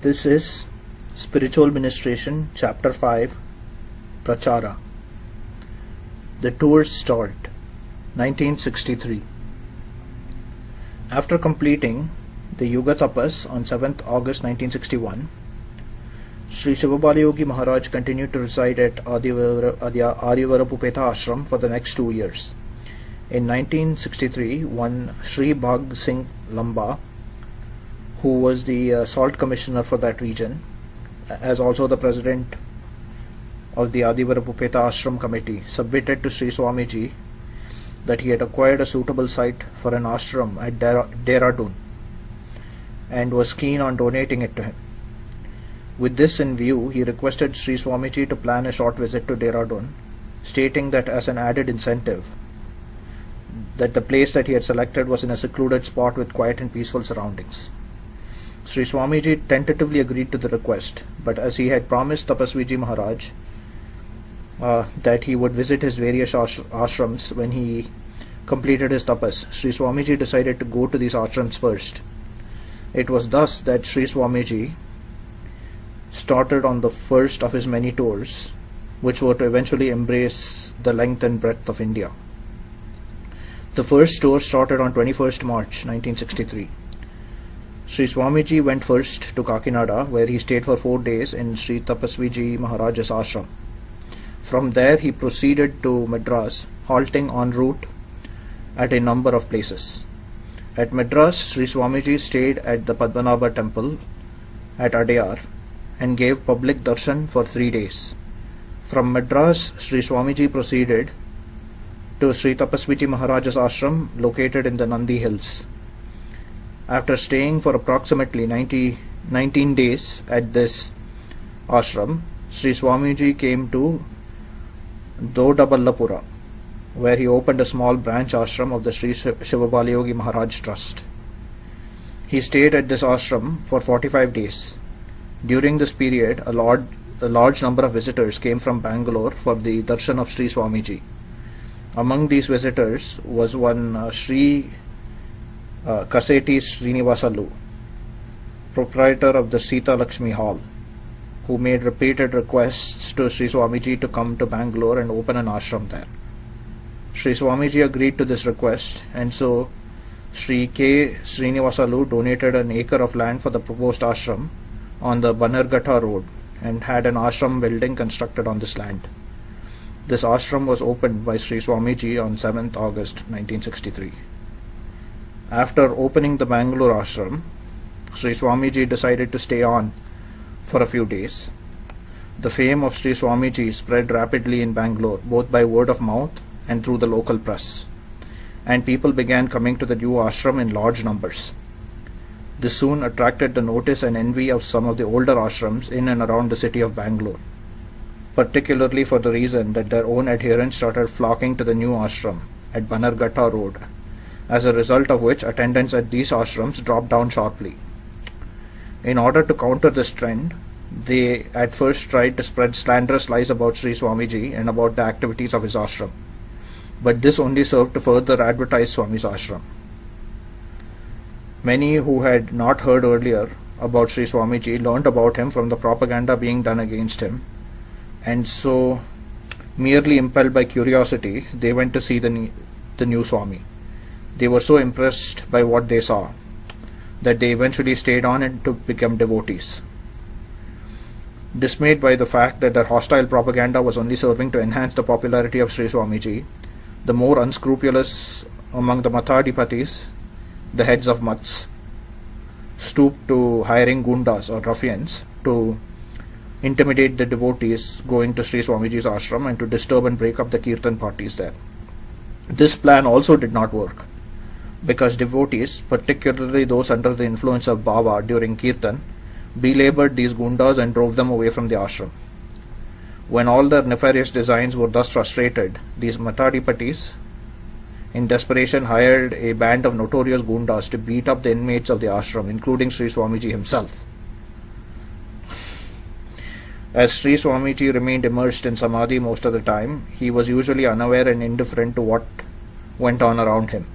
This is Spiritual Ministration, Chapter 5, Prachara. The Tour's Start, 1963. After completing the Yuga Tapas on 7th August 1961, Sri Shivabalayogi Maharaj continued to reside at Aryavarapupeta Ashram for the next 2 years. In 1963, one Sri Bhag Singh Lamba, who was the Salt Commissioner for that region, as also the President of the Adivarapupeta Ashram Committee, submitted to Sri Swamiji that he had acquired a suitable site for an ashram at Dehradun and was keen on donating it to him. With this in view, he requested Sri Swamiji to plan a short visit to Dehradun, stating that as an added incentive, that the place that he had selected was in a secluded spot with quiet and peaceful surroundings. Sri Swamiji tentatively agreed to the request, but as he had promised Tapasviji Maharaj that he would visit his various ashrams when he completed his tapas, Sri Swamiji decided to go to these ashrams first. It was thus that Sri Swamiji started on the first of his many tours, which were to eventually embrace the length and breadth of India. The first tour started on 21st March 1963. Sri Swamiji went first to Kakinada, where he stayed for 4 days in Sri Tapasviji Maharaj's ashram. From there he proceeded to Madras, halting en route at a number of places. At Madras, Sri Swamiji stayed at the Padmanabha temple at Adayar and gave public darshan for 3 days. From Madras, Sri Swamiji proceeded to Sri Tapasviji Maharaj's ashram located in the Nandi Hills. After staying for approximately 19 days at this ashram, Sri Swamiji came to Dodaballapura, where he opened a small branch ashram of the Sri Shivabalayogi Maharaj Trust. He stayed at this ashram for 45 days. During this period, a large number of visitors came from Bangalore for the darshan of Sri Swamiji. Among these visitors was one Sri Kaseti Srinivasalu, proprietor of the Sita Lakshmi Hall, who made repeated requests to Sri Swamiji to come to Bangalore and open an ashram there. Sri Swamiji agreed to this request, and so Sri K. Srinivasalu donated an acre of land for the proposed ashram on the Bannerghatta road and had an ashram building constructed on this land. This ashram was opened by Sri Swamiji on 7th August 1963. After opening the Bangalore ashram, Sri Swamiji decided to stay on for a few days. The fame of Sri Swamiji spread rapidly in Bangalore, both by word of mouth and through the local press, and people began coming to the new ashram in large numbers. This soon attracted the notice and envy of some of the older ashrams in and around the city of Bangalore, particularly for the reason that their own adherents started flocking to the new ashram at Bannerghatta Road, as a result of which attendance at these ashrams dropped down sharply. In order to counter this trend, they at first tried to spread slanderous lies about Sri Swamiji and about the activities of his ashram, but this only served to further advertise Swami's ashram. Many who had not heard earlier about Sri Swamiji learned about him from the propaganda being done against him, and so, merely impelled by curiosity, they went to see the new Swami. They were so impressed by what they saw that they eventually stayed on and to become devotees. Dismayed by the fact that their hostile propaganda was only serving to enhance the popularity of Sri Swamiji, the more unscrupulous among the Mathadipatis, the heads of Mats, stooped to hiring gundas or ruffians to intimidate the devotees going to Sri Swamiji's ashram and to disturb and break up the kirtan parties there. This plan also did not work, because devotees, particularly those under the influence of Baba during kirtan, belabored these gundas and drove them away from the ashram. When all their nefarious designs were thus frustrated, these Mathadipatis, in desperation, hired a band of notorious gundas to beat up the inmates of the ashram, including Sri Swamiji himself. As Sri Swamiji remained immersed in samadhi most of the time, he was usually unaware and indifferent to what went on around him.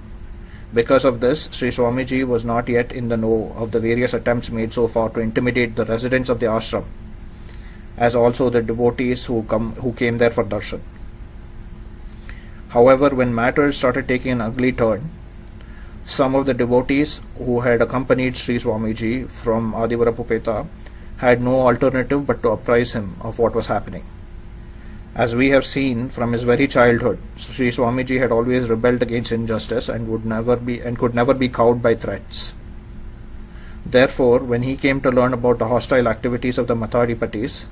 Because of this, Sri Swamiji was not yet in the know of the various attempts made so far to intimidate the residents of the ashram, as also the devotees who came there for darshan. However, when matters started taking an ugly turn, some of the devotees who had accompanied Sri Swamiji from Adivarapupeta had no alternative but to apprise him of what was happening. As we have seen from his very childhood, Sri Swamiji had always rebelled against injustice and could never be cowed by threats. Therefore, when he came to learn about the hostile activities of the Mathadipatis,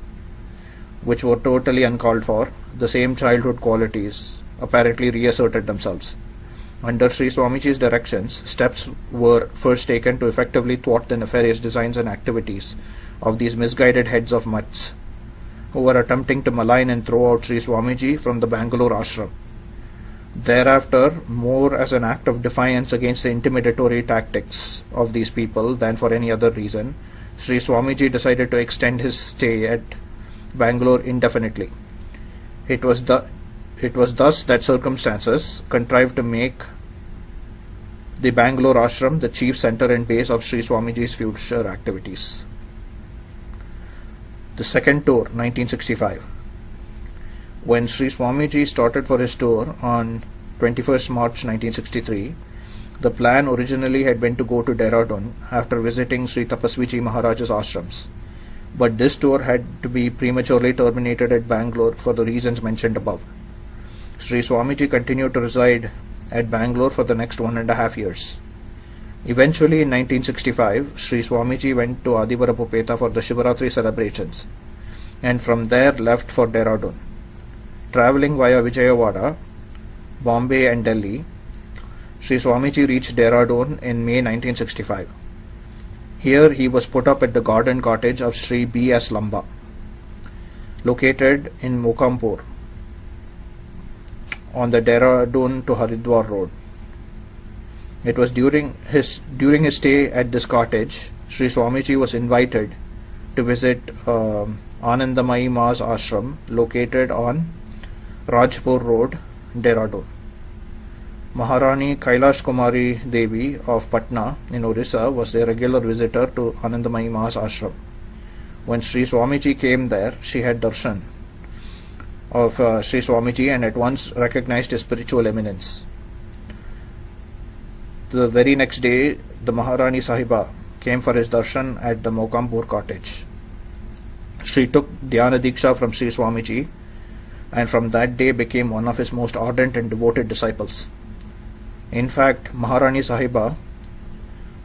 which were totally uncalled for, the same childhood qualities apparently reasserted themselves. Under Sri Swamiji's directions, steps were first taken to effectively thwart the nefarious designs and activities of these misguided heads of mutts, who were attempting to malign and throw out Sri Swamiji from the Bangalore ashram. Thereafter, more as an act of defiance against the intimidatory tactics of these people than for any other reason, Sri Swamiji decided to extend his stay at Bangalore indefinitely. It was thus that circumstances contrived to make the Bangalore ashram the chief center and base of Sri Swamiji's future activities. The second tour, 1965. When Sri Swamiji started for his tour on 21st March 1963, the plan originally had been to go to Dehradun after visiting Sri Tapaswiji Maharaj's ashrams. But this tour had to be prematurely terminated at Bangalore for the reasons mentioned above. Sri Swamiji continued to reside at Bangalore for the next 1.5 years. Eventually, in 1965, Sri Swamiji went to Adivarapupeta for the Shivaratri celebrations, and from there left for Dehradun. Travelling via Vijayawada, Bombay and Delhi, Sri Swamiji reached Dehradun in May 1965. Here he was put up at the garden cottage of Sri B.S. Lamba, located in Mokampur, on the Dehradun to Haridwar road. It was during his stay at this cottage, Sri Swamiji was invited to visit Anandamayi Ma's ashram located on Rajpur Road, Dehradun. Maharani Kailash Kumari Devi of Patna in Orissa was a regular visitor to Anandamayi Ma's ashram. When Sri Swamiji came there, she had darshan of Sri Swamiji and at once recognized his spiritual eminence. The very next day, the Maharani Sahiba came for his darshan at the Mokampur cottage. She took Dhyana Diksha from Sri Swamiji and from that day became one of his most ardent and devoted disciples. In fact, Maharani Sahiba,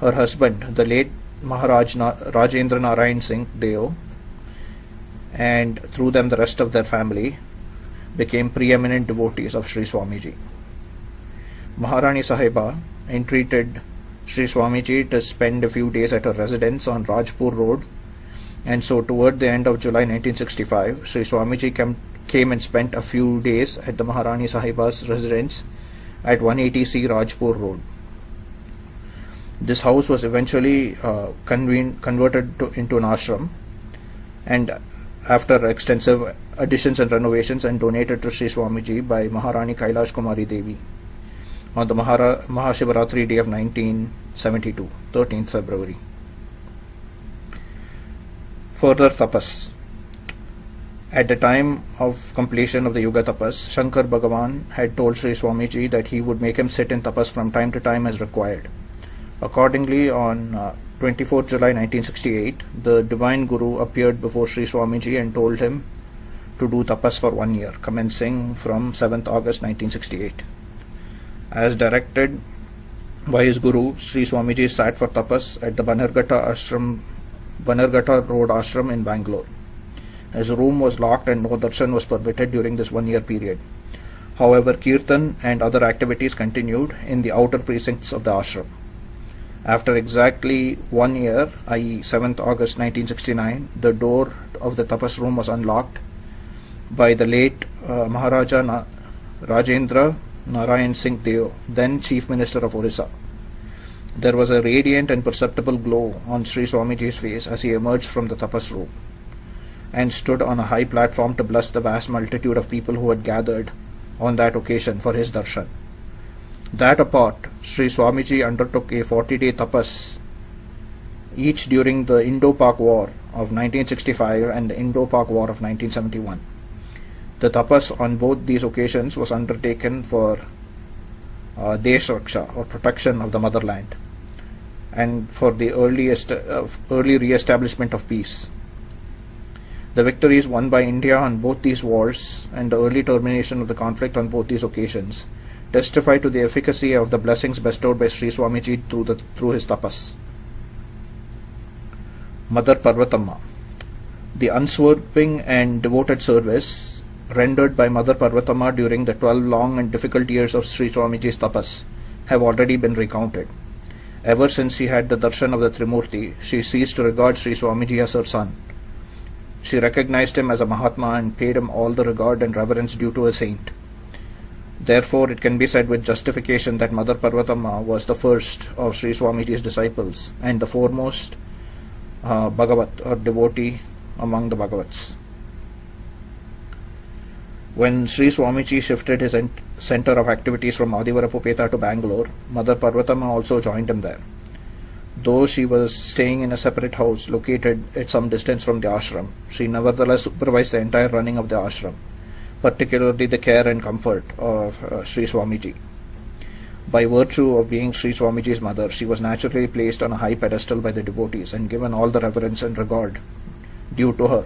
her husband, the late Maharaj Rajendra Narayan Singh Deo, and through them the rest of their family, became preeminent devotees of Sri Swamiji. Maharani Sahiba entreated Sri Swamiji to spend a few days at her residence on Rajpur Road, and so toward the end of July 1965, Sri Swamiji came and spent a few days at the Maharani Sahiba's residence at 180C Rajpur Road. This house was eventually converted into an ashram, and after extensive additions and renovations, and donated to Sri Swamiji by Maharani Kailash Kumari Devi on the Mahashivaratri day of 1972, 13th February. Further tapas. At the time of completion of the Yuga Tapas, Shankar Bhagavan had told Sri Swamiji that he would make him sit in tapas from time to time as required. Accordingly, on 24 July 1968, the Divine Guru appeared before Sri Swamiji and told him to do tapas for 1 year, commencing from 7th August 1968. As directed by his Guru, Sri Swamiji sat for tapas at the Bannerghatta Road Ashram in Bangalore. His room was locked and no darshan was permitted during this 1 year period. However, kirtan and other activities continued in the outer precincts of the ashram. After exactly 1 year, i.e. 7th August 1969, the door of the tapas room was unlocked by the late Maharaja Rajendra Narayan Singh Deo, then Chief Minister of Orissa. There was a radiant and perceptible glow on Sri Swamiji's face as he emerged from the tapas room and stood on a high platform to bless the vast multitude of people who had gathered on that occasion for his darshan. That apart, Sri Swamiji undertook a 40-day tapas, each during the Indo-Pak War of 1965 and the Indo-Pak War of 1971. The tapas on both these occasions was undertaken for Desh Raksha, or protection of the motherland, and for the early re-establishment of peace. The victories won by India on both these wars and the early termination of the conflict on both these occasions testify to the efficacy of the blessings bestowed by Sri Swamiji through his tapas. Mother Parvatamma. The unswerving and devoted service rendered by Mother Parvatamma during the 12 long and difficult years of Sri Swamiji's tapas have already been recounted. Ever since she had the darshan of the Trimurti, she ceased to regard Sri Swamiji as her son. She recognized him as a Mahatma and paid him all the regard and reverence due to a saint. Therefore, it can be said with justification that Mother Parvatamma was the first of Sri Swamiji's disciples and the foremost Bhagavat, or devotee, among the Bhagavats. When Sri Swamiji shifted his center of activities from Adivarapupeta to Bangalore, Mother Parvatamma also joined him there. Though she was staying in a separate house located at some distance from the ashram, she nevertheless supervised the entire running of the ashram, particularly the care and comfort of Sri Swamiji. By virtue of being Sri Swamiji's mother, she was naturally placed on a high pedestal by the devotees and given all the reverence and regard due to her.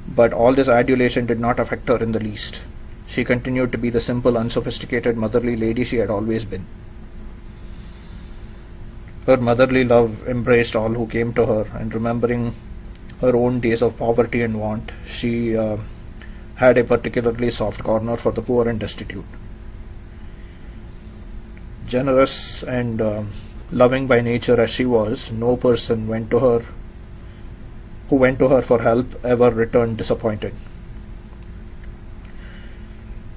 But all this adulation did not affect her in the least. She continued to be the simple, unsophisticated, motherly lady she had always been. Her motherly love embraced all who came to her, and remembering her own days of poverty and want, she had a particularly soft corner for the poor and destitute. Generous and loving by nature as she was, no person who went to her for help ever returned disappointed.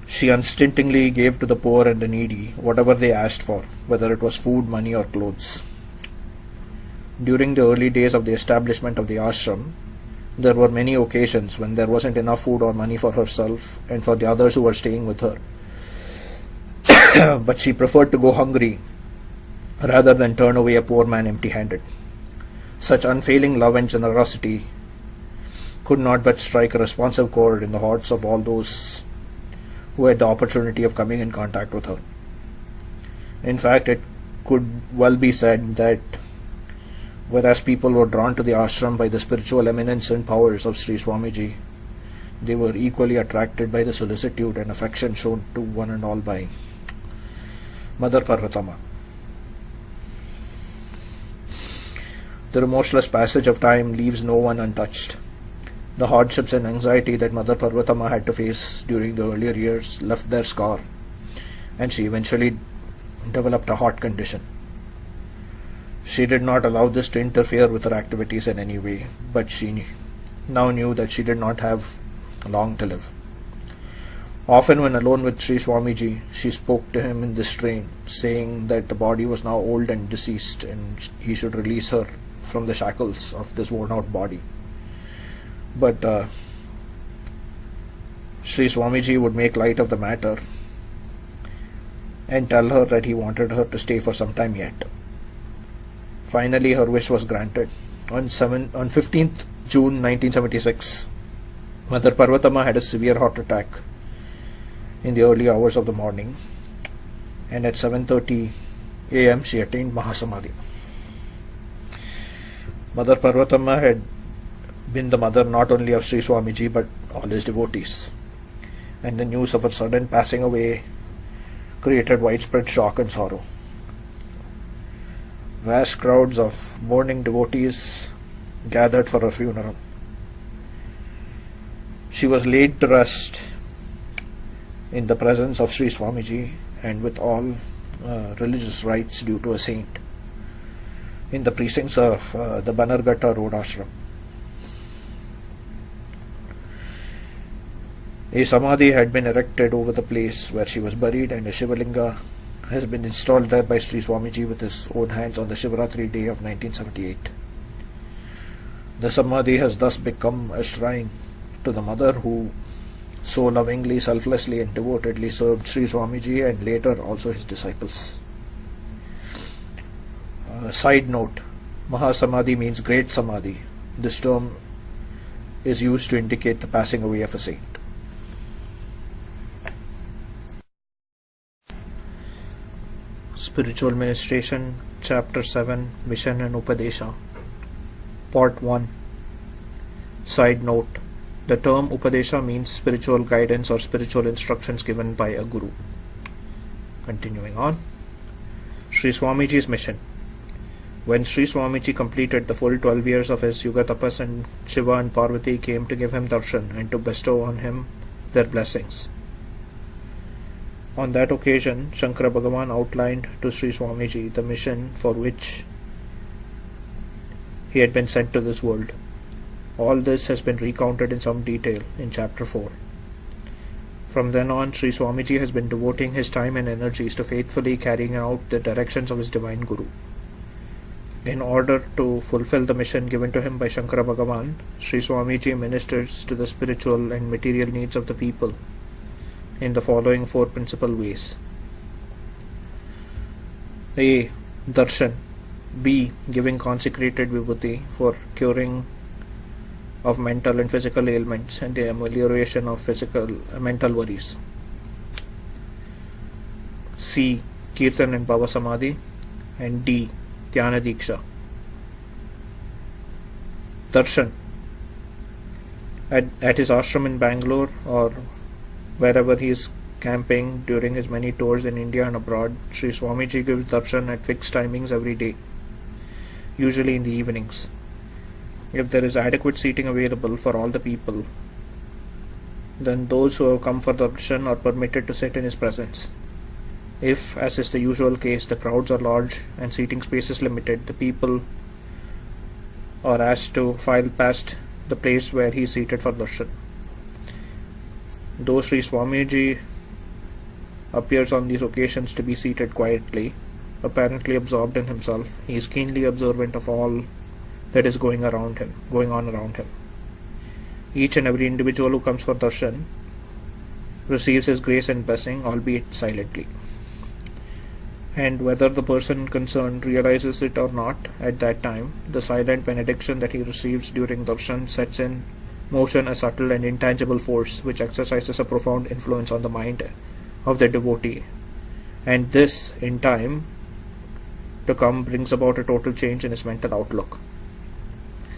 She unstintingly gave to the poor and the needy whatever they asked for, whether it was food, money, or clothes. During the early days of the establishment of the ashram, there were many occasions when there wasn't enough food or money for herself and for the others who were staying with her. But she preferred to go hungry rather than turn away a poor man empty-handed. Such unfailing love and generosity could not but strike a responsive chord in the hearts of all those who had the opportunity of coming in contact with her. In fact, it could well be said that whereas people were drawn to the ashram by the spiritual eminence and powers of Sri Swamiji, they were equally attracted by the solicitude and affection shown to one and all by Mother Parvatamma. The remorseless passage of time leaves no one untouched. The hardships and anxiety that Mother Parvatamma had to face during the earlier years left their scar, and she eventually developed a heart condition. She did not allow this to interfere with her activities in any way, but she now knew that she did not have long to live. Often when alone with Sri Swamiji, she spoke to him in this strain, saying that the body was now old and deceased and he should release her from the shackles of this worn-out body. But Sri Swamiji would make light of the matter and tell her that he wanted her to stay for some time yet. Finally, her wish was granted. On 15th June 1976, Mother Parvatamma had a severe heart attack in the early hours of the morning, and at 7:30 a.m. she attained Mahasamadhi. Mother Parvatamma had been the mother not only of Sri Swamiji but all his devotees, and the news of her sudden passing away created widespread shock and sorrow. Vast crowds of mourning devotees gathered for her funeral. She was laid to rest in the presence of Sri Swamiji and with all religious rites due to a saint in the precincts of the Bannerghatta Road Ashram. A samadhi had been erected over the place where she was buried, and a Shivalinga has been installed there by Sri Swamiji with his own hands on the Shivaratri day of 1978. The samadhi has thus become a shrine to the mother who so lovingly, selflessly and devotedly served Sri Swamiji and later also his disciples. Side note, Mahasamadhi means great Samadhi. This term is used to indicate the passing away of a saint. Spiritual Ministration, Chapter 7, Mission and Upadesha. Part 1. Side note, the term Upadesha means spiritual guidance or spiritual instructions given by a guru. Continuing on. Sri Swamiji's mission. When Sri Swamiji completed the full 12 years of his Yuga Tapas and Shiva and Parvati came to give him darshan and to bestow on him their blessings. On that occasion, Shankara Bhagavan outlined to Sri Swamiji the mission for which he had been sent to this world. All this has been recounted in some detail in Chapter 4. From then on, Sri Swamiji has been devoting his time and energies to faithfully carrying out the directions of his Divine Guru. In order to fulfill the mission given to him by Shankara Bhagavan, Sri Swamiji ministers to the spiritual and material needs of the people in the following 4 principal ways. A. Darshan. B. Giving consecrated vibhuti for curing of mental and physical ailments and the amelioration of mental worries. C. Kirtan and Bhava Samadhi. And D. Dhyana Diksha. Darshan. At his ashram in Bangalore or wherever he is camping during his many tours in India and abroad, Sri Swamiji gives darshan at fixed timings every day, usually in the evenings. If there is adequate seating available for all the people, then those who have come for darshan are permitted to sit in his presence. If, as is the usual case, the crowds are large and seating space is limited, the people are asked to file past the place where he is seated for darshan. Though Sri Swamiji appears on these occasions to be seated quietly, apparently absorbed in himself, he is keenly observant of all that is going on around him. Each and every individual who comes for darshan receives his grace and blessing, albeit silently. And whether the person concerned realizes it or not at that time, the silent benediction that he receives during darshan sets in motion a subtle and intangible force which exercises a profound influence on the mind of the devotee, and this, in time to come, brings about a total change in his mental outlook.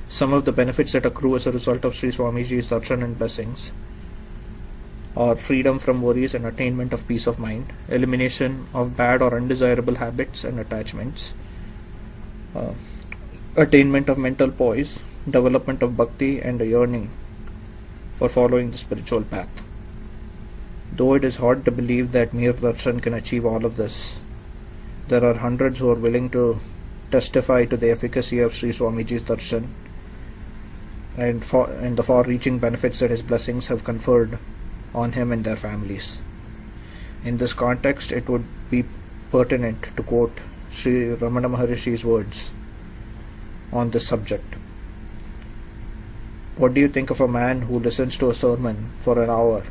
Some of the benefits that accrue as a result of Sri Swamiji's darshan and blessings are freedom from worries and attainment of peace of mind, elimination of bad or undesirable habits and attachments, attainment of mental poise, development of bhakti, and a yearning for following the spiritual path. Though it is hard to believe that mere darshan can achieve all of this, there are hundreds who are willing to testify to the efficacy of Sri Swamiji's darshan and the far-reaching benefits that his blessings have conferred on him and their families. In this context, it would be pertinent to quote Sri Ramana Maharishi's words on this subject. What do you think of a man who listens to a sermon for an hour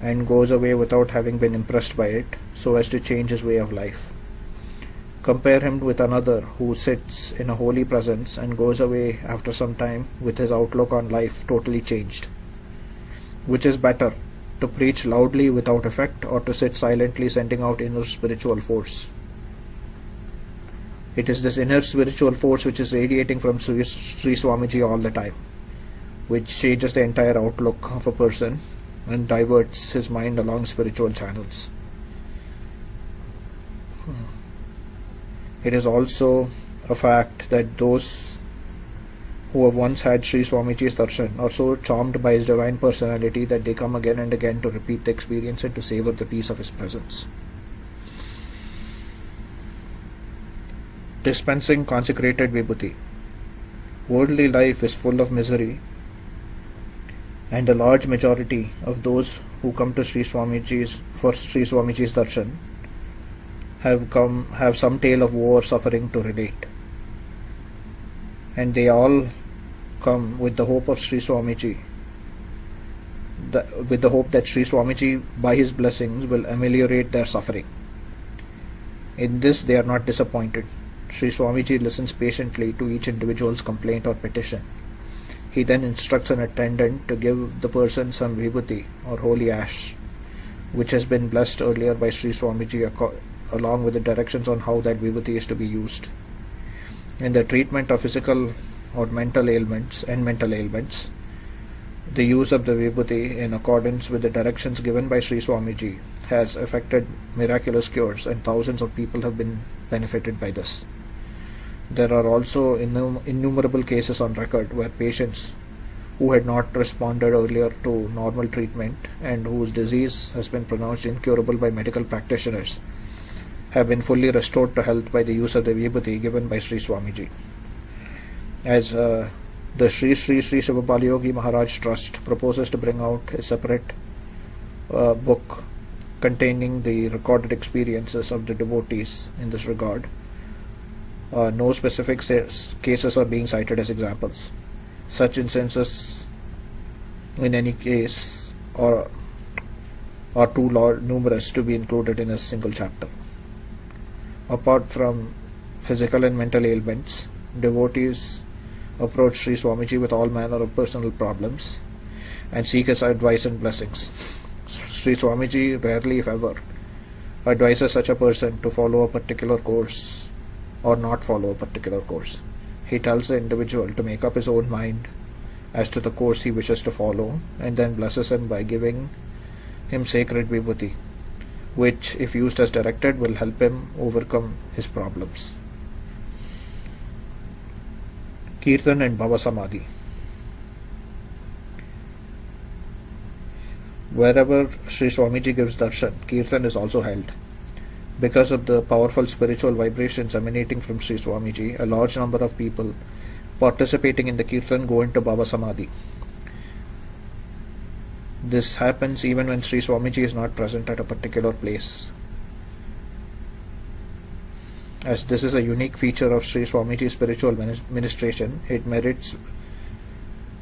and goes away without having been impressed by it so as to change his way of life? Compare him with another who sits in a holy presence and goes away after some time with his outlook on life totally changed. Which is better, to preach loudly without effect or to sit silently sending out inner spiritual force? It is this inner spiritual force which is radiating from Sri Swamiji all the time, which changes the entire outlook of a person and diverts his mind along spiritual channels. It is also a fact that those who have once had Sri Swamiji's darshan are so charmed by his divine personality that they come again and again to repeat the experience and to savor the peace of his presence. Dispensing consecrated vibhuti. Worldly life is full of misery, and a large majority of those who come to Sri Swamiji's darshan have some tale of woe or suffering to relate, and they all come with the hope of Sri Swamiji with the hope that Sri Swamiji, by his blessings, will ameliorate their suffering. In this they are not disappointed. Sri Swamiji listens patiently to each individual's complaint or petition. He then instructs an attendant to give the person some vibhuti or holy ash, which has been blessed earlier by Sri Swamiji, along with the directions on how that vibhuti is to be used. In the treatment of physical or mental ailments, the use of the vibhuti in accordance with the directions given by Sri Swamiji has effected miraculous cures, and thousands of people have been benefited by this. There are also innumerable cases on record where patients who had not responded earlier to normal treatment and whose disease has been pronounced incurable by medical practitioners have been fully restored to health by the use of the vibhuti given by Sri Swamiji. As the Sri Shivabalayogi Maharaj Trust proposes to bring out a separate book containing the recorded experiences of the devotees in this regard, no specific cases are being cited as examples. Such instances, in any case, are too numerous to be included in a single chapter. Apart from physical and mental ailments, devotees approach Sri Swamiji with all manner of personal problems and seek his advice and blessings. Sri Swamiji rarely, if ever, advises such a person to follow a particular course or not follow a particular course. He tells the individual to make up his own mind as to the course he wishes to follow, and then blesses him by giving him sacred vibhuti, which, if used as directed, will help him overcome his problems. Kirtan and Bhava Samadhi. Wherever Sri Swamiji gives darshan, Kirtan is also held. Because of the powerful spiritual vibrations emanating from Sri Swamiji, a large number of people participating in the Kirtan go into Bhava Samadhi. This happens even when Sri Swamiji is not present at a particular place. As this is a unique feature of Sri Swamiji's spiritual ministration, it merits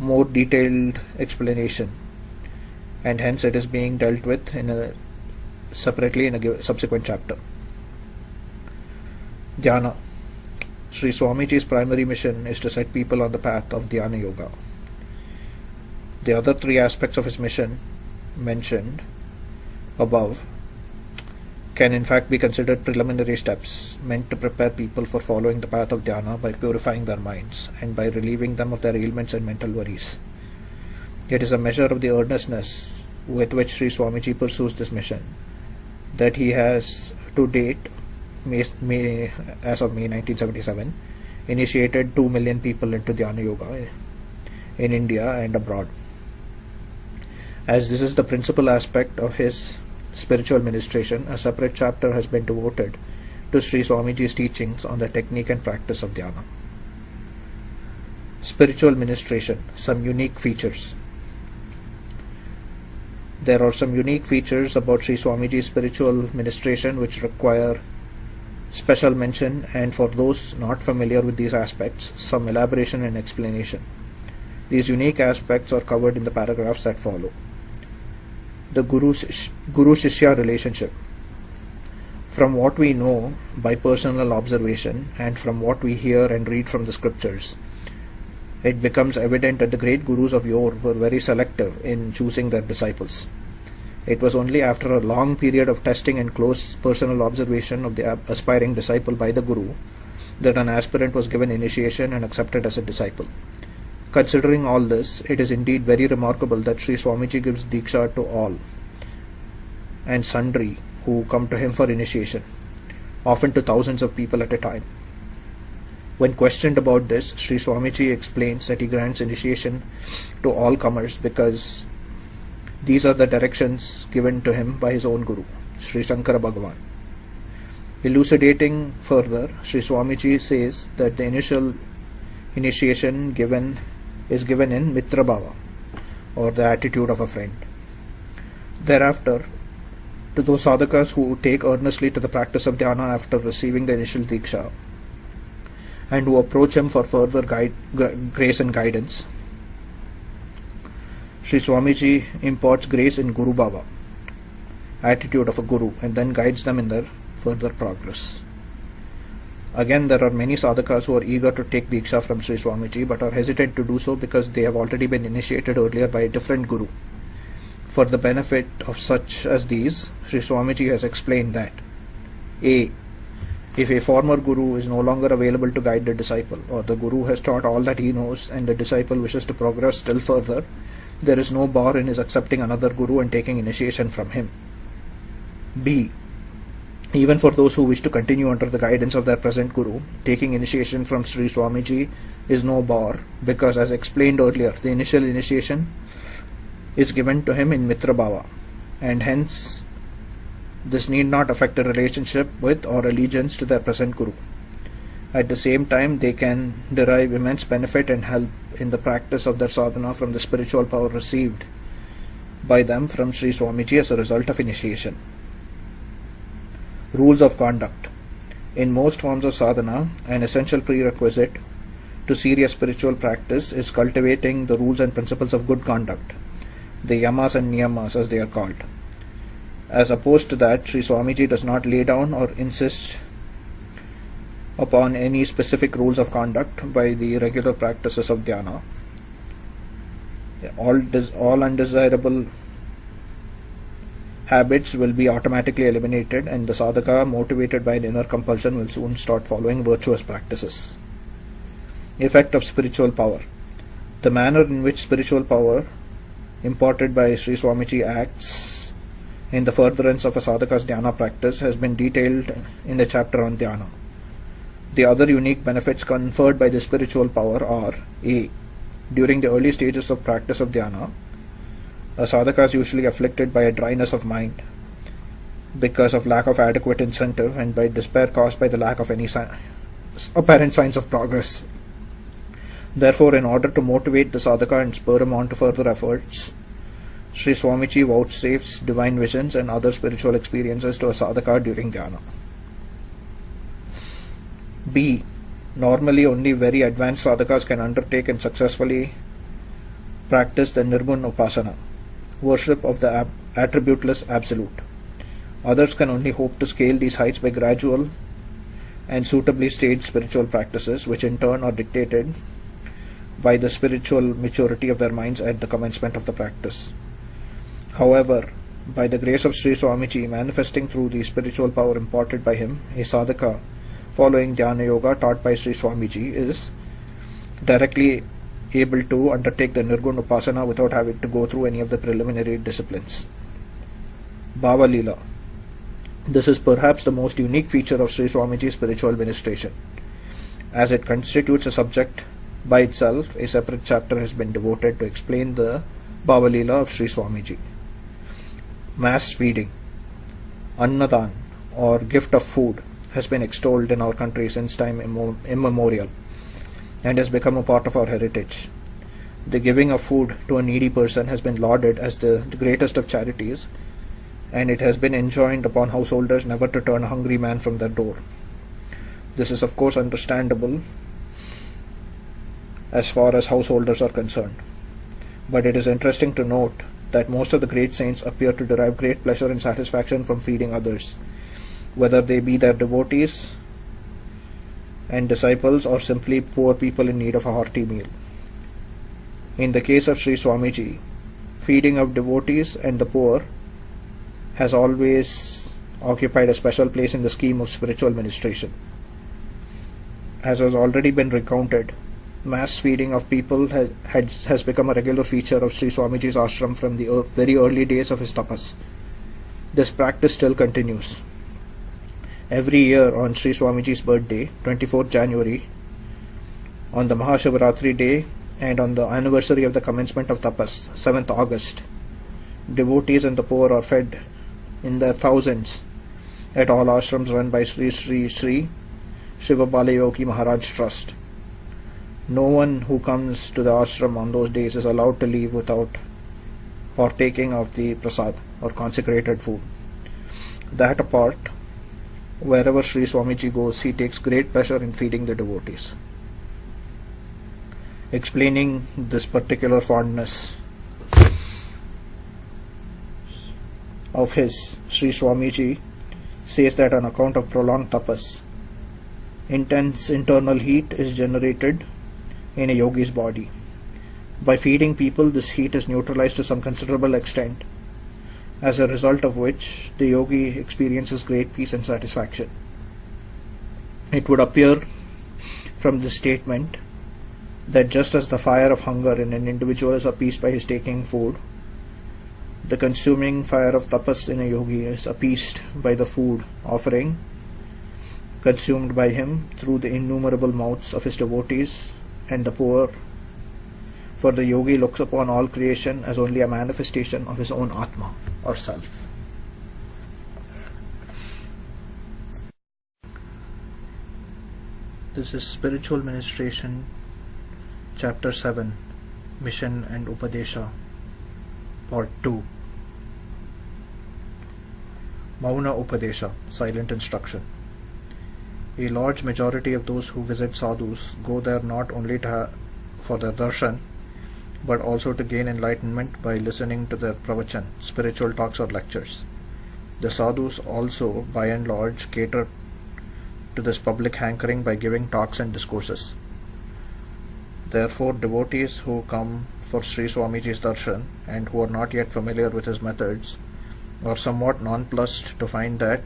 more detailed explanation, and hence it is being dealt with separately in a subsequent chapter. Dhyana. Sri Swamiji's primary mission is to set people on the path of Dhyana Yoga. The other three aspects of his mission, mentioned above, can in fact be considered preliminary steps meant to prepare people for following the path of Dhyana by purifying their minds and by relieving them of their ailments and mental worries. It is a measure of the earnestness with which Sri Swamiji pursues this mission that he has to date, as of May 1977, initiated 2 million people into Dhyana Yoga in India and abroad. As this is the principal aspect of his spiritual ministration, a separate chapter has been devoted to Sri Swamiji's teachings on the technique and practice of Dhyana. Spiritual ministration, some unique features. There are some unique features about Sri Swamiji's spiritual ministration which require special mention, and for those not familiar with these aspects, some elaboration and explanation. These unique aspects are covered in the paragraphs that follow. The Guru-Shishya relationship. From what we know by personal observation and from what we hear and read from the scriptures, it becomes evident that the great gurus of yore were very selective in choosing their disciples. It was only after a long period of testing and close personal observation of the aspiring disciple by the guru that an aspirant was given initiation and accepted as a disciple. Considering all this, it is indeed very remarkable that Sri Swamiji gives Diksha to all and sundry who come to him for initiation, often to thousands of people at a time. When questioned about this, Sri Swamiji explains that he grants initiation to all comers because these are the directions given to him by his own Guru, Sri Shankara Bhagavan. Elucidating further, Sri Swamiji says that the initial initiation is given in Mitra Bhava, or the attitude of a friend. Thereafter, to those sadhakas who take earnestly to the practice of dhyana after receiving the initial diksha, and who approach him for further grace and guidance, Sri Swamiji imparts grace in Guru Baba, attitude of a guru, and then guides them in their further progress. Again, there are many sadhakas who are eager to take Diksha from Sri Swamiji but are hesitant to do so because they have already been initiated earlier by a different guru. For the benefit of such as these, Sri Swamiji has explained that A. If a former guru is no longer available to guide the disciple, or the guru has taught all that he knows and the disciple wishes to progress still further, there is no bar in his accepting another guru and taking initiation from him. B. Even for those who wish to continue under the guidance of their present guru, taking initiation from Sri Swamiji is no bar because, as explained earlier, the initial initiation is given to him in Mitra Bhava, and hence this need not affect a relationship with or allegiance to their present guru. At the same time, they can derive immense benefit and help in the practice of their sadhana from the spiritual power received by them from Sri Swamiji as a result of initiation. Rules of conduct. In most forms of sadhana, an essential prerequisite to serious spiritual practice is cultivating the rules and principles of good conduct, the yamas and niyamas as they are called. As opposed to that, Sri Swamiji does not lay down or insist upon any specific rules of conduct by the regular practices of dhyana. All undesirable habits will be automatically eliminated, and the sadhaka, motivated by an inner compulsion, will soon start following virtuous practices. Effect of spiritual power. The manner in which spiritual power imparted by Sri Swamiji acts in the furtherance of a sadhaka's dhyana practice has been detailed in the chapter on dhyana. The other unique benefits conferred by the spiritual power are A. During the early stages of practice of dhyana, a sadhaka is usually afflicted by a dryness of mind because of lack of adequate incentive and by despair caused by the lack of any apparent signs of progress. Therefore, in order to motivate the sadhaka and spur him on to further efforts, Sri Swamiji vouchsafes divine visions and other spiritual experiences to a sadhaka during dhyana. B. Normally, only very advanced sadhakas can undertake and successfully practice the Nirgun Upasana, worship of the attributeless Absolute. Others can only hope to scale these heights by gradual and suitably staged spiritual practices, which in turn are dictated by the spiritual maturity of their minds at the commencement of the practice. However, by the grace of Sri Swamiji manifesting through the spiritual power imparted by him, a sadhaka following Dhyana Yoga taught by Sri Swamiji is directly able to undertake the Nirgun Upasana without having to go through any of the preliminary disciplines. Bhava Leela. This is perhaps the most unique feature of Sri Swamiji's spiritual ministration. As it constitutes a subject by itself, a separate chapter has been devoted to explain the Bhava Leela of Sri Swamiji. Mass feeding. Annadan, or gift of food, has been extolled in our country since time immemorial and has become a part of our heritage. The giving of food to a needy person has been lauded as the greatest of charities, and it has been enjoined upon householders never to turn a hungry man from their door. This is of course understandable as far as householders are concerned, but it is interesting to note that most of the great saints appear to derive great pleasure and satisfaction from feeding others, whether they be their devotees and disciples or simply poor people in need of a hearty meal. In the case of Sri Swamiji, feeding of devotees and the poor has always occupied a special place in the scheme of spiritual ministration. As has already been recounted, mass feeding of people has become a regular feature of Sri Swamiji's ashram from the very early days of his tapas. This practice still continues. Every year on Sri Swamiji's birthday, 24th January, on the Mahashivaratri day and on the anniversary of the commencement of Tapas, 7th August, devotees and the poor are fed in their thousands at all ashrams run by Sri Shivabalayogi Maharaj Trust. No one who comes to the ashram on those days is allowed to leave without partaking of the prasad or consecrated food. That apart, wherever Sri Swamiji goes, he takes great pleasure in feeding the devotees. Explaining this particular fondness, of his, Sri Swamiji, says that on account of prolonged tapas, intense internal heat is generated in a yogi's body. By feeding people, this heat is neutralized to some considerable extent, as a result of which the yogi experiences great peace and satisfaction. It would appear from this statement that just as the fire of hunger in an individual is appeased by his taking food, the consuming fire of tapas in a yogi is appeased by the food offering consumed by him through the innumerable mouths of his devotees and the poor, for the yogi looks upon all creation as only a manifestation of his own Atma or self. This is Spiritual Ministration, Chapter 7, Mission and Upadesha, Part 2. Mauna Upadesha, Silent Instruction. A large majority of those who visit sadhus go there not only for their darshan, but also to gain enlightenment by listening to their pravachan, spiritual talks or lectures. The sadhus also, by and large, cater to this public hankering by giving talks and discourses. Therefore, devotees who come for Sri Swamiji's darshan and who are not yet familiar with his methods are somewhat nonplussed to find that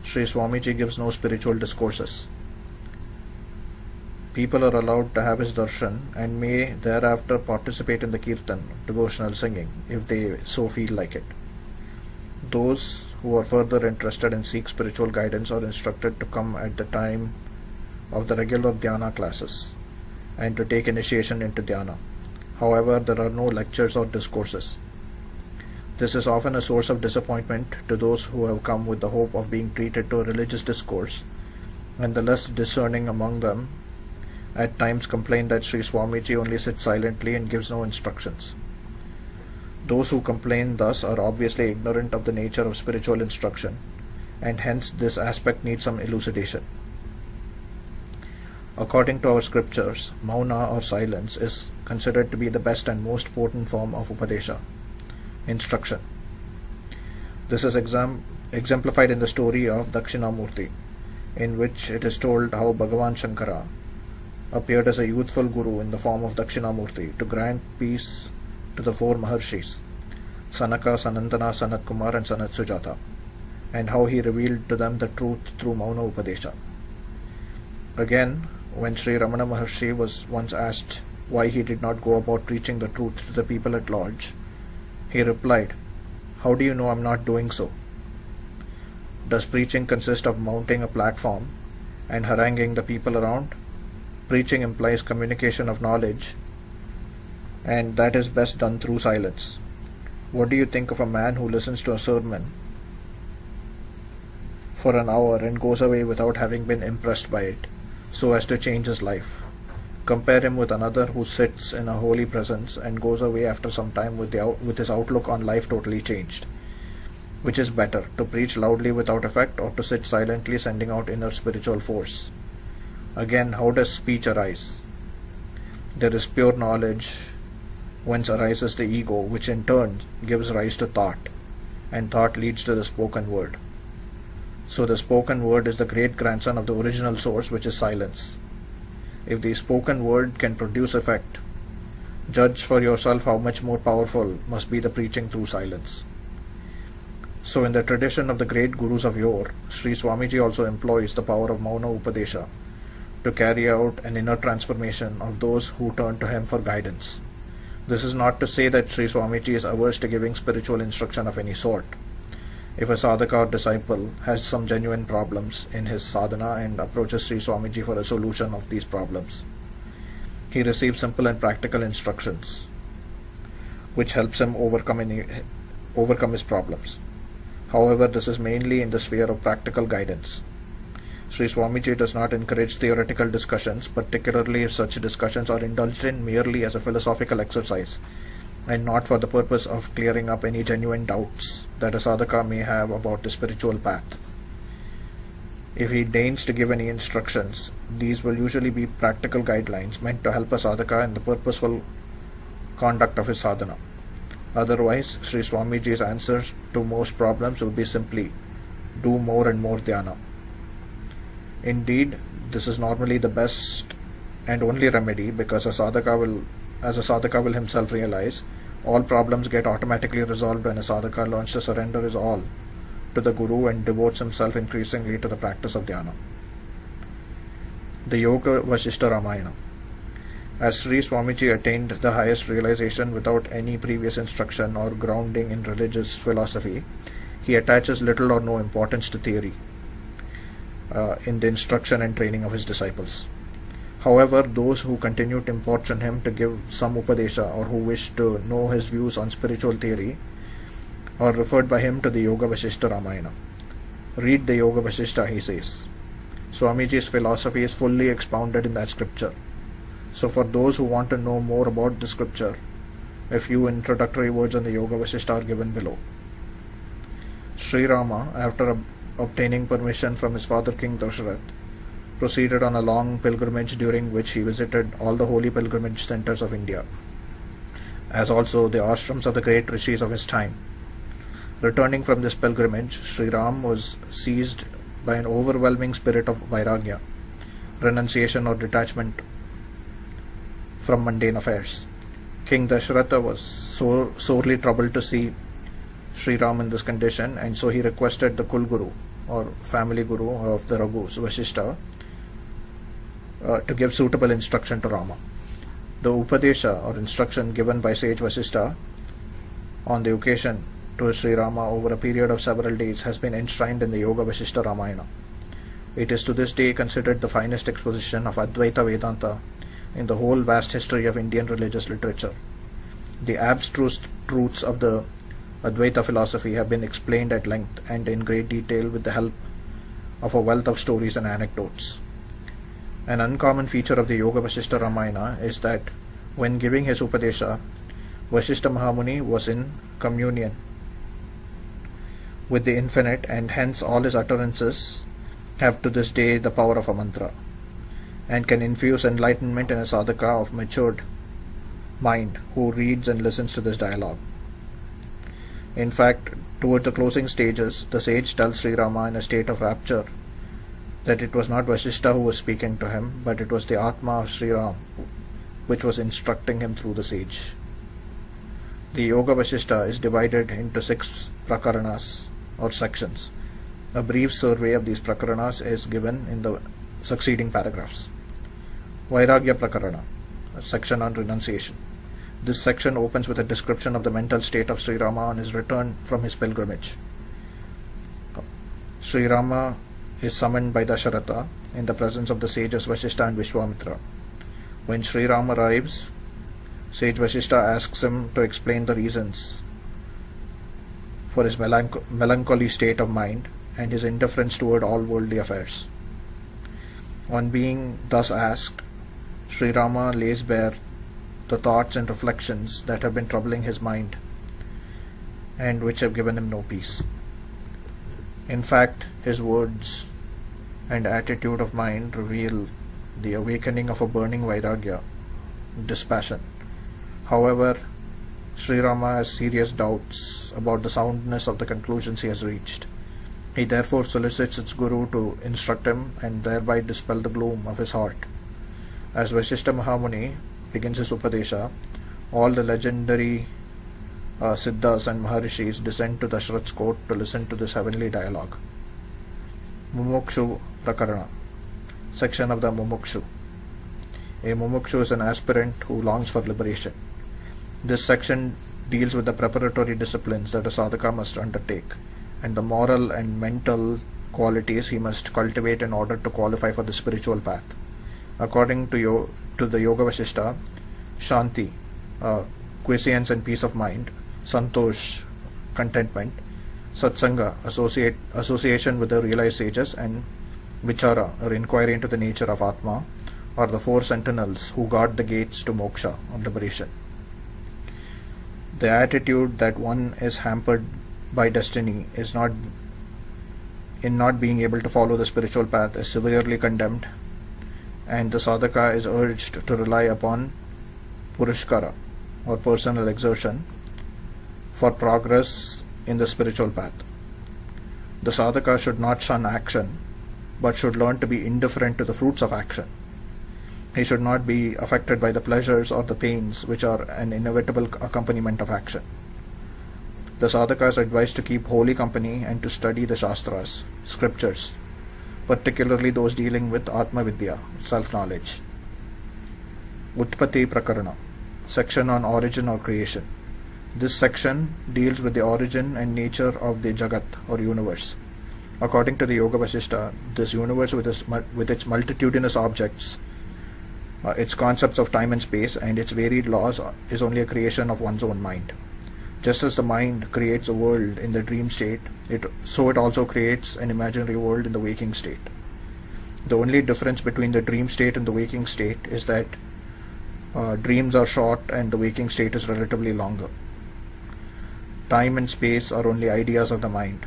Sri Swamiji gives no spiritual discourses. People are allowed to have his darshan and may thereafter participate in the kirtan, devotional singing, if they so feel like it. Those who are further interested and seek spiritual guidance are instructed to come at the time of the regular dhyana classes and to take initiation into dhyana. However, there are no lectures or discourses. This is often a source of disappointment to those who have come with the hope of being treated to a religious discourse, and the less discerning among them at times complain that Sri Swamiji only sits silently and gives no instructions. Those who complain thus are obviously ignorant of the nature of spiritual instruction, and hence this aspect needs some elucidation. According to our scriptures, mauna or silence is considered to be the best and most potent form of upadesha, instruction. This is exemplified in the story of Dakshinamurti, in which it is told how Bhagavan Shankara appeared as a youthful guru in the form of Dakshinamurti to grant peace to the four Maharshis, Sanaka, Sanandana, Sanat Kumar and Sanat Sujata, and how he revealed to them the truth through Mauna Upadesha. Again, when Sri Ramana Maharshi was once asked why he did not go about preaching the truth to the people at large, he replied, "How do you know I am not doing so? Does preaching consist of mounting a platform and haranguing the people around? Preaching implies communication of knowledge, and that is best done through silence. What do you think of a man who listens to a sermon for an hour and goes away without having been impressed by it, so as to change his life? Compare him with another who sits in a holy presence and goes away after some time with his outlook on life totally changed. Which is better, to preach loudly without effect, or to sit silently sending out inner spiritual force? Again, how does speech arise? There is pure knowledge, whence arises the ego, which in turn gives rise to thought, and thought leads to the spoken word. So the spoken word is the great grandson of the original source, which is silence. If the spoken word can produce effect, judge for yourself how much more powerful must be the preaching through silence. So in the tradition of the great gurus of yore, Sri Swamiji also employs the power of Mauna Upadesha to carry out an inner transformation of those who turn to him for guidance. This is not to say that Sri Swamiji is averse to giving spiritual instruction of any sort. If a sadhaka or disciple has some genuine problems in his sadhana and approaches Sri Swamiji for a solution of these problems, he receives simple and practical instructions which helps him overcome his problems. However, this is mainly in the sphere of practical guidance. Sri Swamiji does not encourage theoretical discussions, particularly if such discussions are indulged in merely as a philosophical exercise and not for the purpose of clearing up any genuine doubts that a sadhaka may have about the spiritual path. If he deigns to give any instructions, these will usually be practical guidelines meant to help a sadhaka in the purposeful conduct of his sadhana. Otherwise, Sri Swamiji's answer to most problems would be simply do more and more dhyana. Indeed, this is normally the best and only remedy, because as a sadhaka will himself realize, all problems get automatically resolved when a sadhaka learns to surrender his all to the Guru and devotes himself increasingly to the practice of dhyana. The Yoga Vasishta Ramayana. As Sri Swamiji attained the highest realization without any previous instruction or grounding in religious philosophy, he attaches little or no importance to theory in the instruction and training of his disciples. However, those who continue to importune him to give some upadesha, or who wish to know his views on spiritual theory, are referred by him to the Yoga Vasishta Ramayana. Read the Yoga Vasishta, he says. Swamiji's philosophy is fully expounded in that scripture. So for those who want to know more about the scripture, a few introductory words on the Yoga Vasishta are given below. Sri Rama, after obtaining permission from his father King Dasharath, proceeded on a long pilgrimage, during which he visited all the holy pilgrimage centers of India, as also the ashrams of the great rishis of his time. Returning from this pilgrimage, Sri Ram was seized by an overwhelming spirit of vairagya, renunciation or detachment from mundane affairs. King Dasharatha was sorely troubled to see Sri Ram in this condition, and so he requested the Kul Guru, or family Guru of the Raghus, Vasishta, to give suitable instruction to Rama. The Upadesha, or instruction given by sage Vasishta on the occasion to Sri Rama over a period of several days, has been enshrined in the Yoga Vasishta Ramayana. It is to this day considered the finest exposition of Advaita Vedanta in the whole vast history of Indian religious literature. The abstruse truths of the Advaita philosophy have been explained at length and in great detail with the help of a wealth of stories and anecdotes. An uncommon feature of the Yoga Vasishta Ramayana is that when giving his Upadesha, Vasishta Mahamuni was in communion with the Infinite, and hence all his utterances have to this day the power of a mantra, and can infuse enlightenment in a sadhaka of matured mind who reads and listens to this dialogue. In fact, towards the closing stages, the sage tells Sri Rama in a state of rapture that it was not Vasishta who was speaking to him, but it was the Atma of Sri Ram which was instructing him through the sage. The Yoga Vasishta is divided into 6 prakaranas, or sections. A brief survey of these prakaranas is given in the succeeding paragraphs. Vairagya Prakarana, a section on renunciation. This section opens with a description of the mental state of Sri Rama on his return from his pilgrimage. Sri Rama is summoned by Dasharatha in the presence of the sages Vasishta and Vishwamitra. When Sri Rama arrives, sage Vasishta asks him to explain the reasons for his melancholy state of mind and his indifference toward all worldly affairs. On being thus asked, Sri Rama lays bare the thoughts and reflections that have been troubling his mind and which have given him no peace. In fact, his words and attitude of mind reveal the awakening of a burning vairagya, dispassion. However, Sri Rama has serious doubts about the soundness of the conclusions he has reached. He therefore solicits his Guru to instruct him and thereby dispel the gloom of his heart. As Vasishta Mahamuni begins his Upadesha, all the legendary Siddhas and Maharishis descend to Dasharath's court to listen to this heavenly dialogue. Mumukshu Prakarana, section of the Mumukshu. A Mumukshu is an aspirant who longs for liberation. This section deals with the preparatory disciplines that a sadhaka must undertake, and the moral and mental qualities he must cultivate in order to qualify for the spiritual path. According to the Yoga Vasishta, Shanti, quiescence and peace of mind, Santosh, contentment, Satsanga, association with the realized sages, and Vichara, or inquiry into the nature of Atma, are the 4 sentinels who guard the gates to moksha, or liberation. The attitude that one is hampered by destiny in not being able to follow the spiritual path is severely condemned, and the sadhaka is urged to rely upon purushkara, or personal exertion, for progress in the spiritual path. The sadhaka should not shun action, but should learn to be indifferent to the fruits of action. He should not be affected by the pleasures or the pains which are an inevitable accompaniment of action. The sadhaka is advised to keep holy company and to study the shastras, scriptures, particularly those dealing with Atma Vidya, self-knowledge. Utpatti Prakarana, section on origin or creation. This section deals with the origin and nature of the Jagat or universe. According to the Yoga Vasishta, this universe with its multitudinous objects, its concepts of time and space, and its varied laws is only a creation of one's own mind. Just as the mind creates a world in the dream state, so it also creates an imaginary world in the waking state. The only difference between the dream state and the waking state is that dreams are short and the waking state is relatively longer. Time and space are only ideas of the mind.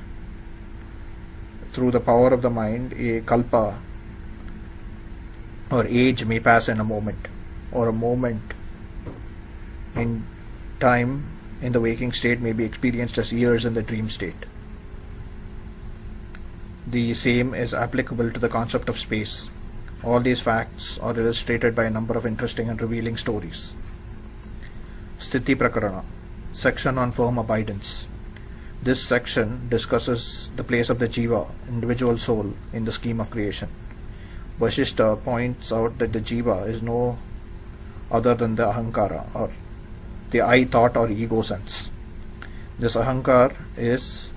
Through the power of the mind, a kalpa or age may pass in a moment, or a moment in time in the waking state may be experienced as years in the dream state. The same is applicable to the concept of space. All these facts are illustrated by a number of interesting and revealing stories. Sthiti Prakarana, section on firm abidance. This section discusses the place of the jiva, individual soul, in the scheme of creation. Vasishta points out that the jiva is no other than the ahankara, or the I thought or ego sense. This ahankar is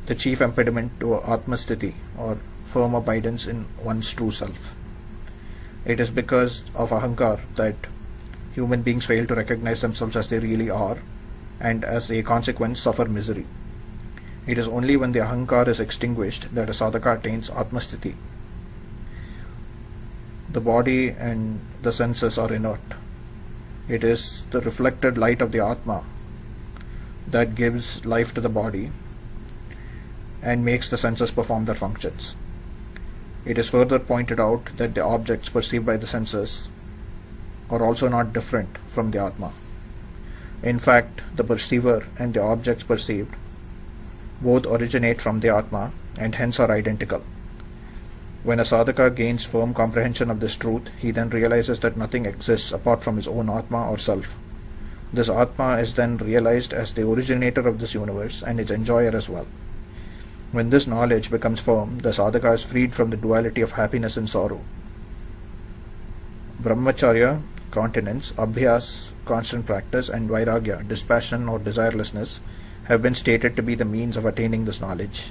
the chief impediment to atmasthiti, or firm abidance in one's true self. It is because of ahankar that human beings fail to recognize themselves as they really are, and as a consequence suffer misery. It is only when the ahankar is extinguished that a sadhaka attains atmasthiti. The body and the senses are inert. It is the reflected light of the Atma that gives life to the body and makes the senses perform their functions. It is further pointed out that the objects perceived by the senses are also not different from the Atma. In fact, the perceiver and the objects perceived both originate from the Atma and hence are identical. When a sadhaka gains firm comprehension of this truth, he then realizes that nothing exists apart from his own Atma or self. This Atma is then realized as the originator of this universe and its enjoyer as well. When this knowledge becomes firm, the sadhaka is freed from the duality of happiness and sorrow. Brahmacharya, continence, abhyas, constant practice, and vairagya, dispassion or desirelessness, have been stated to be the means of attaining this knowledge,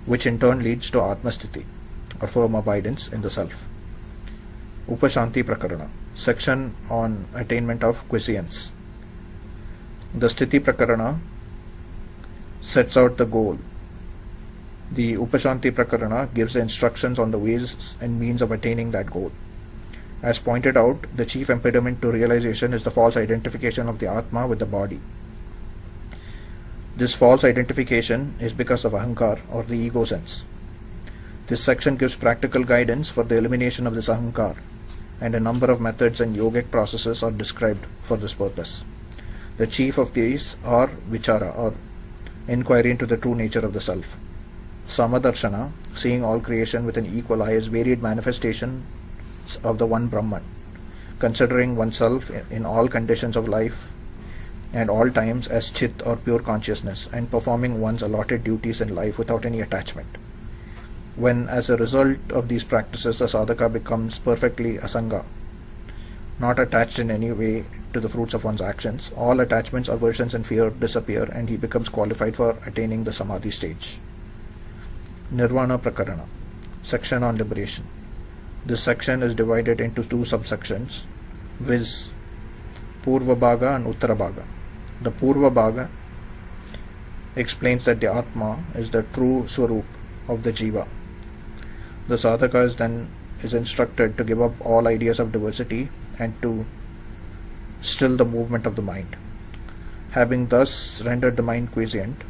which in turn leads to atmasthiti, or firm abidance in the self. Upashanti Prakarana, section on attainment of quiescence. The Sthiti Prakarana sets out the goal. The Upashanti Prakarana gives the instructions on the ways and means of attaining that goal. As pointed out, the chief impediment to realization is the false identification of the Atma with the body. This false identification is because of ahankar, or the ego sense. This section gives practical guidance for the elimination of this ahankar, and a number of methods and yogic processes are described for this purpose. The chief of these are vichara, or inquiry into the true nature of the self. Samadarshana, seeing all creation with an equal eye, is varied manifestations of the one Brahman, considering oneself in all conditions of life and all times as chit, or pure consciousness, and performing one's allotted duties in life without any attachment. When, as a result of these practices, the sadhaka becomes perfectly asanga, not attached in any way to the fruits of one's actions, all attachments, aversions, and fear disappear, and he becomes qualified for attaining the samadhi stage. Nirvana Prakarana, section on liberation. This section is divided into two subsections, viz. Purva Bhaga and Uttara Bhaga. The Purva Bhaga explains that the Atma is the true Swarup of the Jiva. The sadhaka is instructed to give up all ideas of diversity and to still the movement of the mind. Having thus rendered the mind quiescent,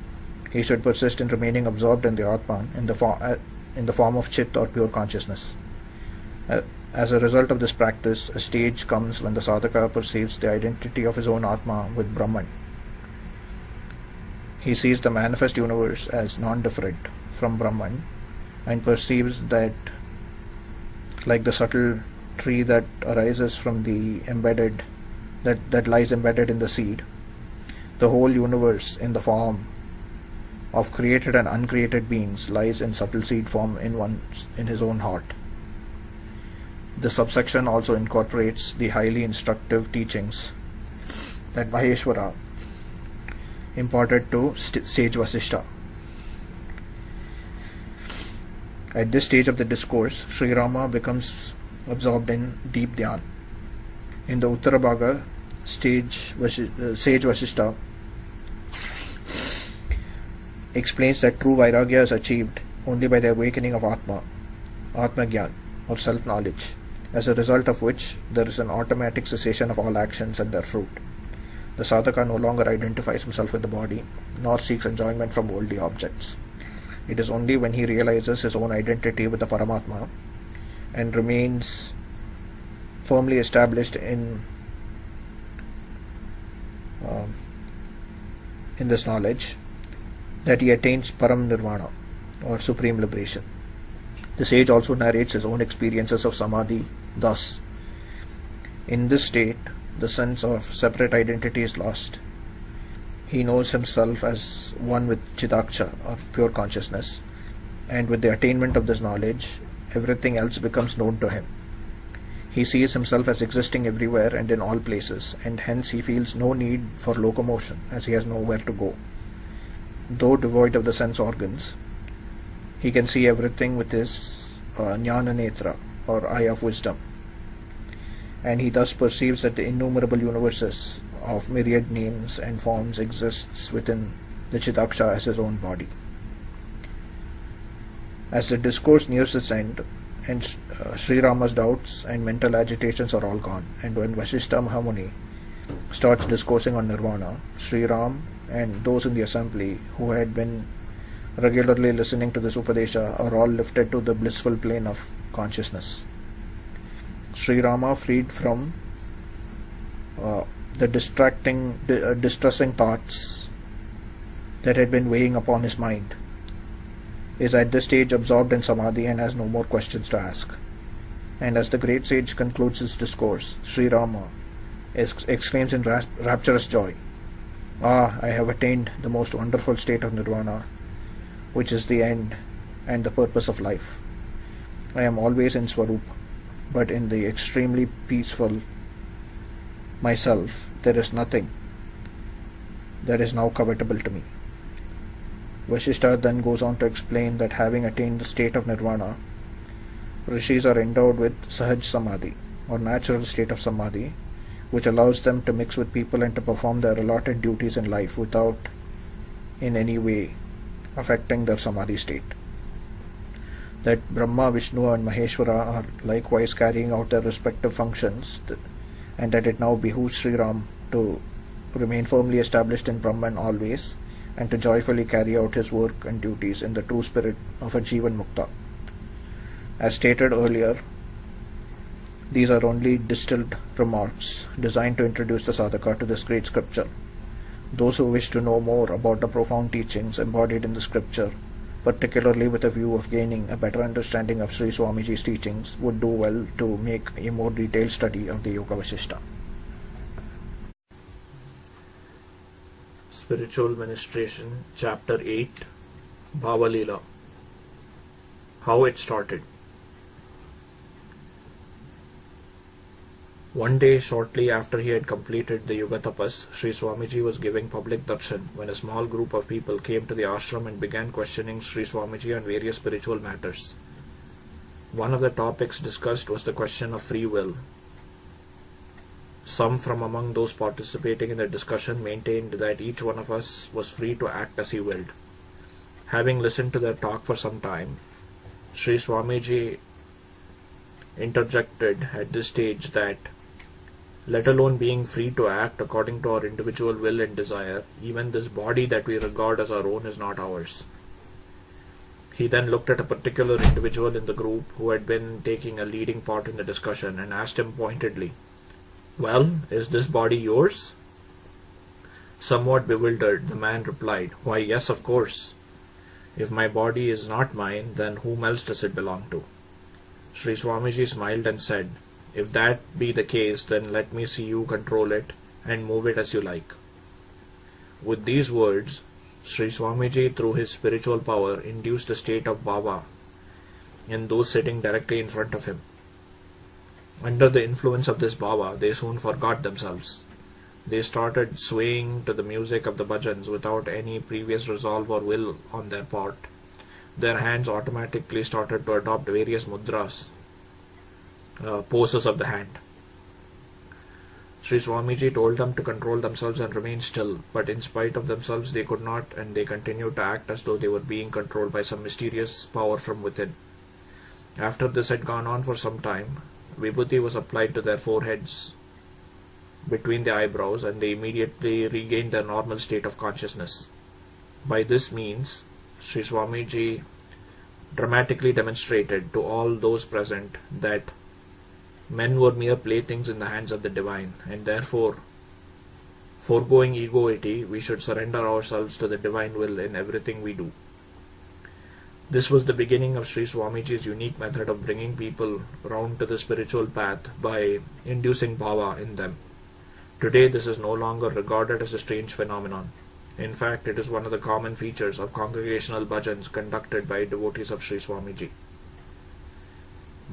he should persist in remaining absorbed in the Atman in the form of chit, or pure consciousness. As a result of this practice, a stage comes when the sadhaka perceives the identity of his own Atma with Brahman. He sees the manifest universe as non-different from Brahman and perceives that, like the subtle tree that arises from the embedded, that lies embedded in the seed, the whole universe in the form of created and uncreated beings lies in subtle seed form in his own heart. The subsection also incorporates the highly instructive teachings that Maheshwara imparted to sage Vasishtha. At this stage of the discourse, Sri Rama becomes absorbed in deep dhyan. In the Uttara Bhaga, sage Vasishtha explains that true Vairagya is achieved only by the awakening of Atma Gyan, or self-knowledge, as a result of which there is an automatic cessation of all actions and their fruit. The sadhaka no longer identifies himself with the body, nor seeks enjoyment from worldly objects. It is only when he realizes his own identity with the Paramatma and remains firmly established in this knowledge that he attains Param Nirvana, or supreme liberation. The sage also narrates his own experiences of Samadhi thus: in this state, the sense of separate identity is lost. He knows himself as one with Chidaksha, or pure consciousness, and with the attainment of this knowledge, everything else becomes known to him. He sees himself as existing everywhere and in all places, and hence he feels no need for locomotion, as he has nowhere to go. Though devoid of the sense organs, he can see everything with his Jnana Netra, or eye of wisdom, and he thus perceives that the innumerable universes of myriad names and forms exists within the Chidaksha as his own body. As the discourse nears its end, and Sri Rama's doubts and mental agitations are all gone, and when Vasishtha Mahamuni starts discoursing on Nirvana, Sri Ram and those in the assembly who had been regularly listening to this Upadesha are all lifted to the blissful plane of consciousness. Sri Rama, freed from the distressing thoughts that had been weighing upon his mind, is at this stage absorbed in Samadhi and has no more questions to ask. And as the great sage concludes his discourse, Sri Rama exclaims in rapturous joy, "Ah, I have attained the most wonderful state of Nirvana, which is the end and the purpose of life. I am always in Swarup, but in the extremely peaceful myself there is nothing that is now covetable to me." Vasishtha then goes on to explain that having attained the state of Nirvana, Rishis are endowed with Sahaj Samadhi, or natural state of Samadhi, which allows them to mix with people and to perform their allotted duties in life without in any way affecting their Samadhi state. That Brahma, Vishnu and Maheshwara are likewise carrying out their respective functions, and that it now behooves Sri Ram to remain firmly established in Brahman always, and to joyfully carry out his work and duties in the true spirit of a Jivan Mukta. As stated earlier, these are only distilled remarks designed to introduce the sadhaka to this great scripture. Those who wish to know more about the profound teachings embodied in the scripture, particularly with a view of gaining a better understanding of Sri Swamiji's teachings, would do well to make a more detailed study of the Yoga Vasishtha. Spiritual Ministration, Chapter 8, Bhava Leela. How it started. One day, shortly after he had completed the Yoga Tapas, Sri Swamiji was giving public darshan when a small group of people came to the ashram and began questioning Sri Swamiji on various spiritual matters. One of the topics discussed was the question of free will. Some from among those participating in the discussion maintained that each one of us was free to act as he willed. Having listened to their talk for some time, Sri Swamiji interjected at this stage that, let alone being free to act according to our individual will and desire, even this body that we regard as our own is not ours. He then looked at a particular individual in the group who had been taking a leading part in the discussion and asked him pointedly, "Well, is this body yours?" Somewhat bewildered, the man replied, "Why, yes, of course. If my body is not mine, then whom else does it belong to?" Sri Swamiji smiled and said, "If that be the case, then let me see you control it and move it as you like." With these words, Sri Swamiji, through his spiritual power, induced a state of Baba in those sitting directly in front of him. Under the influence of this Baba, they soon forgot themselves. They started swaying to the music of the bhajans without any previous resolve or will on their part. Their hands automatically started to adopt various mudras, poses of the hand. Sri Swamiji told them to control themselves and remain still, but in spite of themselves they could not, and they continued to act as though they were being controlled by some mysterious power from within. After this had gone on for some time, Vibhuti was applied to their foreheads between the eyebrows, and they immediately regained their normal state of consciousness. By this means, Sri Swamiji dramatically demonstrated to all those present that men were mere playthings in the hands of the divine, and therefore, foregoing egoity, we should surrender ourselves to the divine will in everything we do. This was the beginning of Sri Swamiji's unique method of bringing people round to the spiritual path by inducing bhava in them. Today this is no longer regarded as a strange phenomenon. In fact, it is one of the common features of congregational bhajans conducted by devotees of Sri Swamiji.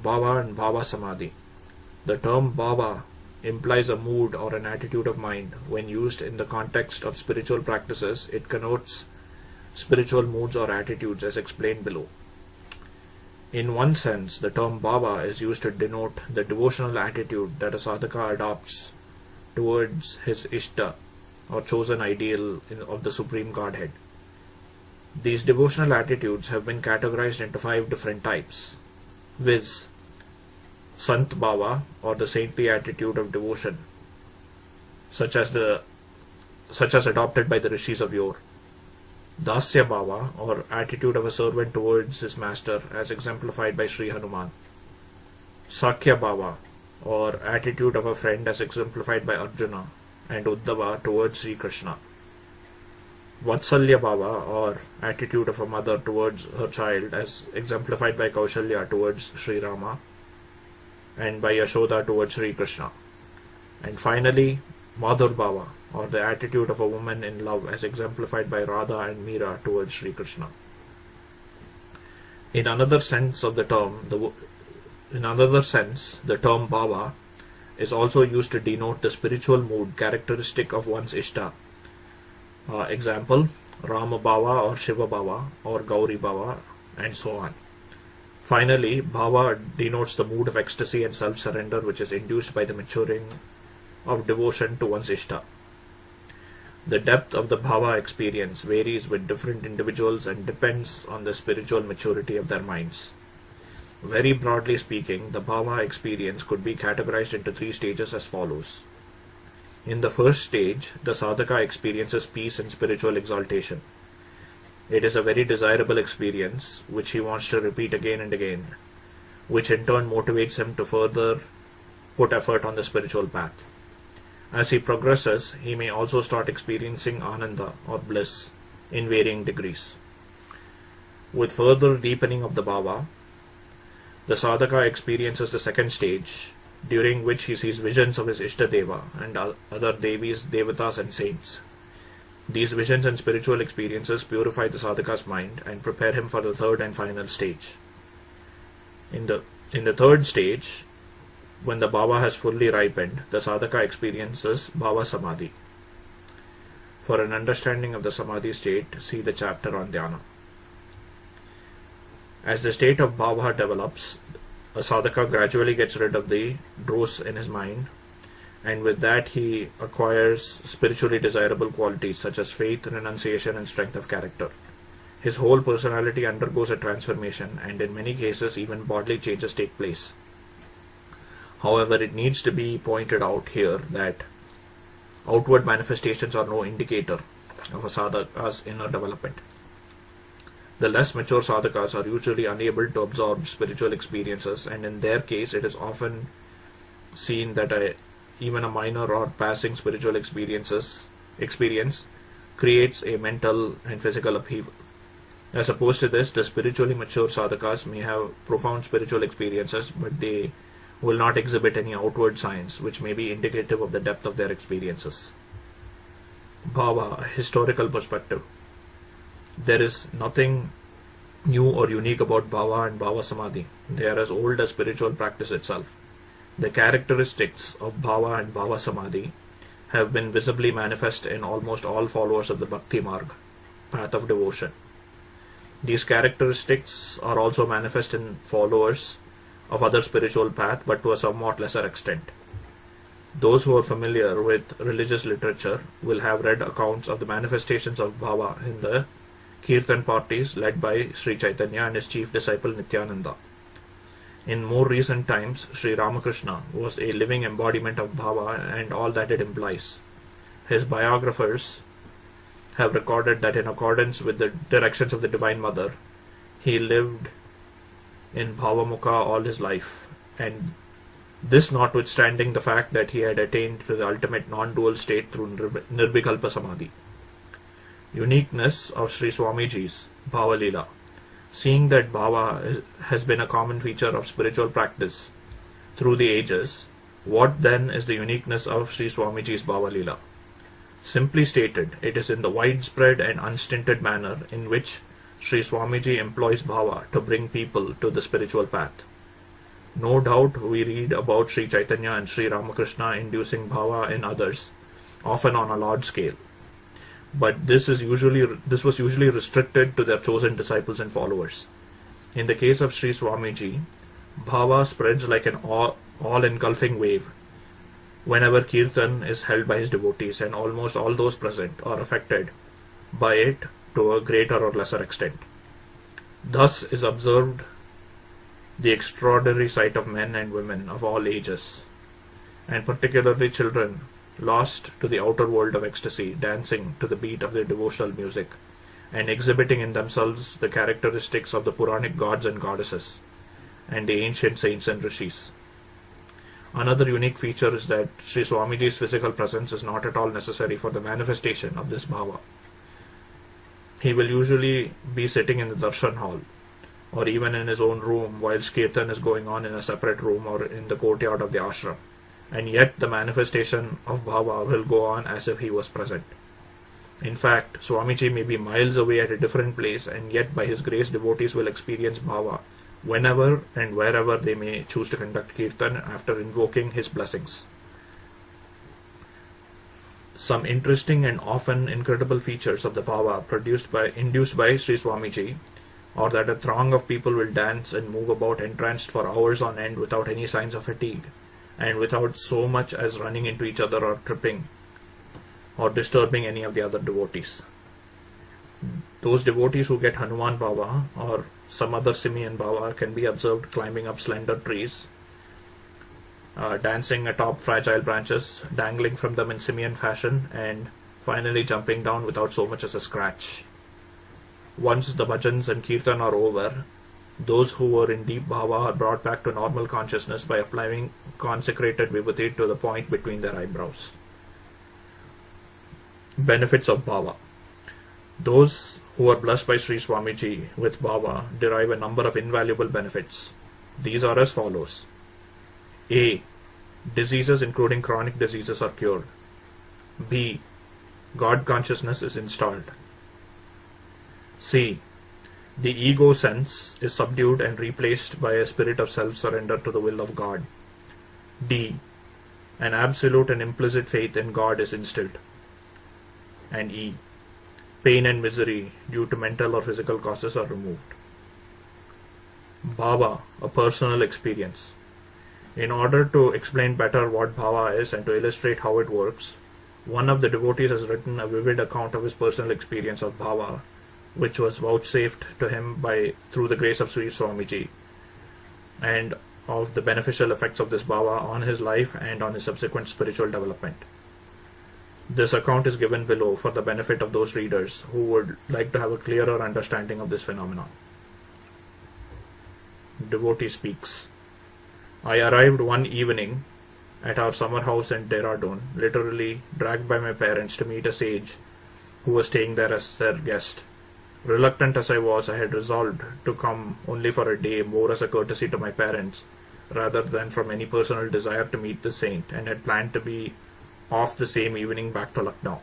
Bhava and Bhava Samadhi. The term bhava implies a mood or an attitude of mind. When used in the context of spiritual practices, it connotes spiritual moods or attitudes as explained below. In one sense, the term bhava is used to denote the devotional attitude that a sadhaka adopts towards his ishta or chosen ideal of the Supreme Godhead. These devotional attitudes have been categorized into 5 different types, viz. Sant Bhava, or the saintly attitude of devotion, such as adopted by the rishis of yore. Dasya Bhava, or attitude of a servant towards his master, as exemplified by Sri Hanuman. Sakhya Bhava, or attitude of a friend, as exemplified by Arjuna and Uddhava towards Sri Krishna. Vatsalya Bhava, or attitude of a mother towards her child, as exemplified by Kaushalya towards Sri Rama and by Yashoda towards Sri Krishna. And finally, Madhur Bhava, or the attitude of a woman in love, as exemplified by Radha and Meera towards Sri Krishna. In another sense, the term bhava is also used to denote the spiritual mood characteristic of one's ishta. Example, Rama Bhava or Shiva Bhava or Gauri Bhava, and so on. Finally, bhava denotes the mood of ecstasy and self-surrender which is induced by the maturing of devotion to one's ishta. The depth of the bhava experience varies with different individuals and depends on the spiritual maturity of their minds. Very broadly speaking, the bhava experience could be categorized into 3 stages as follows. In the first stage, the sadhaka experiences peace and spiritual exaltation. It is a very desirable experience which he wants to repeat again and again, which in turn motivates him to further put effort on the spiritual path. As he progresses, he may also start experiencing ananda or bliss in varying degrees. With further deepening of the bhava, the sadhaka experiences the second stage, during which he sees visions of his Ishtadeva and other devis, devatas and saints. These visions and spiritual experiences purify the sadhaka's mind and prepare him for the third and final stage. In the third stage, when the bhava has fully ripened, the sadhaka experiences bhava samadhi. For an understanding of the samadhi state, see the chapter on dhyana. As the state of bhava develops, a sadhaka gradually gets rid of the dross in his mind, and with that he acquires spiritually desirable qualities such as faith, renunciation and strength of character. His whole personality undergoes a transformation, and in many cases even bodily changes take place. However, it needs to be pointed out here that outward manifestations are no indicator of a sadhaka's inner development. The less mature sadhakas are usually unable to absorb spiritual experiences, and in their case it is often seen that even a minor or passing spiritual experiences experience creates a mental and physical upheaval. As opposed to this, the spiritually mature sadhakas may have profound spiritual experiences, but they will not exhibit any outward signs which may be indicative of the depth of their experiences. Bhava, a historical perspective. There is nothing new or unique about Bhava and Bhava Samadhi. They are as old as spiritual practice itself. The characteristics of Bhava and Bhava Samadhi have been visibly manifest in almost all followers of the Bhakti Marg, path of devotion. These characteristics are also manifest in followers of other spiritual path, but to a somewhat lesser extent. Those who are familiar with religious literature will have read accounts of the manifestations of Bhava in the Kirtan parties led by Sri Chaitanya and his chief disciple Nityananda. In more recent times, Sri Ramakrishna was a living embodiment of Bhava and all that it implies. His biographers have recorded that in accordance with the directions of the Divine Mother, he lived in Bhavamukha all his life, and this notwithstanding the fact that he had attained to the ultimate non-dual state through Nirvikalpa Samadhi. Uniqueness of Sri Swamiji's Bhava Leela. Seeing that Bhava has been a common feature of spiritual practice through the ages, what then is the uniqueness of Sri Swamiji's Bhava Leela? Simply stated, it is in the widespread and unstinted manner in which Sri Swamiji employs Bhava to bring people to the spiritual path. No doubt we read about Sri Chaitanya and Sri Ramakrishna inducing Bhava in others, often on a large scale. But this was usually restricted to their chosen disciples and followers. In the case of Sri Swamiji, Bhava spreads like an all-engulfing wave whenever Kirtan is held by his devotees, and almost all those present are affected by it to a greater or lesser extent. Thus is observed the extraordinary sight of men and women of all ages, and particularly children, lost to the outer world of ecstasy, dancing to the beat of their devotional music, and exhibiting in themselves the characteristics of the Puranic gods and goddesses, and the ancient saints and rishis. Another unique feature is that Sri Swamiji's physical presence is not at all necessary for the manifestation of this bhava. He will usually be sitting in the darshan hall, or even in his own room, whilst kirtan is going on in a separate room or in the courtyard of the ashram, and yet the manifestation of bhava will go on as if he was present. In fact, Swamiji may be miles away at a different place, and yet by his grace devotees will experience bhava whenever and wherever they may choose to conduct kirtan after invoking his blessings. Some interesting and often incredible features of the bhava induced by Sri Swamiji are that a throng of people will dance and move about entranced for hours on end without any signs of fatigue, and without so much as running into each other or tripping or disturbing any of the other devotees. Those devotees who get Hanuman Bhava or some other simian Bhava can be observed climbing up slender trees, dancing atop fragile branches, dangling from them in simian fashion, and finally jumping down without so much as a scratch. Once the bhajans and kirtan are over, those who were in deep bhava are brought back to normal consciousness by applying consecrated vibhuti to the point between their eyebrows. Benefits of bhava. Those who are blessed by Sri Swamiji with bhava derive a number of invaluable benefits. These are as follows. A. Diseases including chronic diseases are cured. B. God consciousness is installed. C. The ego sense is subdued and replaced by a spirit of self-surrender to the will of God. D. An absolute and implicit faith in God is instilled. And E. Pain and misery due to mental or physical causes are removed. Bhava, a personal experience. In order to explain better what bhava is and to illustrate how it works, one of the devotees has written a vivid account of his personal experience of bhava, which was vouchsafed to him through the grace of Sri Swamiji, and of the beneficial effects of this bhava on his life and on his subsequent spiritual development. This account is given below for the benefit of those readers who would like to have a clearer understanding of this phenomenon. Devotee speaks. I arrived one evening at our summer house in Dehradun, literally dragged by my parents to meet a sage who was staying there as their guest. Reluctant as I was, I had resolved to come only for a day, more as a courtesy to my parents, rather than from any personal desire to meet the saint, and had planned to be off the same evening back to Lucknow.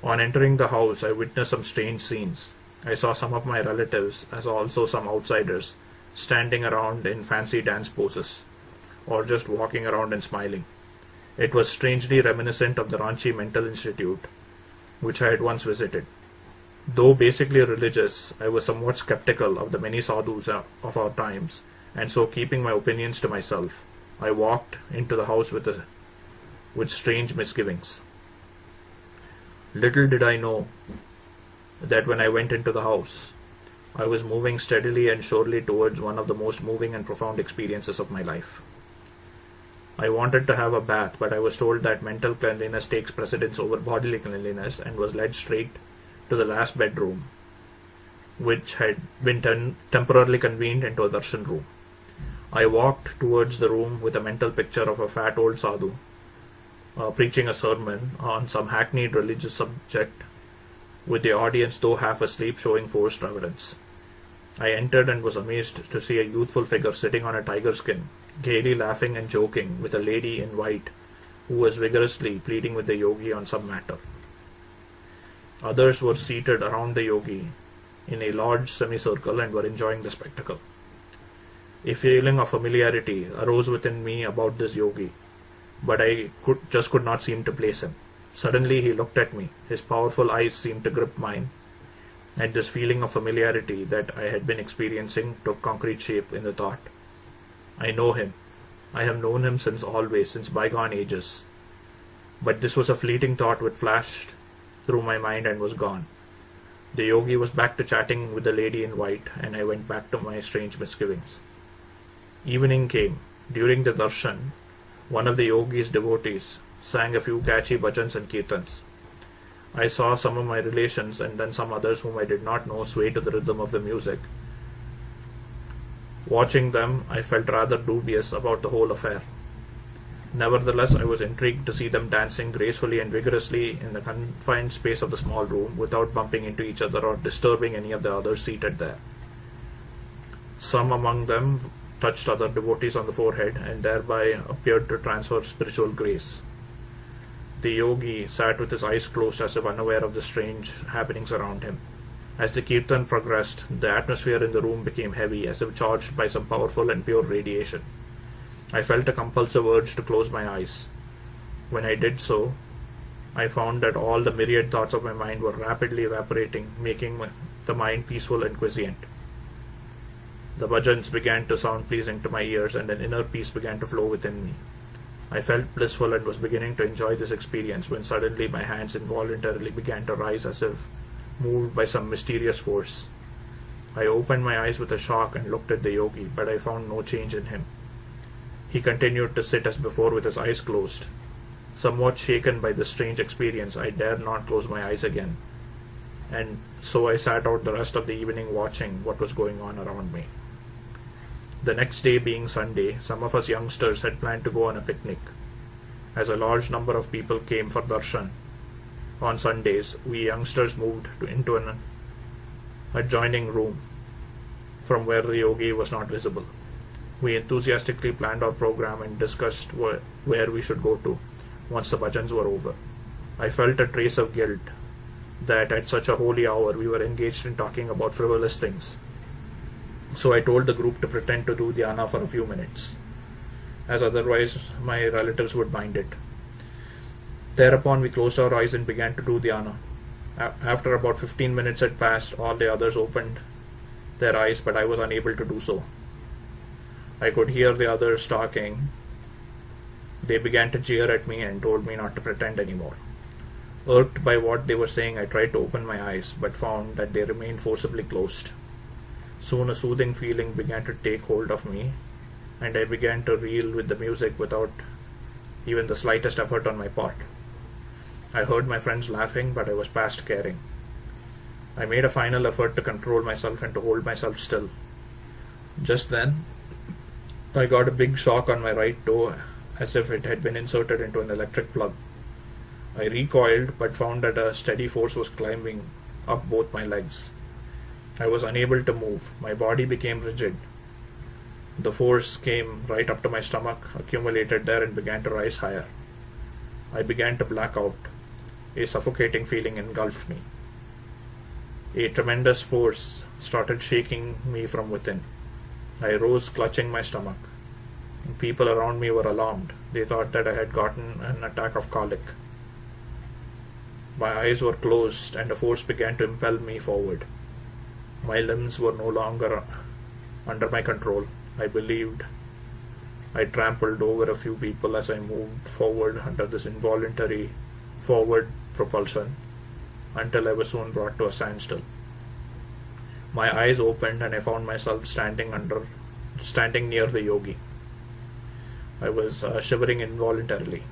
On entering the house, I witnessed some strange scenes. I saw some of my relatives, as also some outsiders, standing around in fancy dance poses, or just walking around and smiling. It was strangely reminiscent of the Ranchi Mental Institute, which I had once visited. Though basically religious, I was somewhat skeptical of the many sadhus of our times, and so keeping my opinions to myself, I walked into the house with strange misgivings. Little did I know that when I went into the house, I was moving steadily and surely towards one of the most moving and profound experiences of my life. I wanted to have a bath, but I was told that mental cleanliness takes precedence over bodily cleanliness, and was led straight to the last bedroom, which had been temporarily convened into a darshan room. I walked towards the room with a mental picture of a fat old sadhu preaching a sermon on some hackneyed religious subject, with the audience, though half asleep, showing forced reverence. I entered and was amazed to see a youthful figure sitting on a tiger skin, gaily laughing and joking with a lady in white who was vigorously pleading with the yogi on some matter. Others were seated around the yogi in a large semicircle and were enjoying the spectacle. A feeling of familiarity arose within me about this yogi, but I could not seem to place him. Suddenly he looked at me. His powerful eyes seemed to grip mine, and this feeling of familiarity that I had been experiencing took concrete shape in the thought. I know him. I have known him since always, since bygone ages. But this was a fleeting thought which flashed through my mind and was gone. The yogi was back to chatting with the lady in white, and I went back to my strange misgivings. Evening came. During the darshan, one of the yogi's devotees sang a few catchy bhajans and kirtans. I saw some of my relations and then some others whom I did not know sway to the rhythm of the music. Watching them, I felt rather dubious about the whole affair. Nevertheless, I was intrigued to see them dancing gracefully and vigorously in the confined space of the small room without bumping into each other or disturbing any of the others seated there. Some among them touched other devotees on the forehead and thereby appeared to transfer spiritual grace. The yogi sat with his eyes closed as if unaware of the strange happenings around him. As the kirtan progressed, the atmosphere in the room became heavy, as if charged by some powerful and pure radiation. I felt a compulsive urge to close my eyes. When I did so, I found that all the myriad thoughts of my mind were rapidly evaporating, making the mind peaceful and quiescent. The bhajans began to sound pleasing to my ears, and an inner peace began to flow within me. I felt blissful and was beginning to enjoy this experience when suddenly my hands involuntarily began to rise as if moved by some mysterious force. I opened my eyes with a shock and looked at the yogi, but I found no change in him. He continued to sit as before with his eyes closed. Somewhat shaken by this strange experience, I dared not close my eyes again, and so I sat out the rest of the evening watching what was going on around me. The next day being Sunday, some of us youngsters had planned to go on a picnic. As a large number of people came for darshan on Sundays, we youngsters moved into an adjoining room from where the yogi was not visible. We enthusiastically planned our program and discussed where we should go to once the bhajans were over. I felt a trace of guilt that at such a holy hour we were engaged in talking about frivolous things. So I told the group to pretend to do dhyana for a few minutes, as otherwise my relatives would mind it. Thereupon we closed our eyes and began to do dhyana. After about 15 minutes had passed, all the others opened their eyes, but I was unable to do so. I could hear the others talking. They began to jeer at me and told me not to pretend anymore. Irked by what they were saying, I tried to open my eyes, but found that they remained forcibly closed. Soon a soothing feeling began to take hold of me, and I began to reel with the music without even the slightest effort on my part. I heard my friends laughing, but I was past caring. I made a final effort to control myself and to hold myself still. Just then, I got a big shock on my right toe as if it had been inserted into an electric plug. I recoiled, but found that a steady force was climbing up both my legs. I was unable to move. My body became rigid. The force came right up to my stomach, accumulated there, and began to rise higher. I began to black out. A suffocating feeling engulfed me. A tremendous force started shaking me from within. I rose, clutching my stomach. People around me were alarmed. They thought that I had gotten an attack of colic. My eyes were closed, and the force began to impel me forward. My limbs were no longer under my control. I believed I trampled over a few people as I moved forward under this involuntary forward propulsion until I was soon brought to a standstill. My eyes opened and I found myself standing near the yogi. I was shivering involuntarily.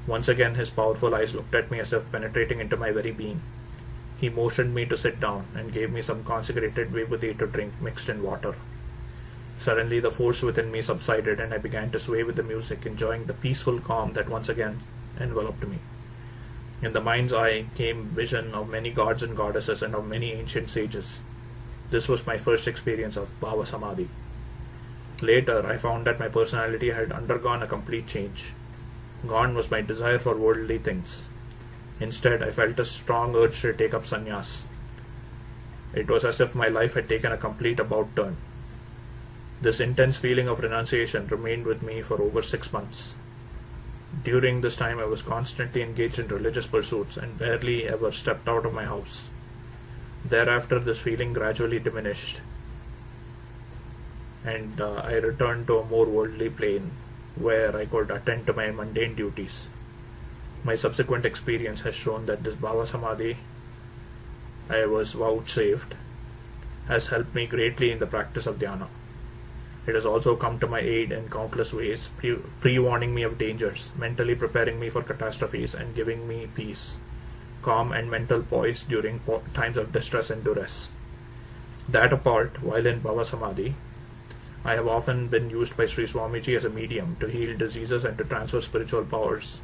Once again his powerful eyes looked at me as if penetrating into my very being. He motioned me to sit down and gave me some consecrated vibhuti to drink mixed in water. Suddenly the force within me subsided and I began to sway with the music, enjoying the peaceful calm that once again enveloped me. In the mind's eye came vision of many gods and goddesses and of many ancient sages. This was my first experience of Bhava Samadhi. Later, I found that my personality had undergone a complete change. Gone was my desire for worldly things. Instead, I felt a strong urge to take up sannyas. It was as if my life had taken a complete about turn. This intense feeling of renunciation remained with me for over 6 months. During this time, I was constantly engaged in religious pursuits and barely ever stepped out of my house. Thereafter, this feeling gradually diminished, and I returned to a more worldly plane where I could attend to my mundane duties. My subsequent experience has shown that this Bhava Samadhi I was vouchsafed has helped me greatly in the practice of dhyana. It has also come to my aid in countless ways, pre-warning me of dangers, mentally preparing me for catastrophes, and giving me peace, calm and mental poise during times of distress and duress. That apart, while in Bhava Samadhi, I have often been used by Sri Swamiji as a medium to heal diseases and to transfer spiritual powers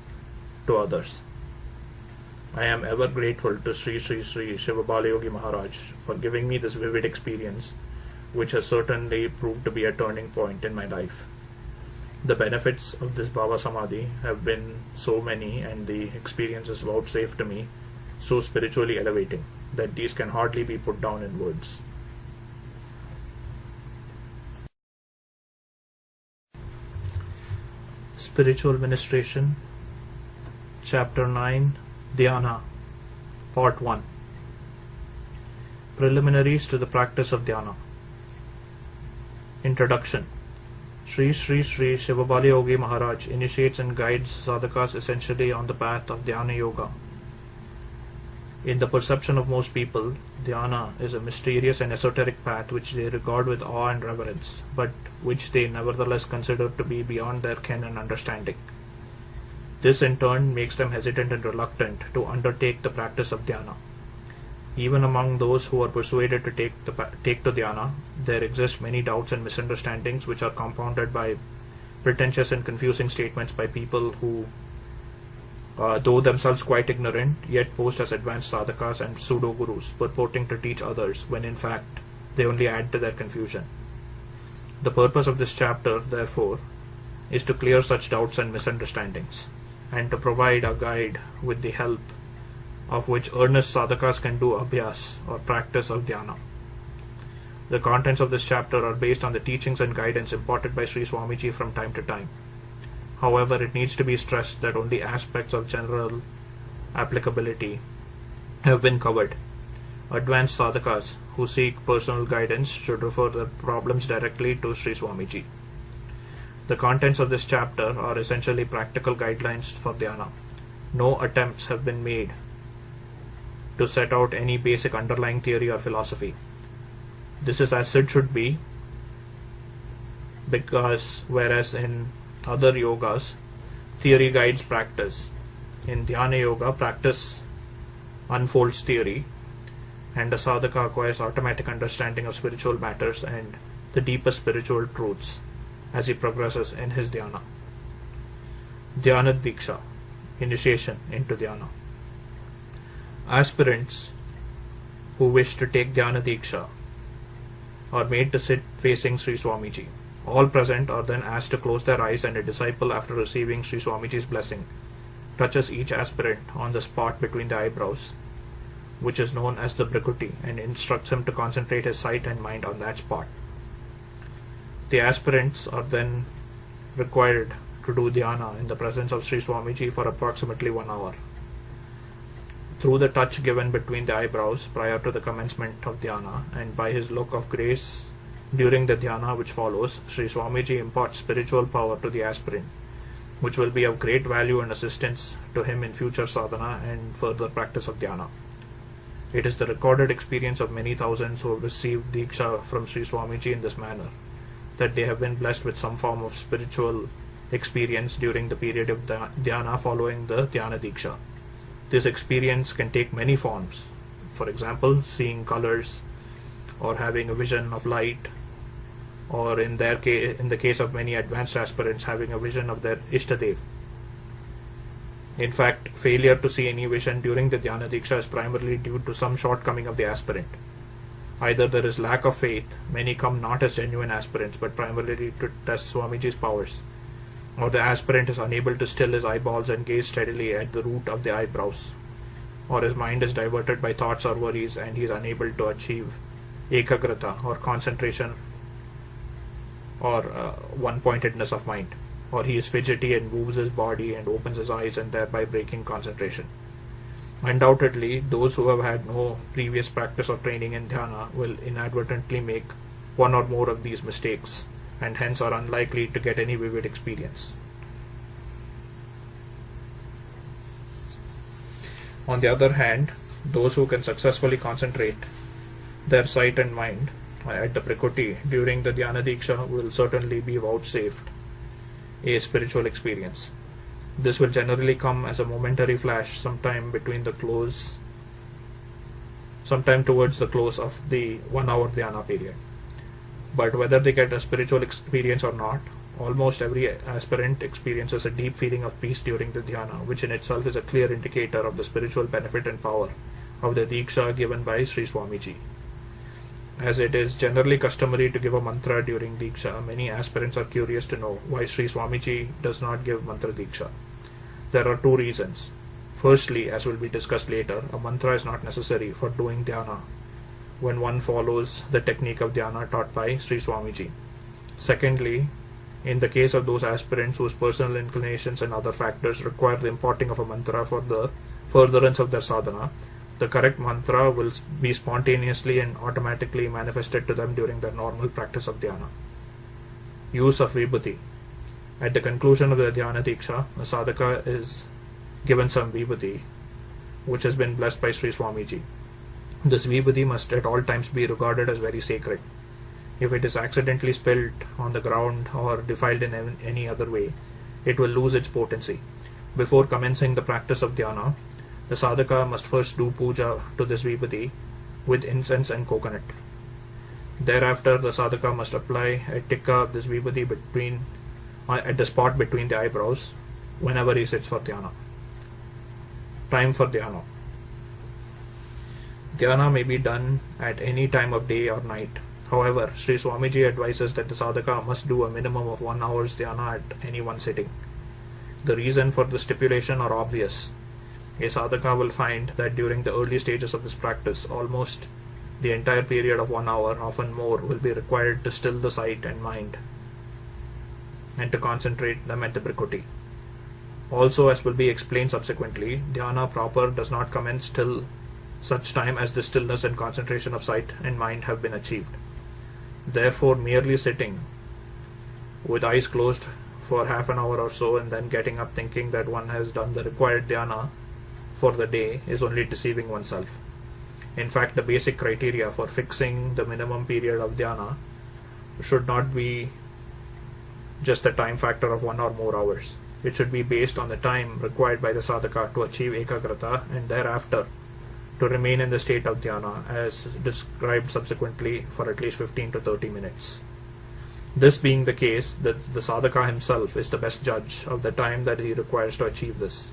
to others. I am ever grateful to Sri Shivabalayogi Maharaj for giving me this vivid experience, which has certainly proved to be a turning point in my life. The benefits of this Bhava Samadhi have been so many, and the experiences vouchsafed to me so spiritually elevating, that these can hardly be put down in words. Spiritual Ministration, Chapter 9, Dhyana, Part 1. Preliminaries to the practice of dhyana. Introduction. Sri Shivabalayogi Maharaj initiates and guides sadhakas essentially on the path of dhyana yoga. In the perception of most people, dhyana is a mysterious and esoteric path which they regard with awe and reverence, but which they nevertheless consider to be beyond their ken and understanding. This in turn makes them hesitant and reluctant to undertake the practice of dhyana. Even among those who are persuaded to take to dhyana, there exist many doubts and misunderstandings which are compounded by pretentious and confusing statements by people who, though themselves quite ignorant, yet pose as advanced sadhakas and pseudo-gurus purporting to teach others when in fact they only add to their confusion. The purpose of this chapter, therefore, is to clear such doubts and misunderstandings, and to provide a guide with the help of which earnest sadhakas can do abhyas or practice of dhyana. The contents of this chapter are based on the teachings and guidance imparted by Sri Swamiji from time to time. However, it needs to be stressed that only aspects of general applicability have been covered. Advanced sadhakas who seek personal guidance should refer their problems directly to Sri Swamiji. The contents of this chapter are essentially practical guidelines for dhyana. No attempts have been made to set out any basic underlying theory or philosophy. This is as it should be, because whereas in other yogas, theory guides practice, in dhyana yoga, practice unfolds theory, and the sadhaka acquires automatic understanding of spiritual matters and the deepest spiritual truths as he progresses in his dhyana. Dhyana Diksha, initiation into dhyana. Aspirants who wish to take Dhyana Diksha are made to sit facing Sri Swamiji. All present are then asked to close their eyes, and a disciple, after receiving Sri Swamiji's blessing, touches each aspirant on the spot between the eyebrows, which is known as the Brikuti, and instructs him to concentrate his sight and mind on that spot. The aspirants are then required to do dhyana in the presence of Sri Swamiji for approximately 1 hour. Through the touch given between the eyebrows prior to the commencement of dhyana, and by his look of grace during the dhyana which follows, Sri Swamiji imparts spiritual power to the aspirant, which will be of great value and assistance to him in future sadhana and further practice of dhyana. It is the recorded experience of many thousands who have received Diksha from Sri Swamiji in this manner, that they have been blessed with some form of spiritual experience during the period of dhyana following the Dhyana Diksha. This experience can take many forms. For example, seeing colors, or having a vision of light, or in the case of many advanced aspirants, having a vision of their Ishtadev. In fact, failure to see any vision during the Dhyana Diksha is primarily due to some shortcoming of the aspirant. Either there is lack of faith, many come not as genuine aspirants but primarily to test Swamiji's powers, or the aspirant is unable to still his eyeballs and gaze steadily at the root of the eyebrows, or his mind is diverted by thoughts or worries and he is unable to achieve ekagrata or concentration or one-pointedness of mind, or he is fidgety and moves his body and opens his eyes and thereby breaking concentration. Undoubtedly, those who have had no previous practice or training in dhyana will inadvertently make one or more of these mistakes, and hence are unlikely to get any vivid experience. On the other hand, those who can successfully concentrate their sight and mind at the Prakriti during the Dhyana Diksha will certainly be vouchsafed a spiritual experience. This will generally come as a momentary flash sometime towards the close of the 1 hour dhyana period. But whether they get a spiritual experience or not, almost every aspirant experiences a deep feeling of peace during the dhyana, which in itself is a clear indicator of the spiritual benefit and power of the Diksha given by Sri Swamiji. As it is generally customary to give a mantra during Diksha, many aspirants are curious to know why Sri Swamiji does not give mantra Diksha. There are two reasons. Firstly, as will be discussed later, a mantra is not necessary for doing dhyana when one follows the technique of dhyana taught by Sri Swamiji. Secondly, in the case of those aspirants whose personal inclinations and other factors require the imparting of a mantra for the furtherance of their sadhana, the correct mantra will be spontaneously and automatically manifested to them during their normal practice of dhyana. Use of vibhuti. At the conclusion of the Dhyana Diksha, the sadhaka is given some vibhuti, which has been blessed by Sri Swamiji. This vibhuti must at all times be regarded as very sacred. If it is accidentally spilled on the ground or defiled in any other way, it will lose its potency. Before commencing the practice of dhyana, the sadhaka must first do puja to this vibhuti with incense and coconut. Thereafter, the sadhaka must apply a tikka of this vibhuti at the spot between the eyebrows whenever he sits for dhyana. Time for dhyana. Dhyana may be done at any time of day or night. However, Sri Swamiji advises that the sadhaka must do a minimum of 1 hour's dhyana at any one sitting. The reason for the stipulation are obvious. A sadhaka will find that during the early stages of this practice, almost the entire period of 1 hour, often more, will be required to still the sight and mind and to concentrate them at the Prakriti. Also, as will be explained subsequently, dhyana proper does not commence till such time as the stillness and concentration of sight and mind have been achieved. Therefore, merely sitting with eyes closed for half an hour or so and then getting up thinking that one has done the required dhyana for the day is only deceiving oneself. In fact, the basic criteria for fixing the minimum period of dhyana should not be just the time factor of 1 or more hours. It should be based on the time required by the sadhaka to achieve ekagrata and thereafter to remain in the state of dhyana as described subsequently for at least 15 to 30 minutes. This being the case, that the sadhaka himself is the best judge of the time that he requires to achieve this.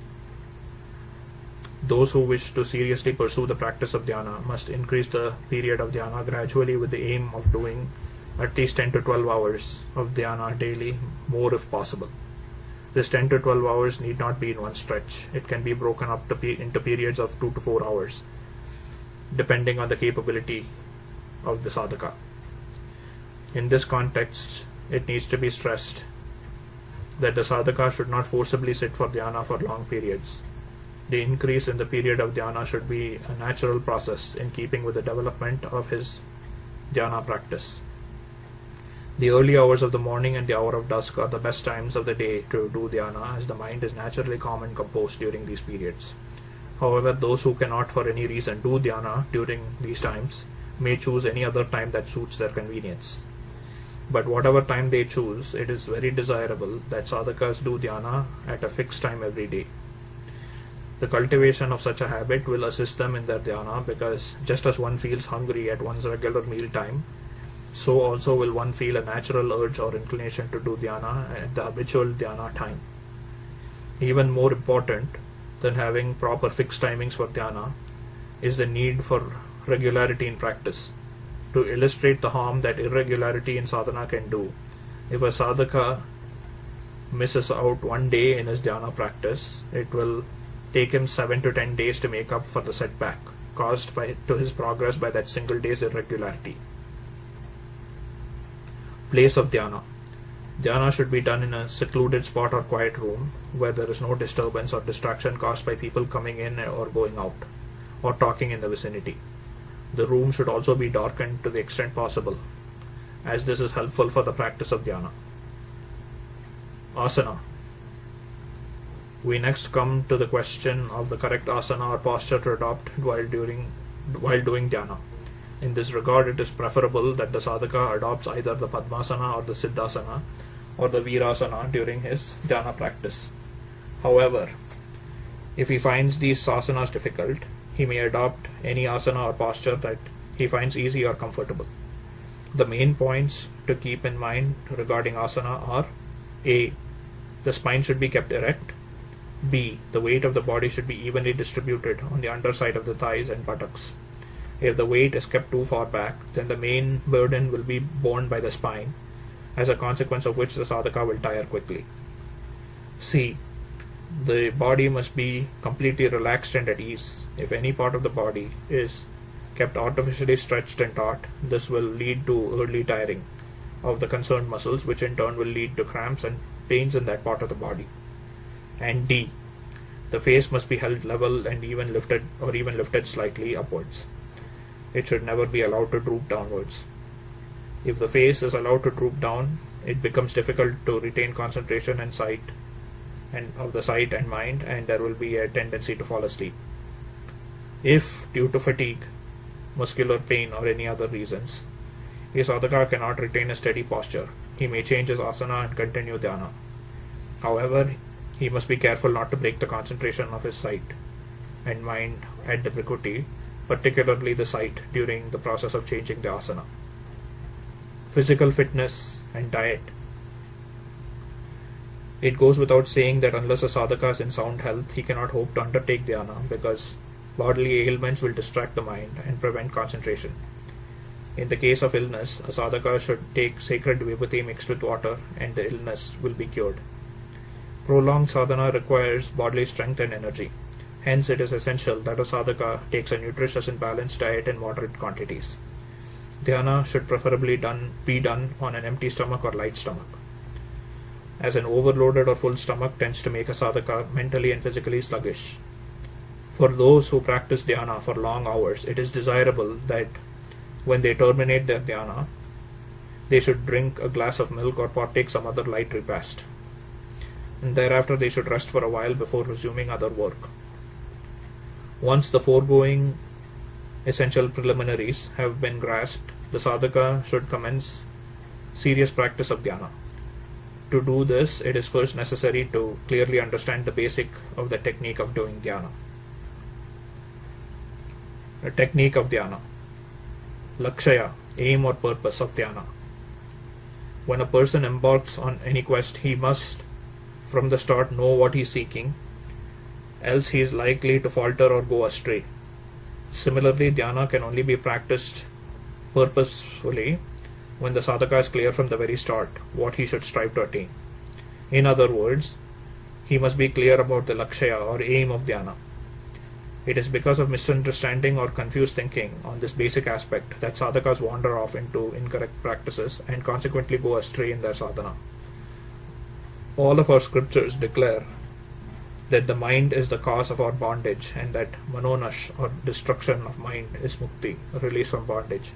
Those who wish to seriously pursue the practice of dhyana must increase the period of dhyana gradually with the aim of doing at least 10 to 12 hours of dhyana daily, more if possible. This 10 to 12 hours need not be in one stretch. It can be broken up into periods of 2 to 4 hours, depending on the capability of the sadhaka. In this context, it needs to be stressed that the sadhaka should not forcibly sit for dhyana for long periods. The increase in the period of dhyana should be a natural process in keeping with the development of his dhyana practice. The early hours of the morning and the hour of dusk are the best times of the day to do dhyana, as the mind is naturally calm and composed during these periods. However, those who cannot for any reason do dhyana during these times may choose any other time that suits their convenience. But whatever time they choose, it is very desirable that sadhakas do dhyana at a fixed time every day. The cultivation of such a habit will assist them in their dhyana, because just as one feels hungry at one's regular meal time, so also will one feel a natural urge or inclination to do dhyana at the habitual dhyana time. Even more important than having proper fixed timings for dhyana is the need for regularity in practice. To illustrate the harm that irregularity in sadhana can do, if a sadhaka misses out one day in his dhyana practice, it will take him 7 to 10 days to make up for the setback caused to his progress by that single day's irregularity. Place of dhyana. Dhyana should be done in a secluded spot or quiet room where there is no disturbance or distraction caused by people coming in or going out, or talking in the vicinity. The room should also be darkened to the extent possible, as this is helpful for the practice of dhyana. Asana. We next come to the question of the correct asana or posture to adopt while doing dhyana. In this regard, it is preferable that the sadhaka adopts either the Padmasana or the Siddhasana or the Virasana during his dhyana practice. However, if he finds these asanas difficult, he may adopt any asana or posture that he finds easy or comfortable. The main points to keep in mind regarding asana are: A. The spine should be kept erect. B. The weight of the body should be evenly distributed on the underside of the thighs and buttocks. If the weight is kept too far back, then the main burden will be borne by the spine, as a consequence of which the sadhaka will tire quickly. C. The body must be completely relaxed and at ease. If any part of the body is kept artificially stretched and taut, this will lead to early tiring of the concerned muscles, which in turn will lead to cramps and pains in that part of the body. And D. The face must be held level and even lifted slightly upwards. It should never be allowed to droop downwards. If the face is allowed to droop down, it becomes difficult to retain concentration and sight and mind, and there will be a tendency to fall asleep. If, due to fatigue, muscular pain, or any other reasons, a sadhaka cannot retain a steady posture, he may change his asana and continue dhyana. However, he must be careful not to break the concentration of his sight and mind at the prakriti, particularly the sight, during the process of changing the asana. Physical fitness and diet. It goes without saying that unless a sadhaka is in sound health, he cannot hope to undertake dhyana, because bodily ailments will distract the mind and prevent concentration. In the case of illness, a sadhaka should take sacred vibhuti mixed with water, and the illness will be cured. Prolonged sadhana requires bodily strength and energy. Hence, it is essential that a sadhaka takes a nutritious and balanced diet in moderate quantities. Dhyana should preferably be done on an empty stomach or light stomach, as an overloaded or full stomach tends to make a sadhaka mentally and physically sluggish. For those who practice dhyana for long hours, it is desirable that when they terminate their dhyana, they should drink a glass of milk or partake some other light repast, and thereafter they should rest for a while before resuming other work. Once the foregoing essential preliminaries have been grasped, the sadhaka should commence serious practice of dhyana. To do this, it is first necessary to clearly understand the basic of the technique of doing dhyana. The technique of dhyana. Lakshya, aim or purpose of dhyana. When a person embarks on any quest, he must from the start know what he is seeking, else he is likely to falter or go astray. Similarly, dhyana can only be practiced purposefully when the sadhaka is clear from the very start what he should strive to attain. In other words, he must be clear about the lakshya or aim of dhyana. It is because of misunderstanding or confused thinking on this basic aspect that sadhakas wander off into incorrect practices and consequently go astray in their sadhana. All of our scriptures declare that the mind is the cause of our bondage and that manonash or destruction of mind is mukti, release from bondage.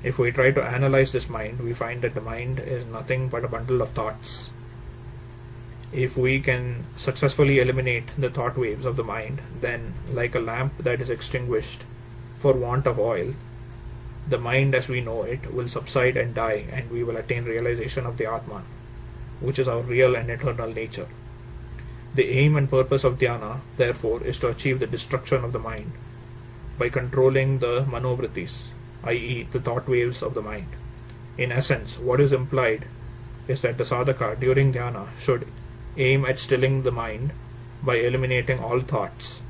If we try to analyze this mind, we find that the mind is nothing but a bundle of thoughts. If we can successfully eliminate the thought waves of the mind, then, like a lamp that is extinguished for want of oil, the mind as we know it will subside and die, and we will attain realization of the Atman, which is our real and eternal nature. The aim and purpose of dhyana, therefore, is to achieve the destruction of the mind by controlling the manovritis, i.e., the thought waves of the mind. In essence, what is implied is that the sadhaka during dhyana should aim at stilling the mind by eliminating all thoughts.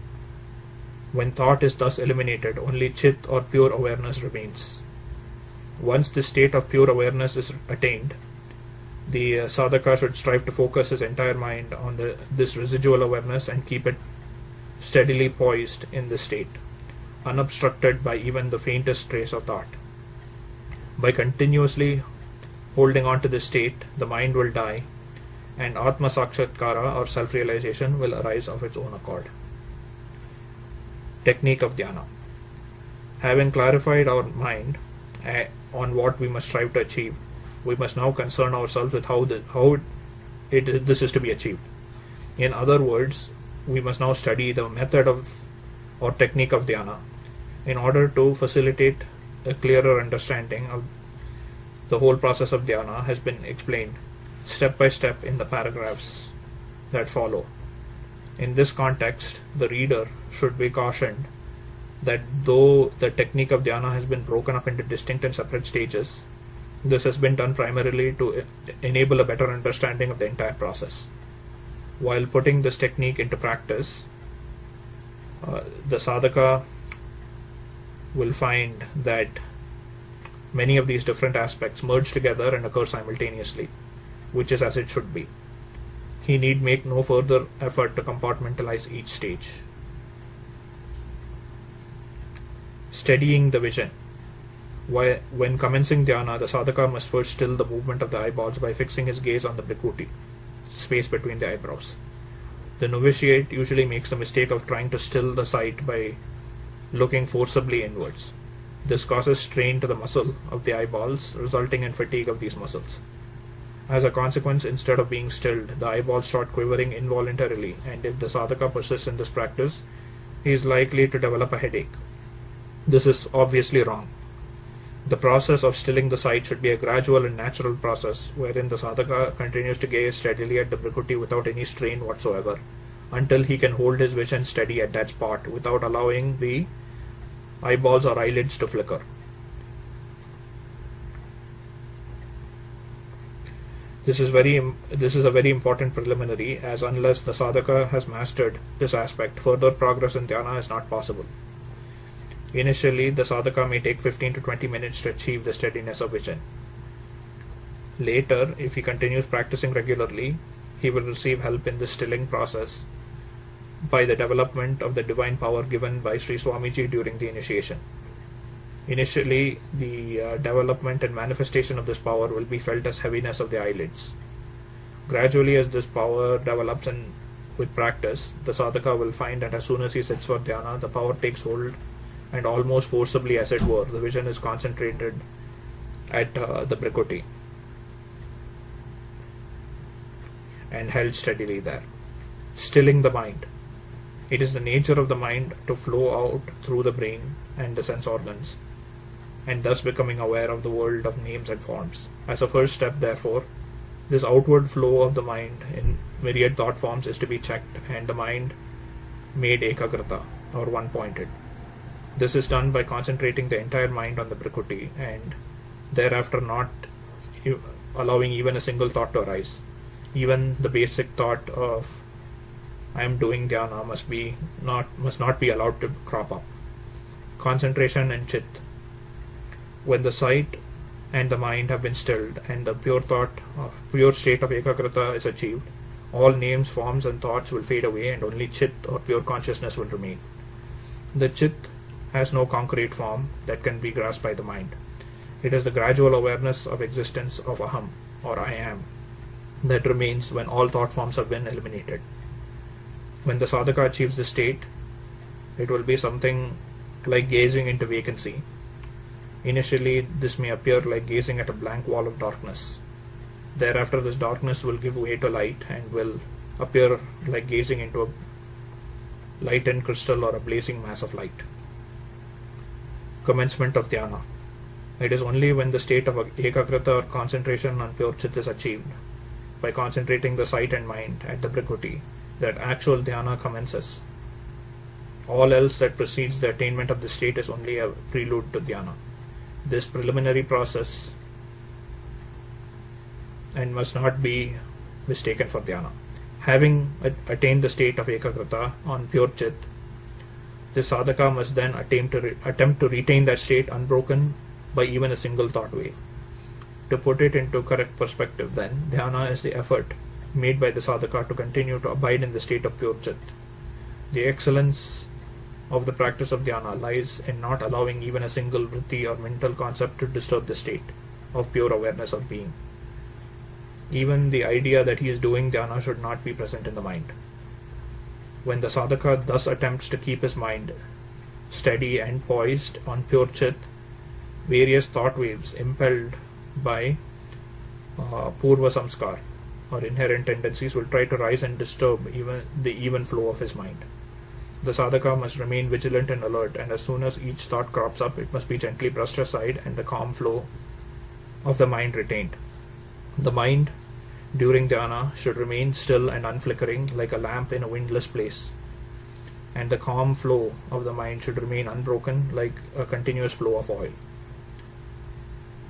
When thought is thus eliminated, only chit or pure awareness remains. Once this state of pure awareness is attained, the sadhaka should strive to focus his entire mind on this residual awareness and keep it steadily poised in this state, unobstructed by even the faintest trace of thought. By continuously holding on to this state, the mind will die, and Atma Sakshatkara or self-realization will arise of its own accord. Technique of dhyana. Having clarified our mind on what we must strive to achieve, we must now concern ourselves with how this is to be achieved. In other words, we must now study the method of or technique of dhyana in order to facilitate a clearer understanding of the whole process of dhyana has been explained step by step in the paragraphs that follow. In this context, the reader should be cautioned that though the technique of dhyana has been broken up into distinct and separate stages, this has been done primarily to enable a better understanding of the entire process. While putting this technique into practice, the sadhaka will find that many of these different aspects merge together and occur simultaneously, which is as it should be. He need make no further effort to compartmentalize each stage. Steadying the vision. When commencing dhyana, the sadhaka must first still the movement of the eyeballs by fixing his gaze on the brikuti, space between the eyebrows. The novitiate usually makes the mistake of trying to still the sight by looking forcibly inwards. This causes strain to the muscle of the eyeballs, resulting in fatigue of these muscles. As a consequence, instead of being stilled, the eyeballs start quivering involuntarily, and if the sadhaka persists in this practice, he is likely to develop a headache. This is obviously wrong. The process of stilling the sight should be a gradual and natural process, wherein the sadhaka continues to gaze steadily at the brikuti without any strain whatsoever, until he can hold his vision steady at that spot without allowing the eyeballs or eyelids to flicker. This is a very important preliminary, as unless the sadhaka has mastered this aspect, further progress in dhyana is not possible. Initially, the sadhaka may take 15 to 20 minutes to achieve the steadiness of vision. Later, if he continues practicing regularly, he will receive help in the stilling process by the development of the divine power given by Sri Swamiji during the initiation. Initially, the development and manifestation of this power will be felt as heaviness of the eyelids. Gradually, as this power develops and with practice, the sadhaka will find that as soon as he sits for dhyana, the power takes hold, and almost forcibly, as it were, the vision is concentrated at the brikuti and held steadily there. Stilling the mind. It is the nature of the mind to flow out through the brain and the sense organs, and thus becoming aware of the world of names and forms. As a first step, therefore, this outward flow of the mind in myriad thought forms is to be checked, and the mind made ekagrata, or one-pointed. This is done by concentrating the entire mind on the brikuti, and thereafter not allowing even a single thought to arise. Even the basic thought of I am doing dhyana must not be allowed to crop up. Concentration and chit. When the sight and the mind have been stilled and the pure state of ekagrata is achieved, all names, forms and thoughts will fade away and only chit or pure consciousness will remain. The chit has no concrete form that can be grasped by the mind. It is the gradual awareness of existence of aham or I am that remains when all thought forms have been eliminated. When the sadhaka achieves this state, it will be something like gazing into vacancy. Initially, this may appear like gazing at a blank wall of darkness. Thereafter, this darkness will give way to light and will appear like gazing into a lightened crystal or a blazing mass of light. Commencement of dhyana. It is only when the state of ekagrata or concentration on pure chit is achieved, by concentrating the sight and mind at the brikuti, that actual dhyana commences. All else that precedes the attainment of this state is only a prelude to dhyana. This preliminary process and must not be mistaken for dhyana. Having attained the state of ekagrata on pure chit, the sadhaka must then attempt to retain that state unbroken by even a single thought wave. To put it into correct perspective then, dhyana is the effort made by the sadhaka to continue to abide in the state of pure chit. The excellence of the practice of dhyana lies in not allowing even a single vritti or mental concept to disturb the state of pure awareness of being. Even the idea that he is doing dhyana should not be present in the mind. When the sadhaka thus attempts to keep his mind steady and poised on pure chit, various thought waves impelled by purva samskar or inherent tendencies will try to rise and disturb the even flow of his mind. The sadhaka must remain vigilant and alert, and as soon as each thought crops up, it must be gently brushed aside and the calm flow of the mind retained. The mind during dhyana should remain still and unflickering like a lamp in a windless place, and the calm flow of the mind should remain unbroken like a continuous flow of oil.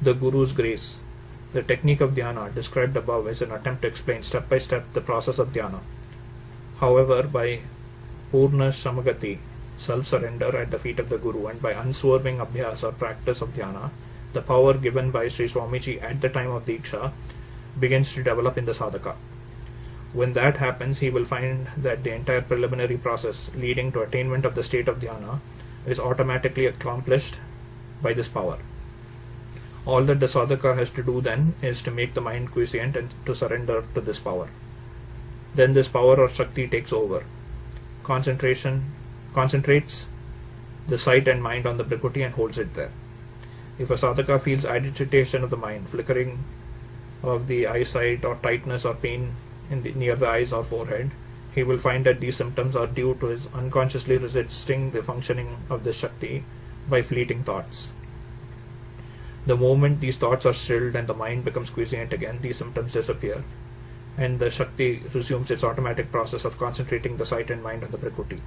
The Guru's grace. The technique of dhyana described above is an attempt to explain step by step the process of dhyana. However, by purna samagati, self-surrender at the feet of the Guru, and by unswerving abhyas or practice of dhyana, the power given by Sri Swamiji at the time of Diksha begins to develop in the sadhaka. When that happens, he will find that the entire preliminary process leading to attainment of the state of dhyana is automatically accomplished by this power. All that the sadhaka has to do then is to make the mind quiescent and to surrender to this power. Then this power or Shakti takes over. Concentrates the sight and mind on the brikuti and holds it there. If a sadhaka feels agitation of the mind, flickering of the eyesight or tightness or pain near the eyes or forehead, he will find that these symptoms are due to his unconsciously resisting the functioning of this Shakti by fleeting thoughts. The moment these thoughts are stilled and the mind becomes quiescent again, these symptoms disappear, and the Shakti resumes its automatic process of concentrating the sight and mind on the brikuti.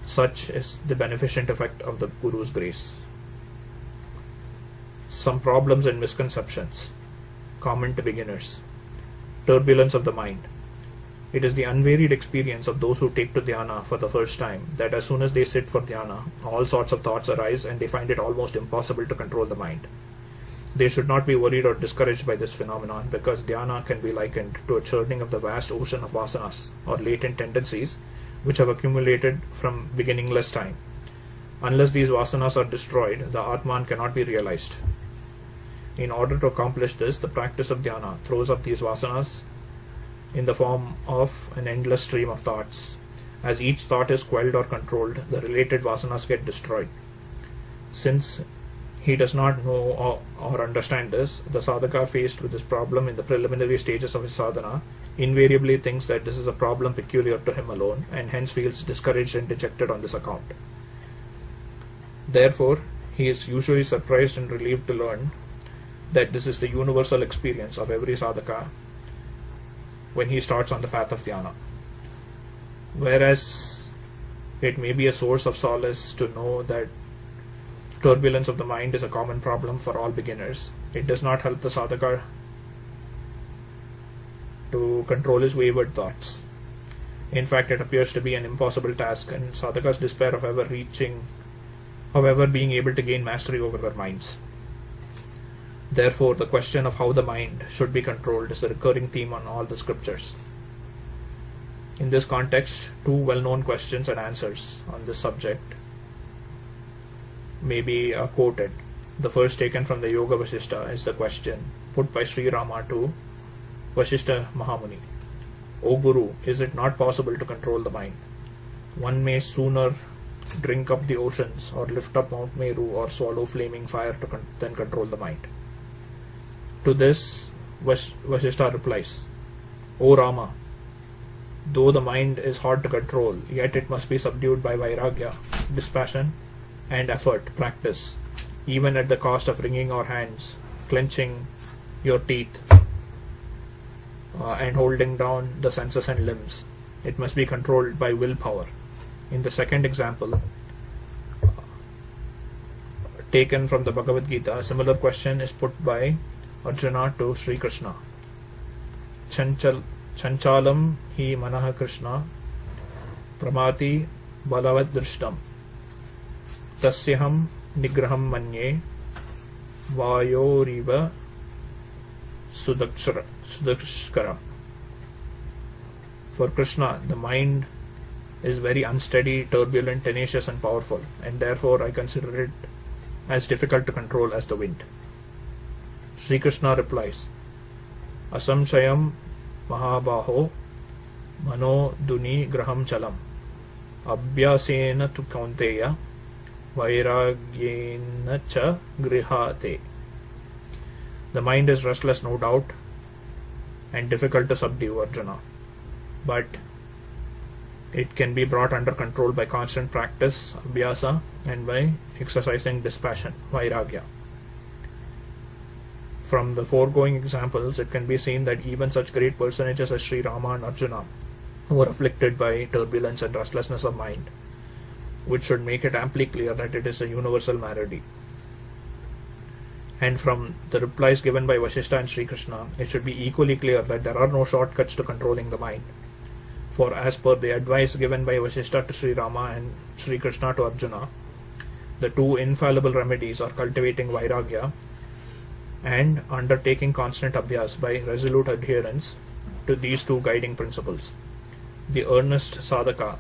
Such is the beneficent effect of the Guru's grace. Some problems and misconceptions common to beginners. Turbulence of the mind. It is the unvaried experience of those who take to dhyana for the first time that as soon as they sit for dhyana, all sorts of thoughts arise and they find it almost impossible to control the mind. They should not be worried or discouraged by this phenomenon, because dhyana can be likened to a churning of the vast ocean of vasanas or latent tendencies which have accumulated from beginningless time. Unless these vasanas are destroyed, the Atman cannot be realized. In order to accomplish this, the practice of dhyana throws up these vasanas in the form of an endless stream of thoughts. As each thought is quelled or controlled, the related vasanas get destroyed. Since he does not know or understand this, the sadhaka faced with this problem in the preliminary stages of his sadhana invariably thinks that this is a problem peculiar to him alone, and hence feels discouraged and dejected on this account. Therefore, he is usually surprised and relieved to learn that this is the universal experience of every sadhaka when he starts on the path of dhyana. Whereas it may be a source of solace to know that turbulence of the mind is a common problem for all beginners, it does not help the sadhaka to control his wayward thoughts. In fact, it appears to be an impossible task, and sadhakas despair of ever being able to gain mastery over their minds. Therefore, the question of how the mind should be controlled is a recurring theme on all the scriptures. In this context, two well-known questions and answers on this subject may be quoted. The first, taken from the Yoga Vasishta, is the question put by Sri Rama to Vasishta Mahamuni. O Guru, is it not possible to control the mind? One may sooner drink up the oceans, or lift up Mount Meru, or swallow flaming fire than control the mind. To this, Vasishta replies, O Rama, though the mind is hard to control, yet it must be subdued by vairagya, dispassion, and effort, practice, even at the cost of wringing our hands, clenching your teeth, and holding down the senses and limbs. It must be controlled by willpower. In the second example, taken from the Bhagavad Gita, a similar question is put by Arjuna to Sri Krishna. Chanchalam hi manaha Krishna pramati balavad drishtam tasyaham nigraham manye vayoriva sudakshara. For Krishna, the mind is very unsteady, turbulent, tenacious and powerful, and therefore I consider it as difficult to control as the wind. Sri Krishna replies, Asamshayam Mahabaho Mano Duni Graham Chalam Abhyasena tu Kaunteya Vairagyena cha Grihate. The mind is restless, no doubt, and difficult to subdue, Arjuna, but it can be brought under control by constant practice, abhyasa, and by exercising dispassion, vairagya. From the foregoing examples, it can be seen that even such great personages as Sri Rama and Arjuna were afflicted by turbulence and restlessness of mind, which should make it amply clear that it is a universal malady. And from the replies given by Vasishta and Sri Krishna, it should be equally clear that there are no shortcuts to controlling the mind. For as per the advice given by Vasishta to Sri Rama and Sri Krishna to Arjuna, the two infallible remedies are cultivating vairagya and undertaking constant abhyas by resolute adherence to these two guiding principles. The earnest sadhaka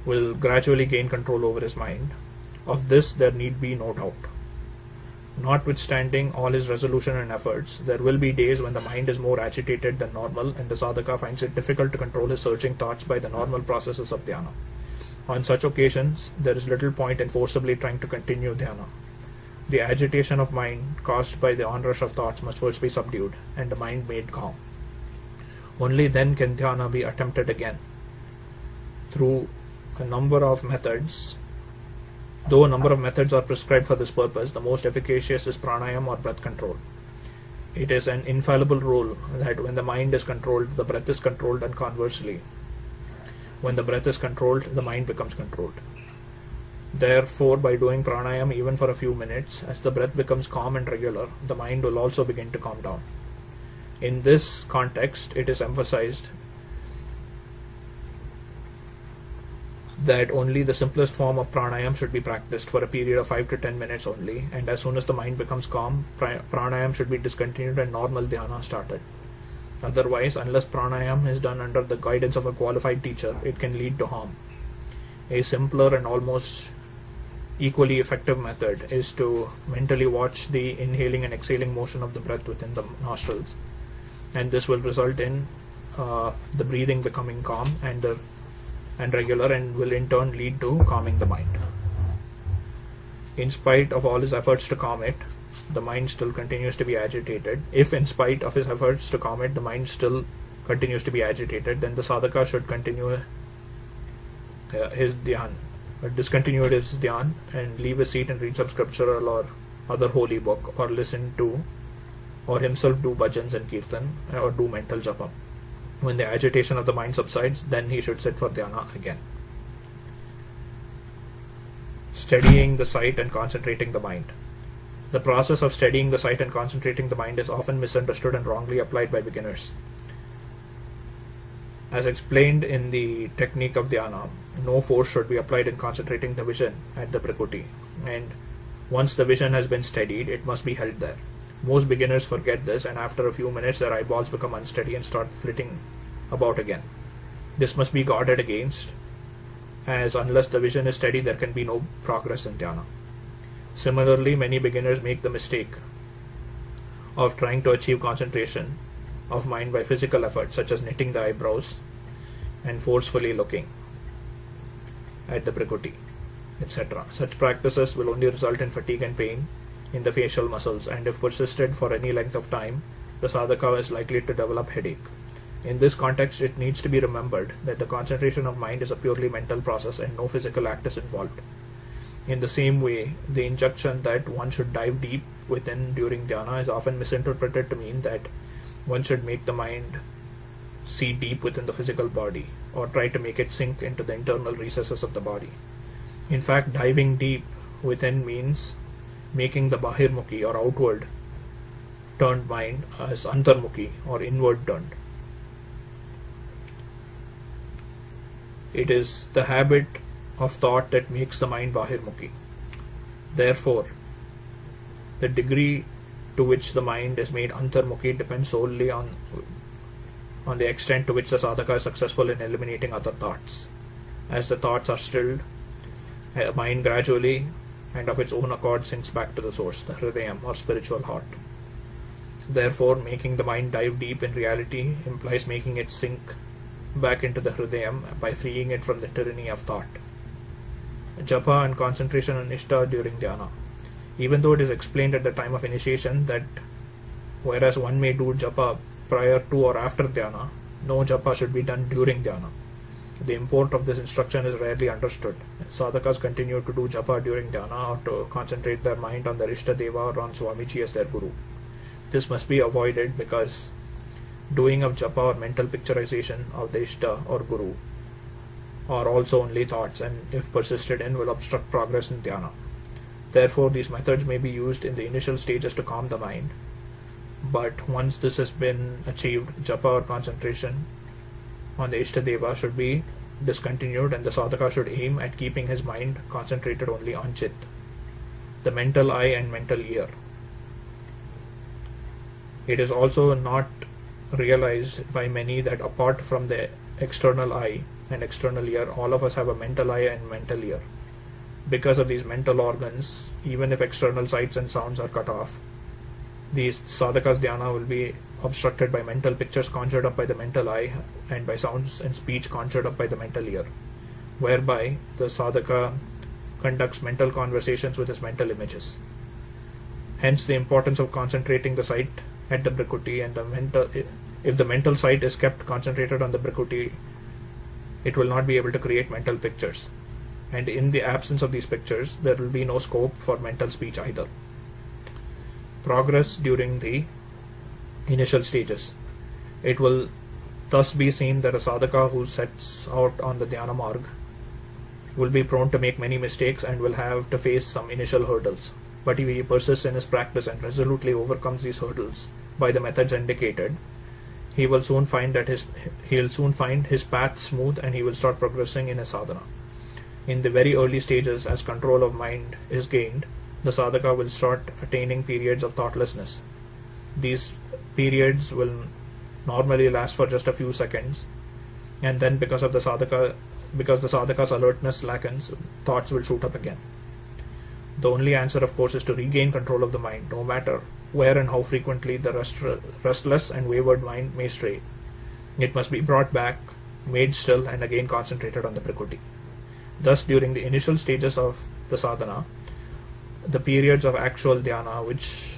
will gradually gain control over his mind. Of this there need be no doubt. Notwithstanding all his resolution and efforts, there will be days when the mind is more agitated than normal, and the sadhaka finds it difficult to control his surging thoughts by the normal processes of dhyana. On such occasions, there is little point in forcibly trying to continue dhyana. The agitation of mind caused by the onrush of thoughts must first be subdued, and the mind made calm. Only then can dhyana be attempted again. Through a number of methods, though a number of methods are prescribed for this purpose, the most efficacious is pranayam or breath control. It is an infallible rule that when the mind is controlled, the breath is controlled, and conversely, when the breath is controlled, the mind becomes controlled. Therefore, by doing pranayam even for a few minutes, as the breath becomes calm and regular, the mind will also begin to calm down. In this context, it is emphasized that only the simplest form of pranayam should be practiced for a period of 5 to 10 minutes only, and as soon as the mind becomes calm, pranayam should be discontinued and normal dhyana started. Otherwise, unless pranayam is done under the guidance of a qualified teacher, it can lead to harm. A simpler and almost equally effective method is to mentally watch the inhaling and exhaling motion of the breath within the nostrils, and this will result in the breathing becoming calm and regular, and will in turn lead to calming the mind. In spite of all his efforts to calm it, the mind still continues to be agitated. If in spite of his efforts to calm it, the mind still continues to be agitated, then the sadhaka should continue his dhyan, discontinue his dhyan, and leave his seat and read some scriptural or other holy book, or listen to, or himself do bhajans and kirtan, or do mental japa. When the agitation of the mind subsides, then he should sit for dhyana again. Steadying the sight and concentrating the mind. The process of steadying the sight and concentrating the mind is often misunderstood and wrongly applied by beginners. As explained in the technique of dhyana, no force should be applied in concentrating the vision at the prakriti, and once the vision has been steadied, it must be held there. Most beginners forget this, and after a few minutes their eyeballs become unsteady and start flitting about again. This must be guarded against, as unless the vision is steady there can be no progress in dhyana. Similarly, many beginners make the mistake of trying to achieve concentration of mind by physical effort, such as knitting the eyebrows and forcefully looking at the prakriti, etc. Such practices will only result in fatigue and pain in the facial muscles, and if persisted for any length of time, the sadhaka is likely to develop headache. In this context, it needs to be remembered that the concentration of mind is a purely mental process and no physical act is involved. In the same way, the injunction that one should dive deep within during dhyana is often misinterpreted to mean that one should make the mind see deep within the physical body or try to make it sink into the internal recesses of the body. In fact, diving deep within means making the bahirmukhi or outward turned mind as antarmukhi or inward turned. It is the habit of thought that makes the mind bahirmukhi. Therefore, the degree to which the mind is made antarmukhi depends solely on the extent to which the sadhaka is successful in eliminating other thoughts. As the thoughts are stilled, the mind gradually and of its own accord sinks back to the source, the hridayam or spiritual heart. Therefore, making the mind dive deep in reality implies making it sink back into the hridayam by freeing it from the tyranny of thought. Japa and concentration on Ishta during dhyana. Even though it is explained at the time of initiation that whereas one may do japa prior to or after dhyana, no japa should be done during dhyana. The import of this instruction is rarely understood. Sadhakas continue to do japa during dhyana or to concentrate their mind on their Ishta Deva or on Swamiji as their Guru. This must be avoided because doing of japa or mental picturization of the Ishta or Guru are also only thoughts, and if persisted in will obstruct progress in dhyana. Therefore, these methods may be used in the initial stages to calm the mind, but once this has been achieved, japa or concentration on the Ishtadeva should be discontinued and the sadhaka should aim at keeping his mind concentrated only on Chit, the mental eye and mental ear. It is also not realized by many that apart from the external eye and external ear, all of us have a mental eye and mental ear. Because of these mental organs, even if external sights and sounds are cut off, these sadhaka's dhyana will be obstructed by mental pictures conjured up by the mental eye and by sounds and speech conjured up by the mental ear, whereby the sadhaka conducts mental conversations with his mental images. Hence the importance of concentrating the sight at the prakriti, and if the mental sight is kept concentrated on the prakriti, it will not be able to create mental pictures. And in the absence of these pictures, there will be no scope for mental speech either. Progress during the initial stages. It will thus be seen that a sadhaka who sets out on the dhyana marg will be prone to make many mistakes and will have to face some initial hurdles. But if he persists in his practice and resolutely overcomes these hurdles by the methods indicated, he will soon find his path smooth and he will start progressing in his sadhana. In the very early stages, as control of mind is gained, the sadhaka will start attaining periods of thoughtlessness. These periods will normally last for just a few seconds, and then because the sadhaka's alertness slackens, thoughts will shoot up again. The only answer, of course, is to regain control of the mind, no matter where and how frequently the restless and wayward mind may stray. It must be brought back, made still, and again concentrated on the prakriti. Thus, during the initial stages of the sadhana, the periods of actual dhyana, which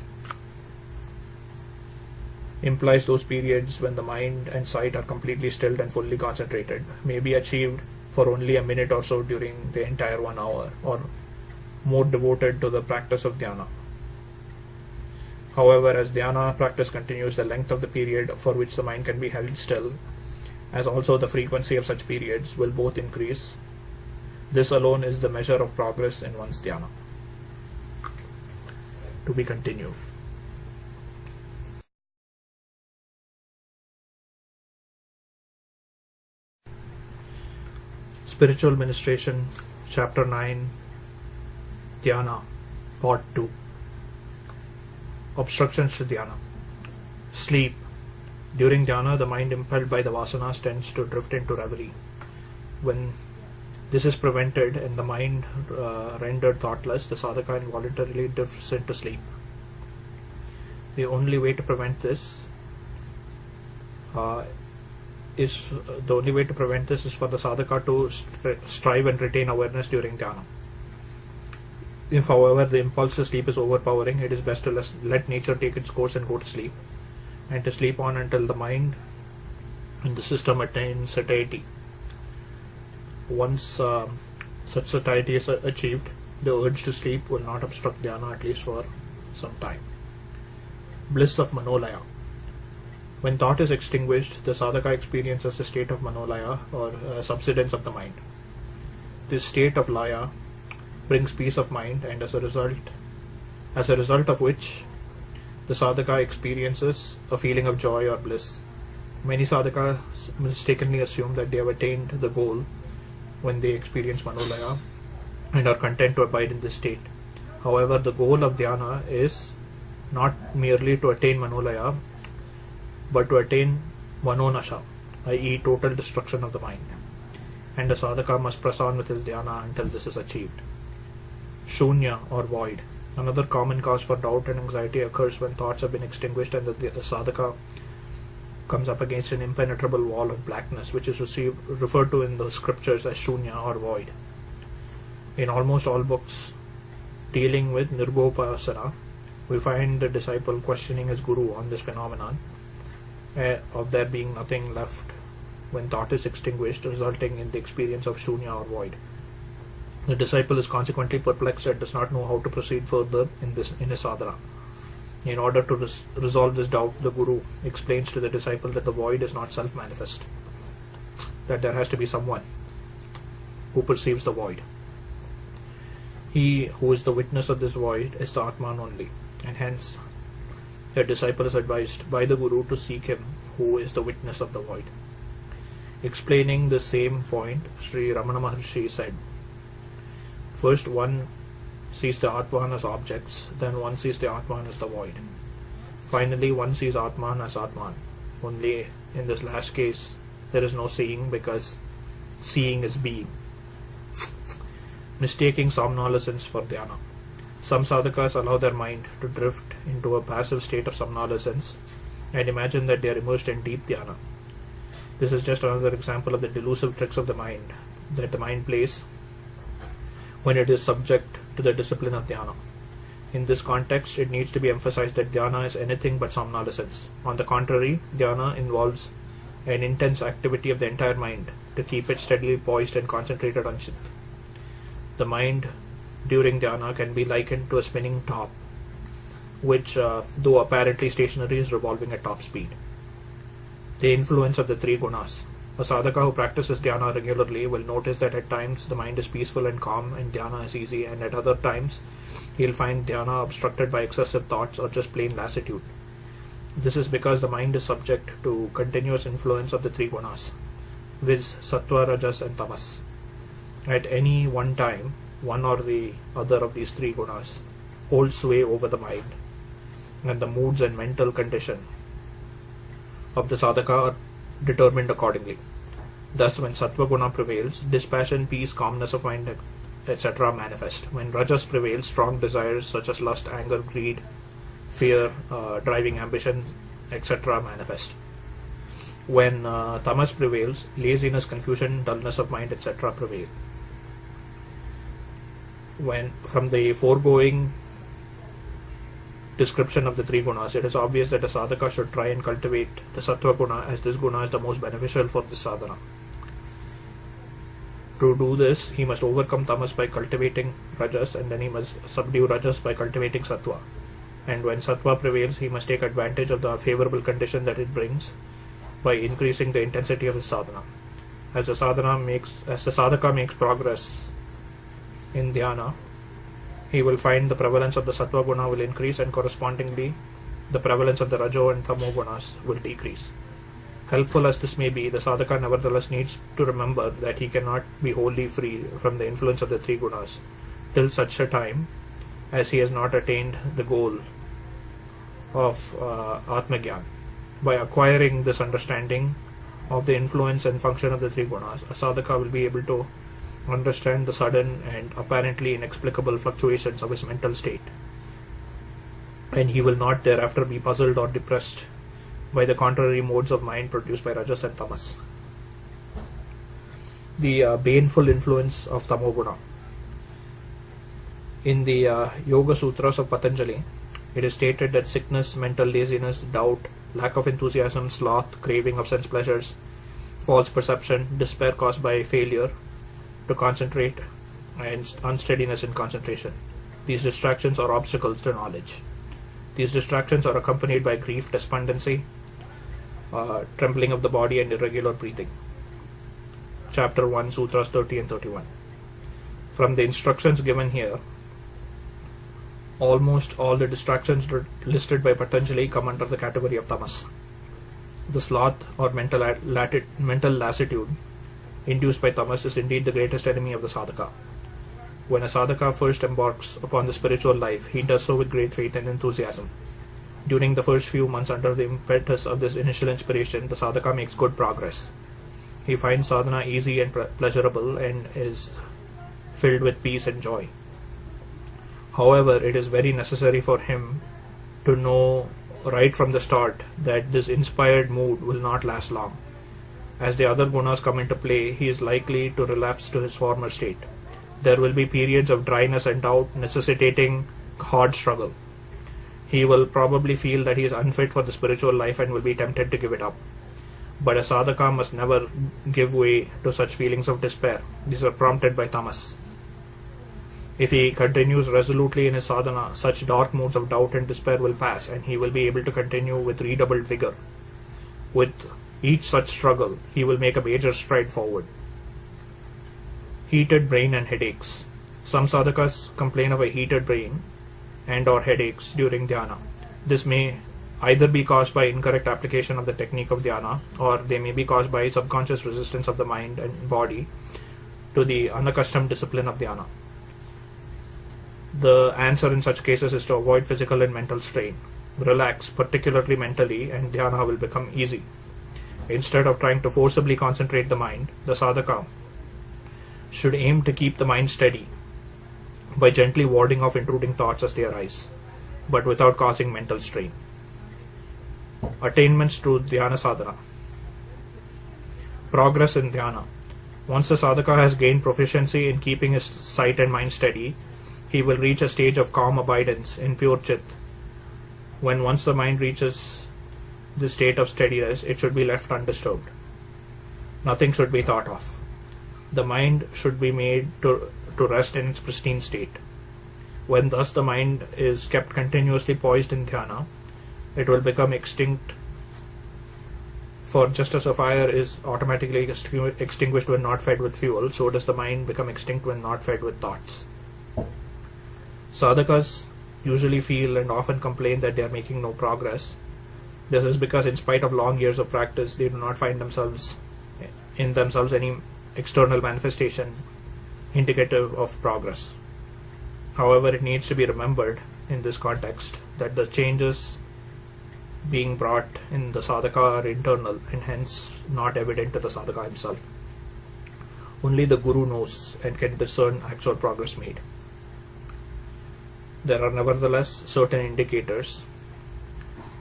implies those periods when the mind and sight are completely stilled and fully concentrated, may be achieved for only a minute or so during the entire 1 hour, or more devoted to the practice of dhyana. However, as dhyana practice continues, the length of the period for which the mind can be held still, as also the frequency of such periods, will both increase. This alone is the measure of progress in one's dhyana. To be continued. Spiritual Ministration, Chapter 9, Dhyana, Part 2. Obstructions to Dhyana. Sleep. During dhyana, the mind impelled by the vasanas tends to drift into reverie. When this is prevented and the mind rendered thoughtless, the sadhaka involuntarily drifts into sleep. The only way to prevent this is for the sadhaka to strive and retain awareness during dhyana. If, however, the impulse to sleep is overpowering, it is best to let nature take its course and go to sleep, and to sleep on until the mind and the system attain satiety. Once such satiety is achieved, the urge to sleep will not obstruct dhyana, at least for some time. Bliss of Manolaya. When thought is extinguished, the sadhaka experiences a state of Manolaya, or subsidence of the mind. This state of laya brings peace of mind, and as a result of which the sadhaka experiences a feeling of joy or bliss. Many sadhakas mistakenly assume that they have attained the goal when they experience Manolaya and are content to abide in this state. However, the goal of dhyana is not merely to attain Manolaya, but to attain Manonasha, i.e. total destruction of the mind. And the sadhaka must press on with his dhyana until this is achieved. Shunya, or void. Another common cause for doubt and anxiety occurs when thoughts have been extinguished and the sadhaka comes up against an impenetrable wall of blackness, which is referred to in the scriptures as shunya, or void. In almost all books dealing with nirgopasana, we find the disciple questioning his guru on this phenomenon of there being nothing left when thought is extinguished, resulting in the experience of shunya, or void. The disciple is consequently perplexed and does not know how to proceed further in his sadhana. In order to resolve this doubt, the guru explains to the disciple that the void is not self-manifest, that there has to be someone who perceives the void. He who is the witness of this void is the Atman only, and hence the disciple is advised by the guru to seek him who is the witness of the void. Explaining the same point, Sri Ramana Maharshi said, first one sees the Atman as objects, then one sees the Atman as the void. Finally, one sees Atman as Atman. Only in this last case, there is no seeing, because seeing is being. Mistaking somnolence for dhyana. Some sadhakas allow their mind to drift into a passive state of somnolence and imagine that they are immersed in deep dhyana. This is just another example of the delusive tricks of the mind that the mind plays when it is subject to the discipline of dhyana. In this context, it needs to be emphasized that dhyana is anything but somnolence. On the contrary, dhyana involves an intense activity of the entire mind to keep it steadily poised and concentrated on Chit. The mind during dhyana can be likened to a spinning top, which, though apparently stationary, is revolving at top speed. The influence of the three gunas. A sadhaka who practices dhyana regularly will notice that at times the mind is peaceful and calm and dhyana is easy, and at other times he will find dhyana obstructed by excessive thoughts or just plain lassitude. This is because the mind is subject to continuous influence of the three gunas, viz. Sattva, Rajas and Tapas. At any one time, one or the other of these three gunas holds sway over the mind, and the moods and mental condition of the sadhaka are determined accordingly. Thus, when Sattva Guna prevails, dispassion, peace, calmness of mind, etc. manifest. When Rajas prevails, strong desires such as lust, anger, greed, fear, driving ambition, etc. manifest. When Tamas prevails, laziness, confusion, dullness of mind, etc. prevail. When from the foregoing description of the three gunas, it is obvious that a sadhaka should try and cultivate the Sattva Guna, as this guna is the most beneficial for this sadhana. To do this, he must overcome Tamas by cultivating Rajas, and then he must subdue Rajas by cultivating Sattva. And when Sattva prevails, he must take advantage of the favorable condition that it brings by increasing the intensity of his sadhana. As the sadhaka makes progress in dhyana, he will find the prevalence of the Sattva Guna will increase, and correspondingly the prevalence of the Rajo and Tamo Gunas will decrease. Helpful as this may be, the sadhaka nevertheless needs to remember that he cannot be wholly free from the influence of the three gunas till such a time as he has not attained the goal of Atmagyan. By acquiring this understanding of the influence and function of the three gunas, a sadhaka will be able to understand the sudden and apparently inexplicable fluctuations of his mental state, and he will not thereafter be puzzled or depressed by the contrary modes of mind produced by Rajas and Tamas. The baneful influence of Tamoguna. In the Yoga Sutras of Patanjali, it is stated that sickness, mental laziness, doubt, lack of enthusiasm, sloth, craving of sense pleasures, false perception, despair caused by failure to concentrate, and unsteadiness in concentration. These distractions are obstacles to knowledge. These distractions are accompanied by grief, despondency, trembling of the body, and irregular breathing. Chapter 1, Sutras 30 and 31. From the instructions given here, almost all the distractions listed by Patanjali come under the category of tamas. The sloth or mental lassitude induced by tamas is indeed the greatest enemy of the sadhaka. When a sadhaka first embarks upon the spiritual life, he does so with great faith and enthusiasm. During the first few months under the impetus of this initial inspiration, the sadhaka makes good progress. He finds sadhana easy and pleasurable and is filled with peace and joy. However, it is very necessary for him to know right from the start that this inspired mood will not last long. As the other gunas come into play, he is likely to relapse to his former state. There will be periods of dryness and doubt necessitating hard struggle. He will probably feel that he is unfit for the spiritual life and will be tempted to give it up. But a sadhaka must never give way to such feelings of despair. These are prompted by tamas. If he continues resolutely in his sadhana, such dark moods of doubt and despair will pass, and he will be able to continue with redoubled vigor. With each such struggle, he will make a major stride forward. Heated brain and headaches. Some sadhakas complain of a heated brain and or headaches during dhyana. This may either be caused by incorrect application of the technique of dhyana, or they may be caused by subconscious resistance of the mind and body to the unaccustomed discipline of dhyana. The answer in such cases is to avoid physical and mental strain. Relax, particularly mentally, and dhyana will become easy. Instead of trying to forcibly concentrate the mind, the sadhaka should aim to keep the mind steady by gently warding off intruding thoughts as they arise, but without causing mental strain. Attainments to dhyana sadhana. Progress in dhyana. Once the sadhaka has gained proficiency in keeping his sight and mind steady, he will reach a stage of calm abidance in pure chit. When once the mind reaches this state of steadiness, it should be left undisturbed. Nothing should be thought of. The mind should be made to rest in its pristine state. When thus the mind is kept continuously poised in dhyana, it will become extinct. For just as a fire is automatically extinguished when not fed with fuel, so does the mind become extinct when not fed with thoughts. Sadhakas usually feel and often complain that they are making no progress. This is because in spite of long years of practice, they do not find in themselves any external manifestation indicative of progress. However, it needs to be remembered in this context that the changes being brought in the sadhaka are internal and hence not evident to the sadhaka himself. Only the guru knows and can discern actual progress made. There are nevertheless certain indicators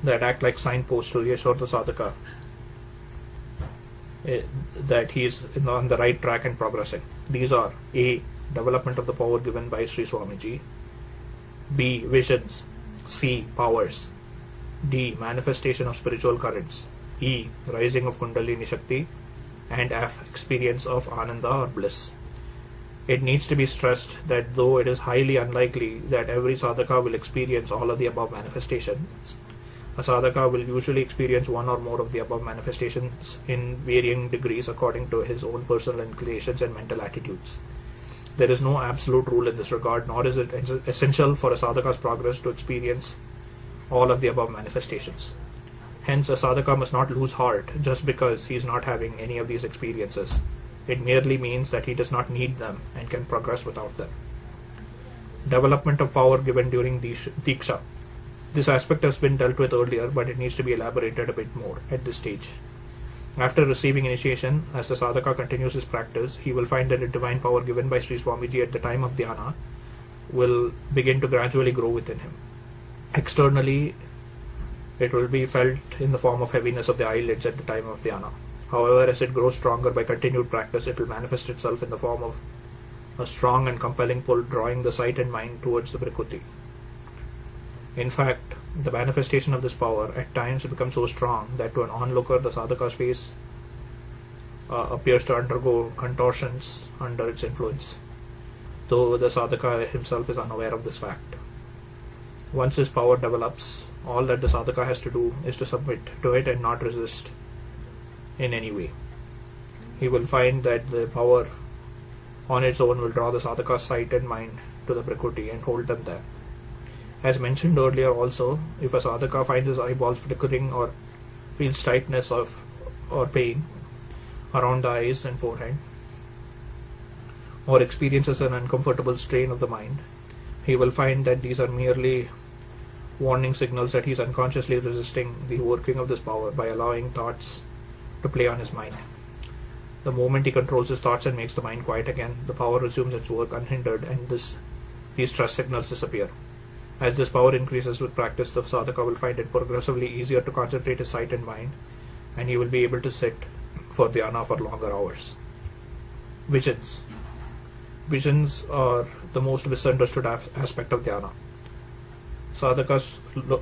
that act like signposts to reassure the sadhaka that he is on the right track and progressing. These are A. Development of the power given by Sri Swamiji, B. Visions, C. Powers, D. Manifestation of spiritual currents, E. Rising of Kundalini Shakti, and F. Experience of Ananda or bliss. It needs to be stressed that though it is highly unlikely that every sadhaka will experience all of the above manifestations, a sadhaka will usually experience one or more of the above manifestations in varying degrees according to his own personal inclinations and mental attitudes. There is no absolute rule in this regard, nor is it essential for a sadhaka's progress to experience all of the above manifestations. Hence, a sadhaka must not lose heart just because he is not having any of these experiences. It merely means that he does not need them and can progress without them. Development of power given during Diksha. This aspect has been dealt with earlier, but it needs to be elaborated a bit more at this stage. After receiving initiation, as the sadhaka continues his practice, he will find that the divine power given by Sri Swamiji at the time of dhyana will begin to gradually grow within him. Externally, it will be felt in the form of heaviness of the eyelids at the time of dhyana. However, as it grows stronger by continued practice, it will manifest itself in the form of a strong and compelling pull drawing the sight and mind towards the Prakriti. In fact, the manifestation of this power at times becomes so strong that to an onlooker the sadhaka's face appears to undergo contortions under its influence, though the sadhaka himself is unaware of this fact. Once his power develops, all that the sadhaka has to do is to submit to it and not resist in any way. He will find that the power on its own will draw the sadhaka's sight and mind to the Prakriti and hold them there. As mentioned earlier also, if a sadhaka finds his eyeballs flickering or feels tightness or pain around the eyes and forehead, or experiences an uncomfortable strain of the mind, he will find that these are merely warning signals that he is unconsciously resisting the working of this power by allowing thoughts to play on his mind. The moment he controls his thoughts and makes the mind quiet again, the power resumes its work unhindered and these stress signals disappear. As this power increases with practice, the sadhaka will find it progressively easier to concentrate his sight and mind, and he will be able to sit for dhyana for longer hours. Visions. Visions are the most misunderstood aspect of dhyana. Sadhakas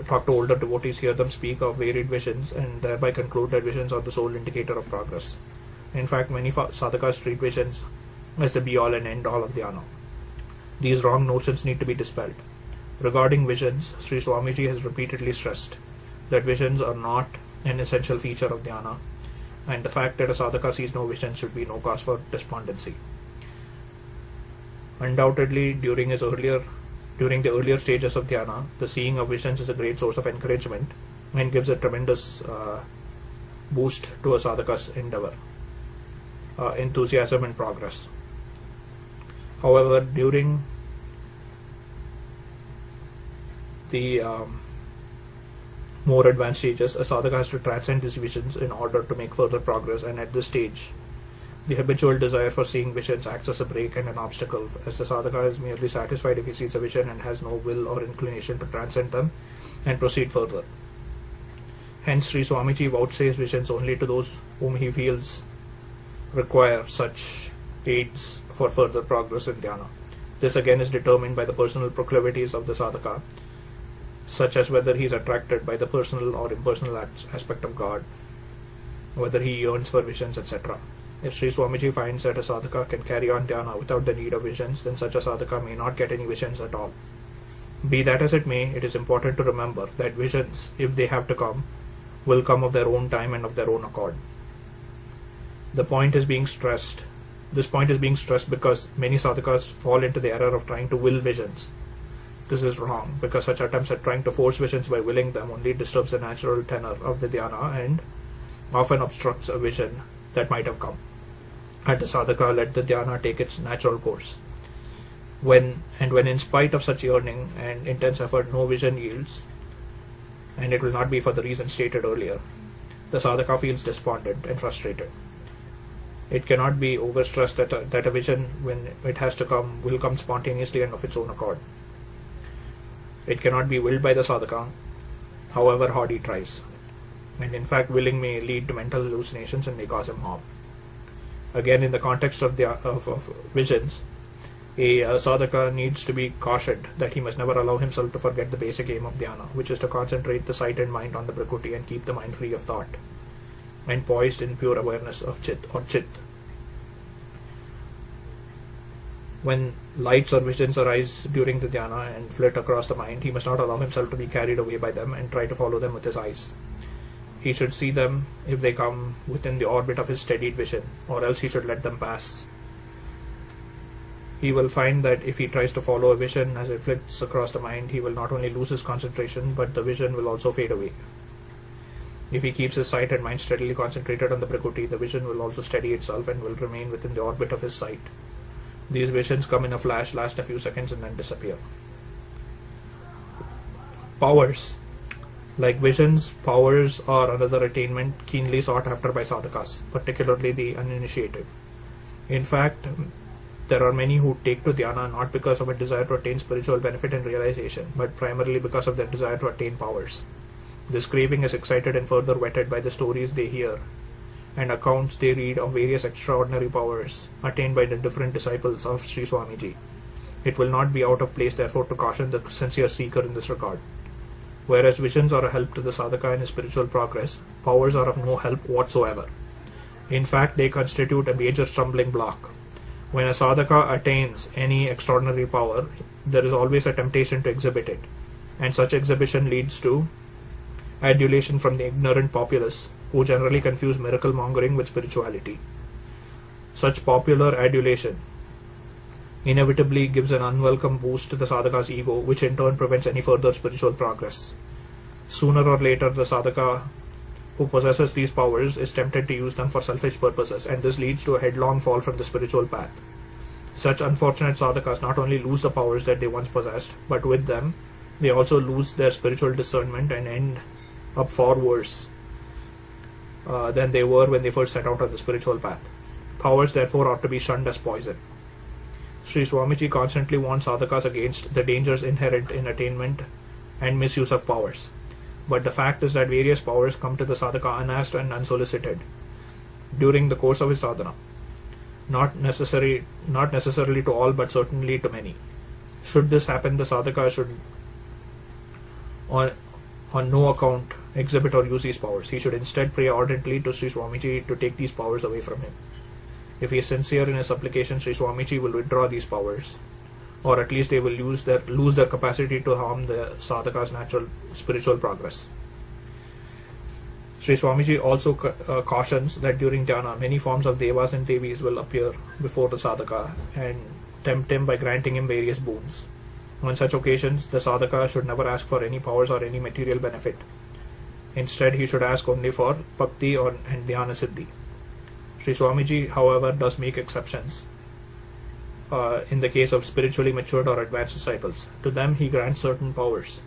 talk to older devotees, hear them speak of varied visions, and thereby conclude that visions are the sole indicator of progress. In fact, many sadhakas treat visions as the be-all and end-all of dhyana. These wrong notions need to be dispelled. Regarding visions, Sri Swamiji has repeatedly stressed that visions are not an essential feature of dhyana, and the fact that a sadhaka sees no visions should be no cause for despondency. Undoubtedly, during the earlier stages of dhyana, the seeing of visions is a great source of encouragement and gives a tremendous boost to a sadhaka's endeavor, enthusiasm and progress. However, during the more advanced stages, a sadhaka has to transcend these visions in order to make further progress, and at this stage, the habitual desire for seeing visions acts as a brake and an obstacle, as the sadhaka is merely satisfied if he sees a vision and has no will or inclination to transcend them and proceed further. Hence, Sri Swamiji vouchsafes visions only to those whom he feels require such aids for further progress in dhyana. This again is determined by the personal proclivities of the sadhaka, such as whether he is attracted by the personal or impersonal aspect of God, whether he yearns for visions, etc. If Sri Swamiji finds that a sadhaka can carry on dhyana without the need of visions, then such a sadhaka may not get any visions at all. Be that as it may, it is important to remember that visions, if they have to come, will come of their own time and of their own accord. This point is being stressed because many sadhakas fall into the error of trying to will visions. This is wrong, because such attempts at trying to force visions by willing them only disturbs the natural tenor of the dhyana and often obstructs a vision that might have come, had the sadhaka let the dhyana take its natural course. When in spite of such yearning and intense effort no vision yields, and it will not be for the reason stated earlier, the sadhaka feels despondent and frustrated. It cannot be overstressed that a vision, when it has to come, will come spontaneously and of its own accord. It cannot be willed by the sadhaka, however hard he tries. And in fact, willing may lead to mental hallucinations and may cause him harm. Again, in the context of visions, a sadhaka needs to be cautioned that he must never allow himself to forget the basic aim of dhyana, which is to concentrate the sight and mind on the Prakriti and keep the mind free of thought and poised in pure awareness of Chit or Chit. When lights or visions arise during the dhyana and flit across the mind, he must not allow himself to be carried away by them and try to follow them with his eyes. He should see them if they come within the orbit of his steadied vision, or else he should let them pass. He will find that if he tries to follow a vision as it flits across the mind, he will not only lose his concentration, but the vision will also fade away. If he keeps his sight and mind steadily concentrated on the Prakriti, the vision will also steady itself and will remain within the orbit of his sight. These visions come in a flash, last a few seconds, and then disappear. Powers. Like visions, powers are another attainment keenly sought after by sadhakas, particularly the uninitiated. In fact, there are many who take to dhyana not because of a desire to attain spiritual benefit and realization, but primarily because of their desire to attain powers. This craving is excited and further whetted by the stories they hear and accounts they read of various extraordinary powers attained by the different disciples of Sri Swamiji. It will not be out of place, therefore, to caution the sincere seeker in this regard. Whereas visions are a help to the sadhaka in his spiritual progress, powers are of no help whatsoever. In fact, they constitute a major stumbling block. When a sadhaka attains any extraordinary power, there is always a temptation to exhibit it, and such exhibition leads to adulation from the ignorant populace, who generally confuse miracle mongering with spirituality. Such popular adulation inevitably gives an unwelcome boost to the sadhaka's ego, which in turn prevents any further spiritual progress. Sooner or later, the sadhaka who possesses these powers is tempted to use them for selfish purposes, and this leads to a headlong fall from the spiritual path. Such unfortunate sadhakas not only lose the powers that they once possessed, but with them, they also lose their spiritual discernment and end up far worse than they were when they first set out on the spiritual path. Powers therefore ought to be shunned as poison. Sri Swamiji constantly warns sadhakas against the dangers inherent in attainment and misuse of powers. But the fact is that various powers come to the sadhaka unasked and unsolicited during the course of his sadhana. Not necessarily to all, but certainly to many. Should this happen, the sadhaka should on no account exhibit or use these powers. He should instead pray ardently to Sri Swamiji to take these powers away from him. If he is sincere in his supplication, Sri Swamiji will withdraw these powers, or at least they will lose their capacity to harm the sadhaka's natural spiritual progress. Sri Swamiji also cautions that during dhyana, many forms of devas and devis will appear before the sadhaka and tempt him by granting him various boons. On such occasions, the sadhaka should never ask for any powers or any material benefit. Instead, he should ask only for bhakti and dhyana siddhi. Sri Swamiji, however, does make exceptions in the case of spiritually matured or advanced disciples. To them, he grants certain powers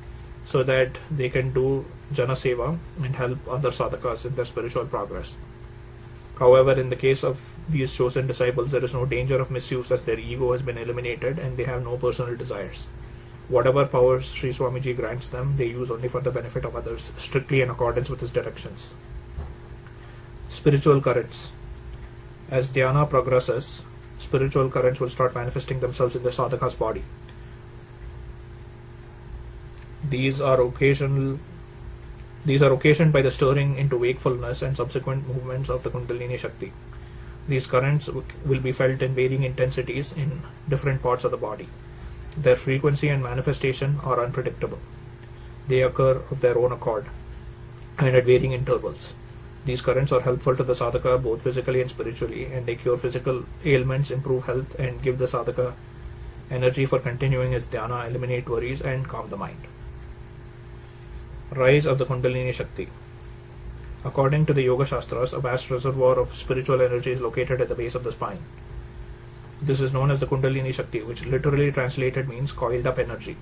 so that they can do jana seva and help other sadhakas in their spiritual progress. However, in the case of these chosen disciples, there is no danger of misuse, as their ego has been eliminated and they have no personal desires. Whatever powers Sri Swamiji grants them, they use only for the benefit of others, strictly in accordance with his directions. Spiritual currents. As dhyana progresses, spiritual currents will start manifesting themselves in the sadhaka's body. These are occasioned by the stirring into wakefulness and subsequent movements of the Kundalini Shakti. These currents will be felt in varying intensities in different parts of the body. Their frequency and manifestation are unpredictable. They occur of their own accord and at varying intervals. These currents are helpful to the sadhaka both physically and spiritually, and they cure physical ailments, improve health, and give the sadhaka energy for continuing his dhyana, eliminate worries, and calm the mind. Rise of the Kundalini Shakti. According to the Yoga Shastras, a vast reservoir of spiritual energy is located at the base of the spine. This is known as the Kundalini Shakti, which literally translated means coiled up energy.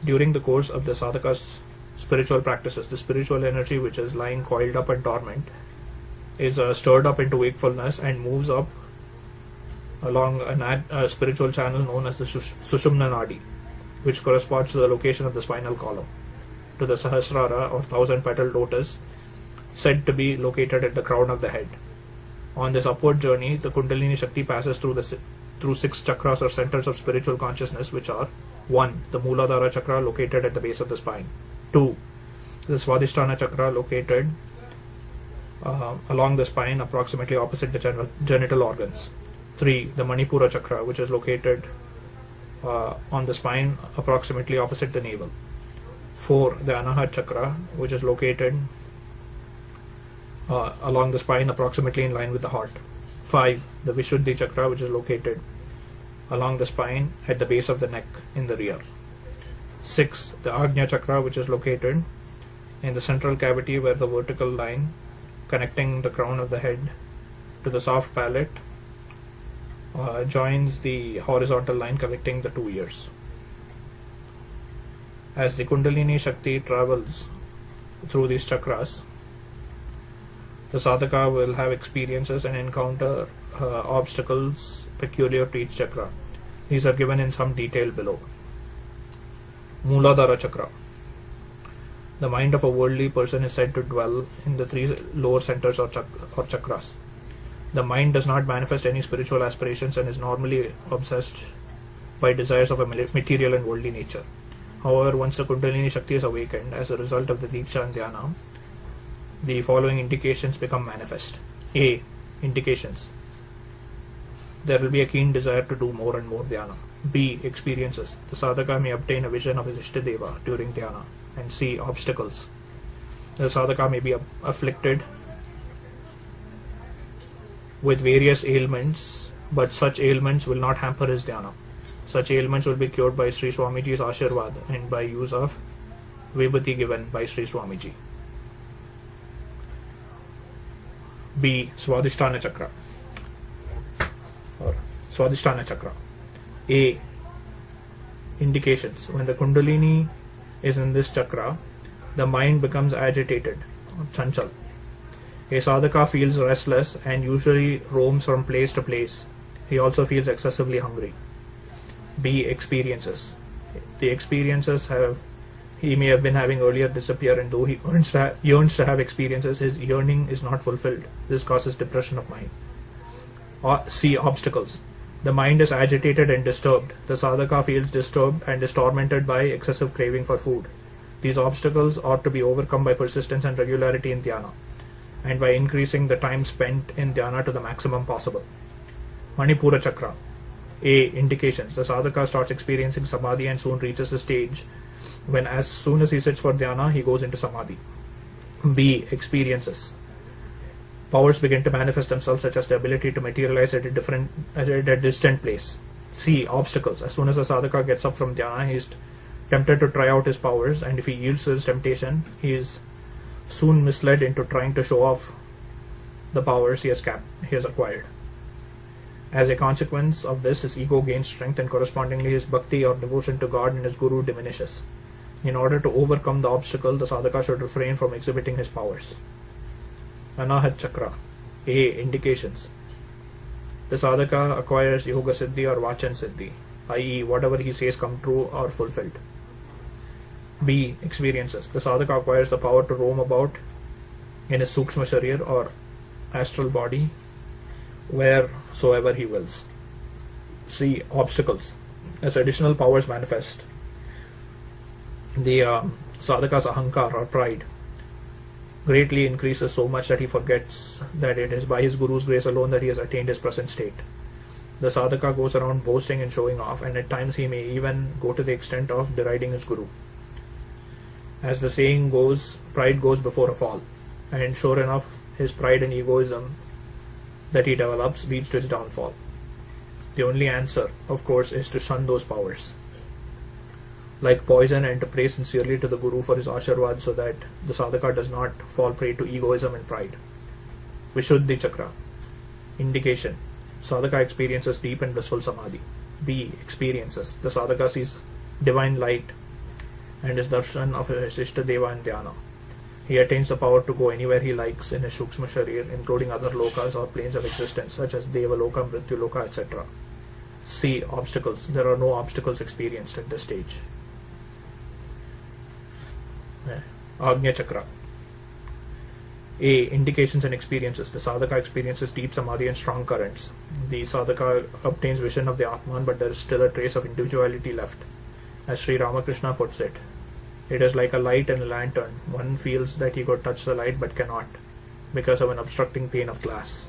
During the course of the sadhaka's spiritual practices, the spiritual energy which is lying coiled up and dormant is stirred up into wakefulness and moves up along a spiritual channel known as the Sushumna Nadi, which corresponds to the location of the spinal column, to the Sahasrara or 1,000-petaled lotus, said to be located at the crown of the head. On this upward journey, the Kundalini Shakti passes through 6 chakras or centers of spiritual consciousness, which are 1. The Mooladhara chakra located at the base of the spine. 2. The Swadhisthana chakra located along the spine approximately opposite the genital organs. 3. The Manipura chakra, which is located on the spine approximately opposite the navel. 4. The Anahat chakra, which is located along the spine approximately in line with the heart. 5. The Vishuddhi chakra, which is located along the spine at the base of the neck in the rear. 6. The Ajna chakra, which is located In the central cavity, where the vertical line connecting the crown of the head to the soft palate joins the horizontal line connecting the two ears. As the Kundalini Shakti travels through these chakras, the sadhaka will have experiences and encounter obstacles peculiar to each chakra. These are given in some detail below. Mooladhara chakra. The mind of a worldly person is said to dwell in the three lower centers or chakras. The mind does not manifest any spiritual aspirations and is normally obsessed by desires of a material and worldly nature. However, once the Kundalini Shakti is awakened as a result of the Diksha and Dhyana, the following indications become manifest. A. Indications. There will be a keen desire to do more and more dhyana. B. Experiences. The sadhaka may obtain a vision of his Ishtadeva during dhyana. And C. Obstacles. The sadhaka may be afflicted with various ailments, but such ailments will not hamper his dhyana. Such ailments will be cured by Sri Swamiji's Ashirvad and by use of Vibhuti given by Sri Swamiji. B. Swadhisthana Chakra or Swadhisthana Chakra. A. Indications. When the Kundalini is in this chakra, the mind becomes agitated, chanchal. A sadhaka feels restless and usually roams from place to place. He also feels excessively hungry. B. Experiences. The experiences he may have been having earlier disappear, and though he yearns to have experiences, his yearning is not fulfilled. This causes depression of mind. C. Obstacles. The mind is agitated and disturbed. The sadhaka feels disturbed and is tormented by excessive craving for food. These obstacles ought to be overcome by persistence and regularity in dhyana, and by increasing the time spent in dhyana to the maximum possible. Manipura Chakra. A. Indications. The sadhaka starts experiencing samadhi and soon reaches a stage when as soon as he sits for dhyana, he goes into samadhi. B. Experiences. Powers begin to manifest themselves, such as the ability to materialize at a distant place. C. Obstacles. As soon as the sadhaka gets up from dhyana, he is tempted to try out his powers, and if he yields to his temptation, he is soon misled into trying to show off the powers he has acquired. As a consequence of this, his ego gains strength, and correspondingly his bhakti or devotion to God and his guru diminishes. In order to overcome the obstacle, the sadhaka should refrain from exhibiting his powers. Anahat Chakra. A. Indications. The sadhaka acquires yoga siddhi or vachan siddhi, i.e. whatever he says come true or fulfilled. B. Experiences. The sadhaka acquires the power to roam about in his sukshma sharir or astral body wheresoever he wills. C. Obstacles. As additional powers manifest, the sadhaka's ahankar or pride greatly increases so much that he forgets that it is by his guru's grace alone that he has attained his present state. The sadhaka goes around boasting and showing off, and at times he may even go to the extent of deriding his guru. As the saying goes, pride goes before a fall, and sure enough, his pride and egoism that he develops leads to his downfall. The only answer, of course, is to shun those powers like poison, and to pray sincerely to the guru for his ashirvad so that the sadhaka does not fall prey to egoism and pride. Vishuddhi Chakra. Indication. Sadhaka experiences deep and blissful samadhi. B. Experiences. The sadhaka sees divine light and his darshan of his Ishtadeva and dhyana. He attains the power to go anywhere he likes in his sukshma sharir, including other lokas or planes of existence such as Devaloka, Mrityuloka, etc. C. Obstacles. There are no obstacles experienced at this stage. Agnya Chakra. A. Indications and experiences. The sadhaka experiences deep samadhi and strong currents. The sadhaka obtains vision of the Atman, but there is still a trace of individuality left. As Sri Ramakrishna puts it, it is like a light and a lantern. One feels that he could touch the light but cannot because of an obstructing pane of glass.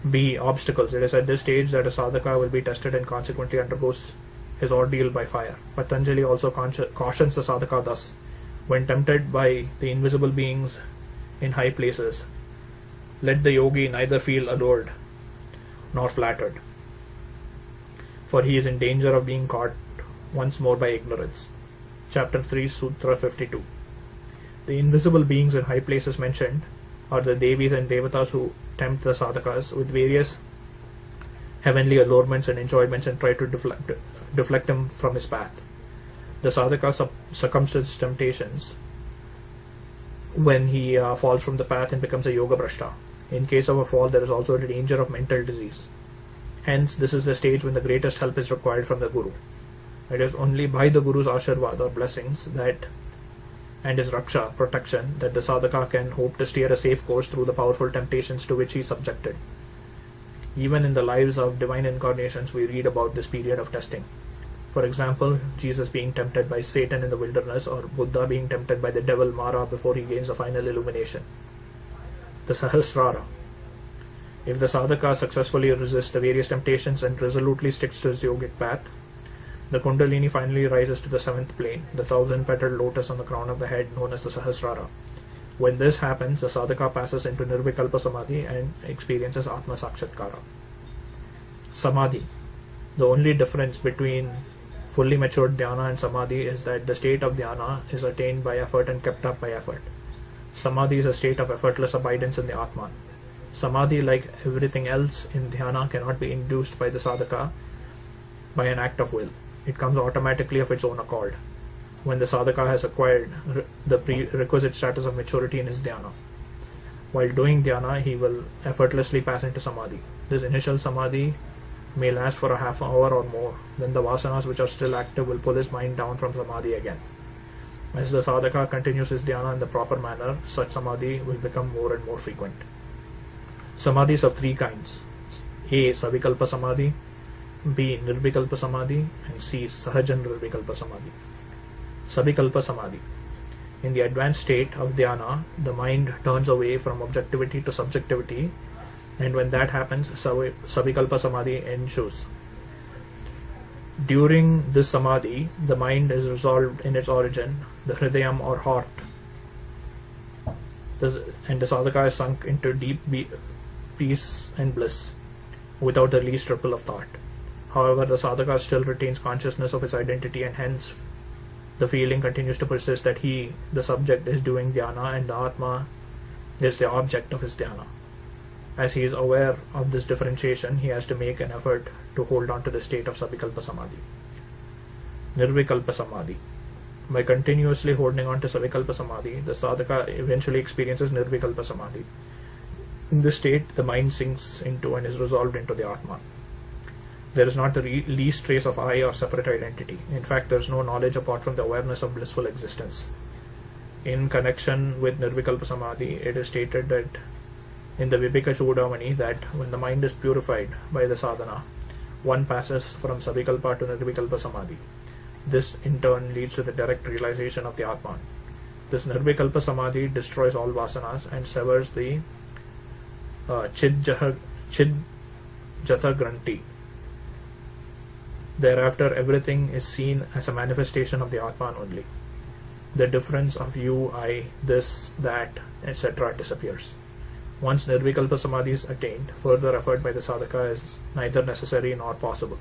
B. Obstacles. It is at this stage that a sadhaka will be tested and consequently undergoes his ordeal by fire. Patanjali also cautions the sadhaka thus: when tempted by the invisible beings in high places, let the yogi neither feel allured nor flattered, for he is in danger of being caught once more by ignorance. Chapter 3, Sutra 52. The invisible beings in high places mentioned are the Devis and Devatas who tempt the sadhakas with various heavenly allurements and enjoyments and try to deflect him from his path. The sadhaka succumbs to his temptations when he falls from the path and becomes a yoga brashta. In case of a fall, there is also the danger of mental disease. Hence, this is the stage when the greatest help is required from the Guru. It is only by the Guru's ashirvad or blessings and his raksha, protection, that the sadhaka can hope to steer a safe course through the powerful temptations to which he is subjected. Even in the lives of divine incarnations, we read about this period of testing. For example, Jesus being tempted by Satan in the wilderness, or Buddha being tempted by the devil Mara before he gains the final illumination. The Sahasrara. If the sadhaka successfully resists the various temptations and resolutely sticks to his yogic path, the Kundalini finally rises to the seventh plane, the 1,000-petaled lotus on the crown of the head known as the Sahasrara. When this happens, the sadhaka passes into Nirvikalpa Samadhi and experiences Atma Sakshatkara. Samadhi. The only difference between fully matured dhyana and samadhi is that the state of dhyana is attained by effort and kept up by effort. Samadhi is a state of effortless abidance in the Atman. Samadhi, like everything else in dhyana, cannot be induced by the sadhaka by an act of will. It comes automatically of its own accord when the sadhaka has acquired the prerequisite status of maturity in his dhyana. While doing dhyana, he will effortlessly pass into samadhi. This initial samadhi may last for a half hour or more. Then the vasanas which are still active will pull his mind down from samadhi again. As the sadhaka continues his dhyana in the proper manner, such samadhi will become more and more frequent. Samadhis of three kinds: A. Savikalpa Samadhi, B. Nirvikalpa Samadhi, and C. Sahaja Nirvikalpa Samadhi. Savikalpa Samadhi. In the advanced state of dhyana, the mind turns away from objectivity to subjectivity, and when that happens, Savikalpa Samadhi ensues. During this samadhi, the mind is resolved in its origin, the hridayam or heart, and the sadhaka is sunk into deep peace and bliss, without the least ripple of thought. However, the sadhaka still retains consciousness of its identity, and hence the feeling continues to persist that he, the subject, is doing dhyana and the Atma is the object of his dhyana. As he is aware of this differentiation, he has to make an effort to hold on to the state of Savikalpa Samadhi. Nirvikalpa Samadhi. By continuously holding on to Savikalpa Samadhi, the sadhaka eventually experiences Nirvikalpa Samadhi. In this state, the mind sinks into and is resolved into the Atma. There is not the least trace of I or separate identity. In fact, there is no knowledge apart from the awareness of blissful existence. In connection with Nirvikalpa Samadhi, it is stated that in the Vibhika Chudamani that when the mind is purified by the sadhana, one passes from Savikalpa to Nirvikalpa Samadhi. This in turn leads to the direct realization of the Atman. This Nirvikalpa Samadhi destroys all vasanas and severs the Chidjata Granti. Thereafter, everything is seen as a manifestation of the Atman only. The difference of you, I, this, that, etc. disappears. Once Nirvikalpa Samadhi is attained, further effort by the sadhaka is neither necessary nor possible.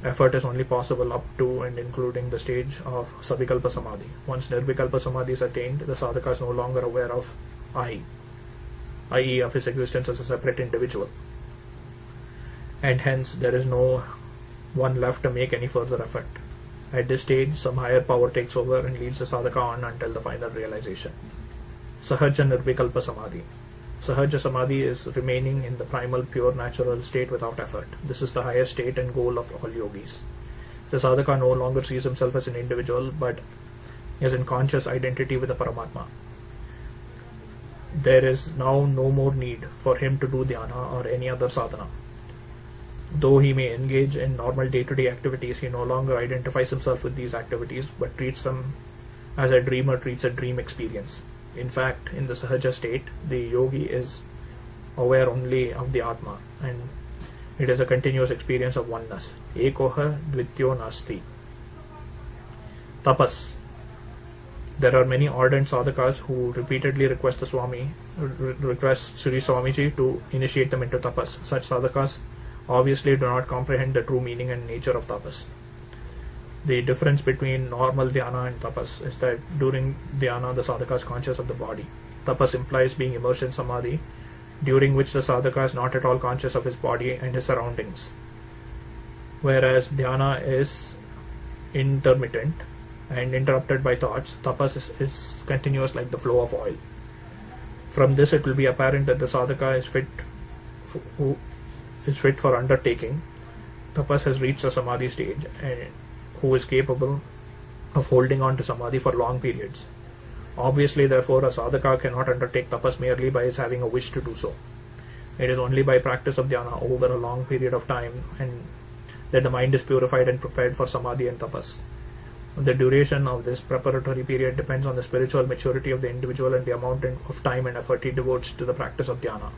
Effort is only possible up to and including the stage of Savikalpa Samadhi. Once Nirvikalpa Samadhi is attained, the sadhaka is no longer aware of I, i.e. of his existence as a separate individual. And hence there is no one left to make any further effort. At this stage, some higher power takes over and leads the sadhaka on until the final realization. Sahaja Nirvikalpa Samadhi. Sahaja Samadhi is remaining in the primal pure natural state without effort. This is the highest state and goal of all yogis. The sadhaka no longer sees himself as an individual but is in conscious identity with the Paramatma. There is now no more need for him to do dhyana or any other sadhana. Though he may engage in normal day-to-day activities, he no longer identifies himself with these activities but treats them as a dreamer treats a dream experience. In fact, in the Sahaja state, the yogi is aware only of the Atma, and it is a continuous experience of oneness. Ekoha Dvityo Nasti. Tapas. There are many ardent sadhakas who repeatedly request Sri Swamiji to initiate them into tapas. Such sadhakas obviously do not comprehend the true meaning and nature of tapas. The difference between normal dhyana and tapas is that during dhyana the sadhaka is conscious of the body. Tapas implies being immersed in samadhi, during which the sadhaka is not at all conscious of his body and his surroundings. Whereas dhyana is intermittent and interrupted by thoughts, tapas is continuous like the flow of oil. From this it will be apparent that the sadhaka is fit for undertaking. Tapas has reached the samadhi stage and who is capable of holding on to samadhi for long periods. Obviously, therefore, a sadhaka cannot undertake tapas merely by his having a wish to do so. It is only by practice of dhyana over a long period of time and that the mind is purified and prepared for samadhi and tapas. The duration of this preparatory period depends on the spiritual maturity of the individual and the amount of time and effort he devotes to the practice of dhyana.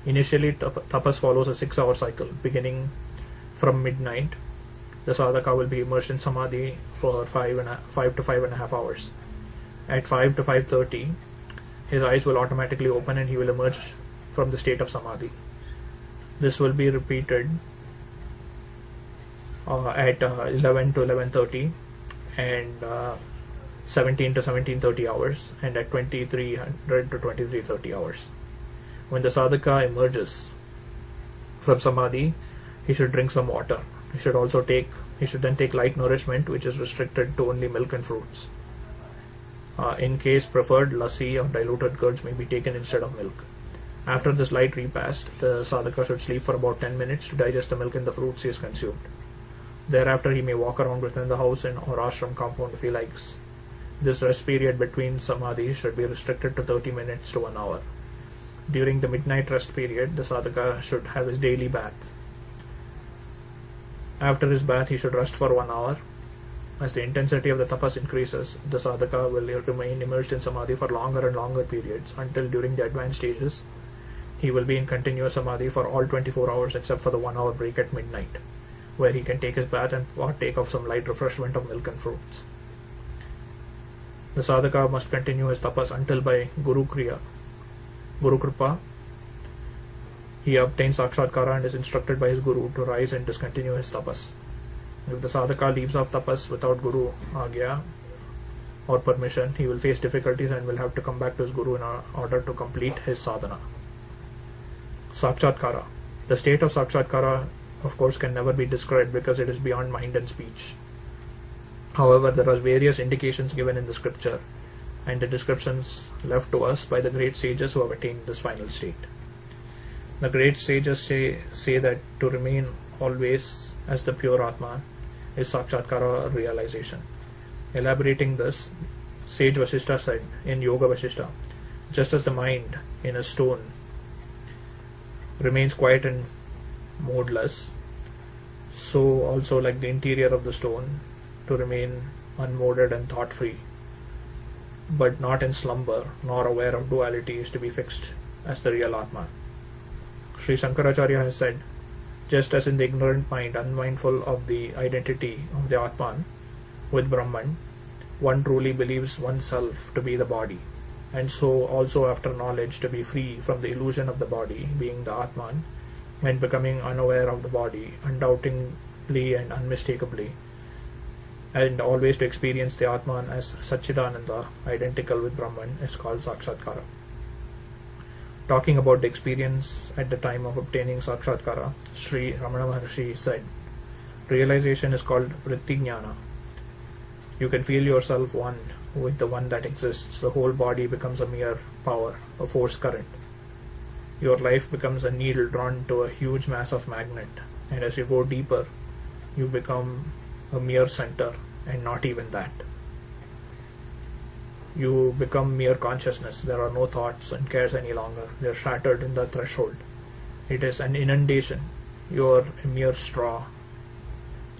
Initially, tapas follows a 6-hour cycle. Beginning from midnight, the sadhaka will be immersed in samadhi for 5 to 5.5 hours. At 5 to 5:30, his eyes will automatically open and he will emerge from the state of samadhi. This will be repeated at 11 to 11:30 and 17 to 17:30 hours, and at 2300 to 23:30 hours. When the sadhaka emerges from samadhi, he should drink some water. He should then take light nourishment, which is restricted to only milk and fruits. In case preferred, lassi or diluted curds may be taken instead of milk. After this light repast, the sadhaka should sleep for about 10 minutes to digest the milk and the fruits he has consumed. Thereafter, he may walk around within the house or ashram compound if he likes. This rest period between samadhi should be restricted to 30 minutes to 1 hour. During the midnight rest period, the sadhaka should have his daily bath. After his bath, he should rest for 1 hour. As the intensity of the tapas increases, the sadhaka will remain immersed in samadhi for longer and longer periods until during the advanced stages, he will be in continuous samadhi for all 24 hours except for the 1 hour break at midnight, where he can take his bath and partake of some light refreshment of milk and fruits. The sadhaka must continue his tapas until by Guru Kripa, he obtains sakshatkara and is instructed by his guru to rise and discontinue his tapas. If the sadhaka leaves off tapas without guru agya or permission, he will face difficulties and will have to come back to his guru in order to complete his sadhana. Sakshatkara. The state of sakshatkara, of course, can never be described because it is beyond mind and speech. However, there are various indications given in the scripture and the descriptions left to us by the great sages who have attained this final state. The great sages say that to remain always as the pure Atma is Sakshatkara or realization. Elaborating this, sage Vasishta said in Yoga Vasishta, just as the mind in a stone remains quiet and modeless, so also like the interior of the stone to remain unmoded and thought-free, but not in slumber nor aware of duality, is to be fixed as the real Atma. Sri Shankaracharya has said, just as in the ignorant mind, unmindful of the identity of the Atman with Brahman, one truly believes oneself to be the body, and so also after knowledge to be free from the illusion of the body being the Atman and becoming unaware of the body undoubtingly and unmistakably, and always to experience the Atman as Satchidananda, identical with Brahman, is called Sakshatkara. Talking about the experience at the time of obtaining Sakshatkara, Sri Ramana Maharshi said, realization is called Vritti-jnana. You can feel yourself one with the one that exists. The whole body becomes a mere power, a force current. Your life becomes a needle drawn to a huge mass of magnet, and as you go deeper, you become a mere center, and not even that. You become mere consciousness. There are no thoughts and cares any longer. They are shattered in the threshold. It is an inundation. You are a mere straw.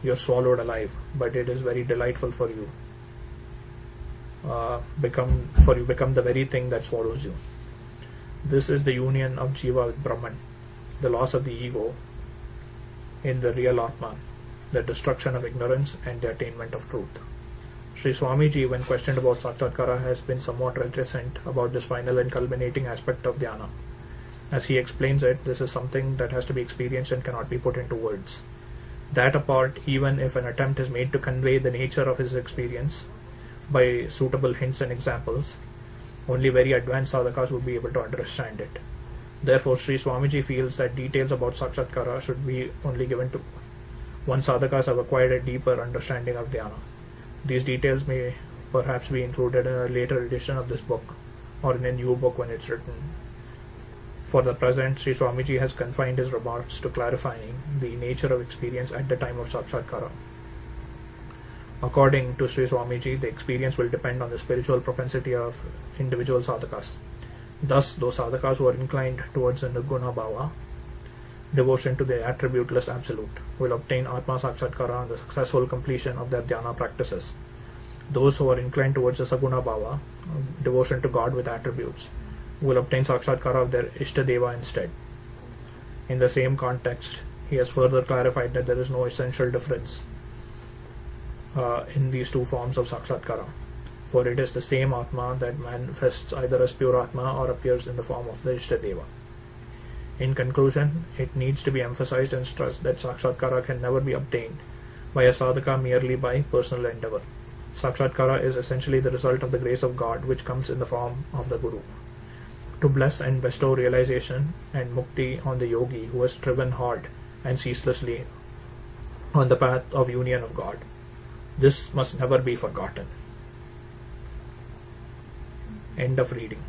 You are swallowed alive, but it is very delightful for you. Become the very thing that swallows you. This is the union of Jiva with Brahman, the loss of the ego in the real Atman, the destruction of ignorance and the attainment of truth. Sri Swamiji, when questioned about Sakshatkara, has been somewhat reticent about this final and culminating aspect of dhyana. As he explains it, this is something that has to be experienced and cannot be put into words. That apart, even if an attempt is made to convey the nature of his experience by suitable hints and examples, only very advanced sadhakas would be able to understand it. Therefore, Sri Swamiji feels that details about Sakshatkara should be only given to once sadhakas have acquired a deeper understanding of dhyana. These details may perhaps be included in a later edition of this book, or in a new book when it's written. For the present, Sri Swamiji has confined his remarks to clarifying the nature of experience at the time of Sakshatkara. According to Sri Swamiji, the experience will depend on the spiritual propensity of individual sadhakas. Thus, those sadhakas who are inclined towards a nirguna bhava, devotion to the attributeless absolute, will obtain Atma Sakshatkara on the successful completion of their dhyana practices. Those who are inclined towards a saguna bhava, devotion to God with attributes, will obtain Sakshatkara of their Ishtadeva instead. In the same context, he has further clarified that there is no essential difference in these two forms of Sakshatkara, for it is the same Atma that manifests either as pure Atma or appears in the form of the Ishtadeva. In conclusion, it needs to be emphasized and stressed that Sakshatkara can never be obtained by a sadhaka merely by personal endeavor. Sakshatkara is essentially the result of the grace of God, which comes in the form of the Guru, to bless and bestow realization and mukti on the yogi who has striven hard and ceaselessly on the path of union of God. This must never be forgotten. End of reading.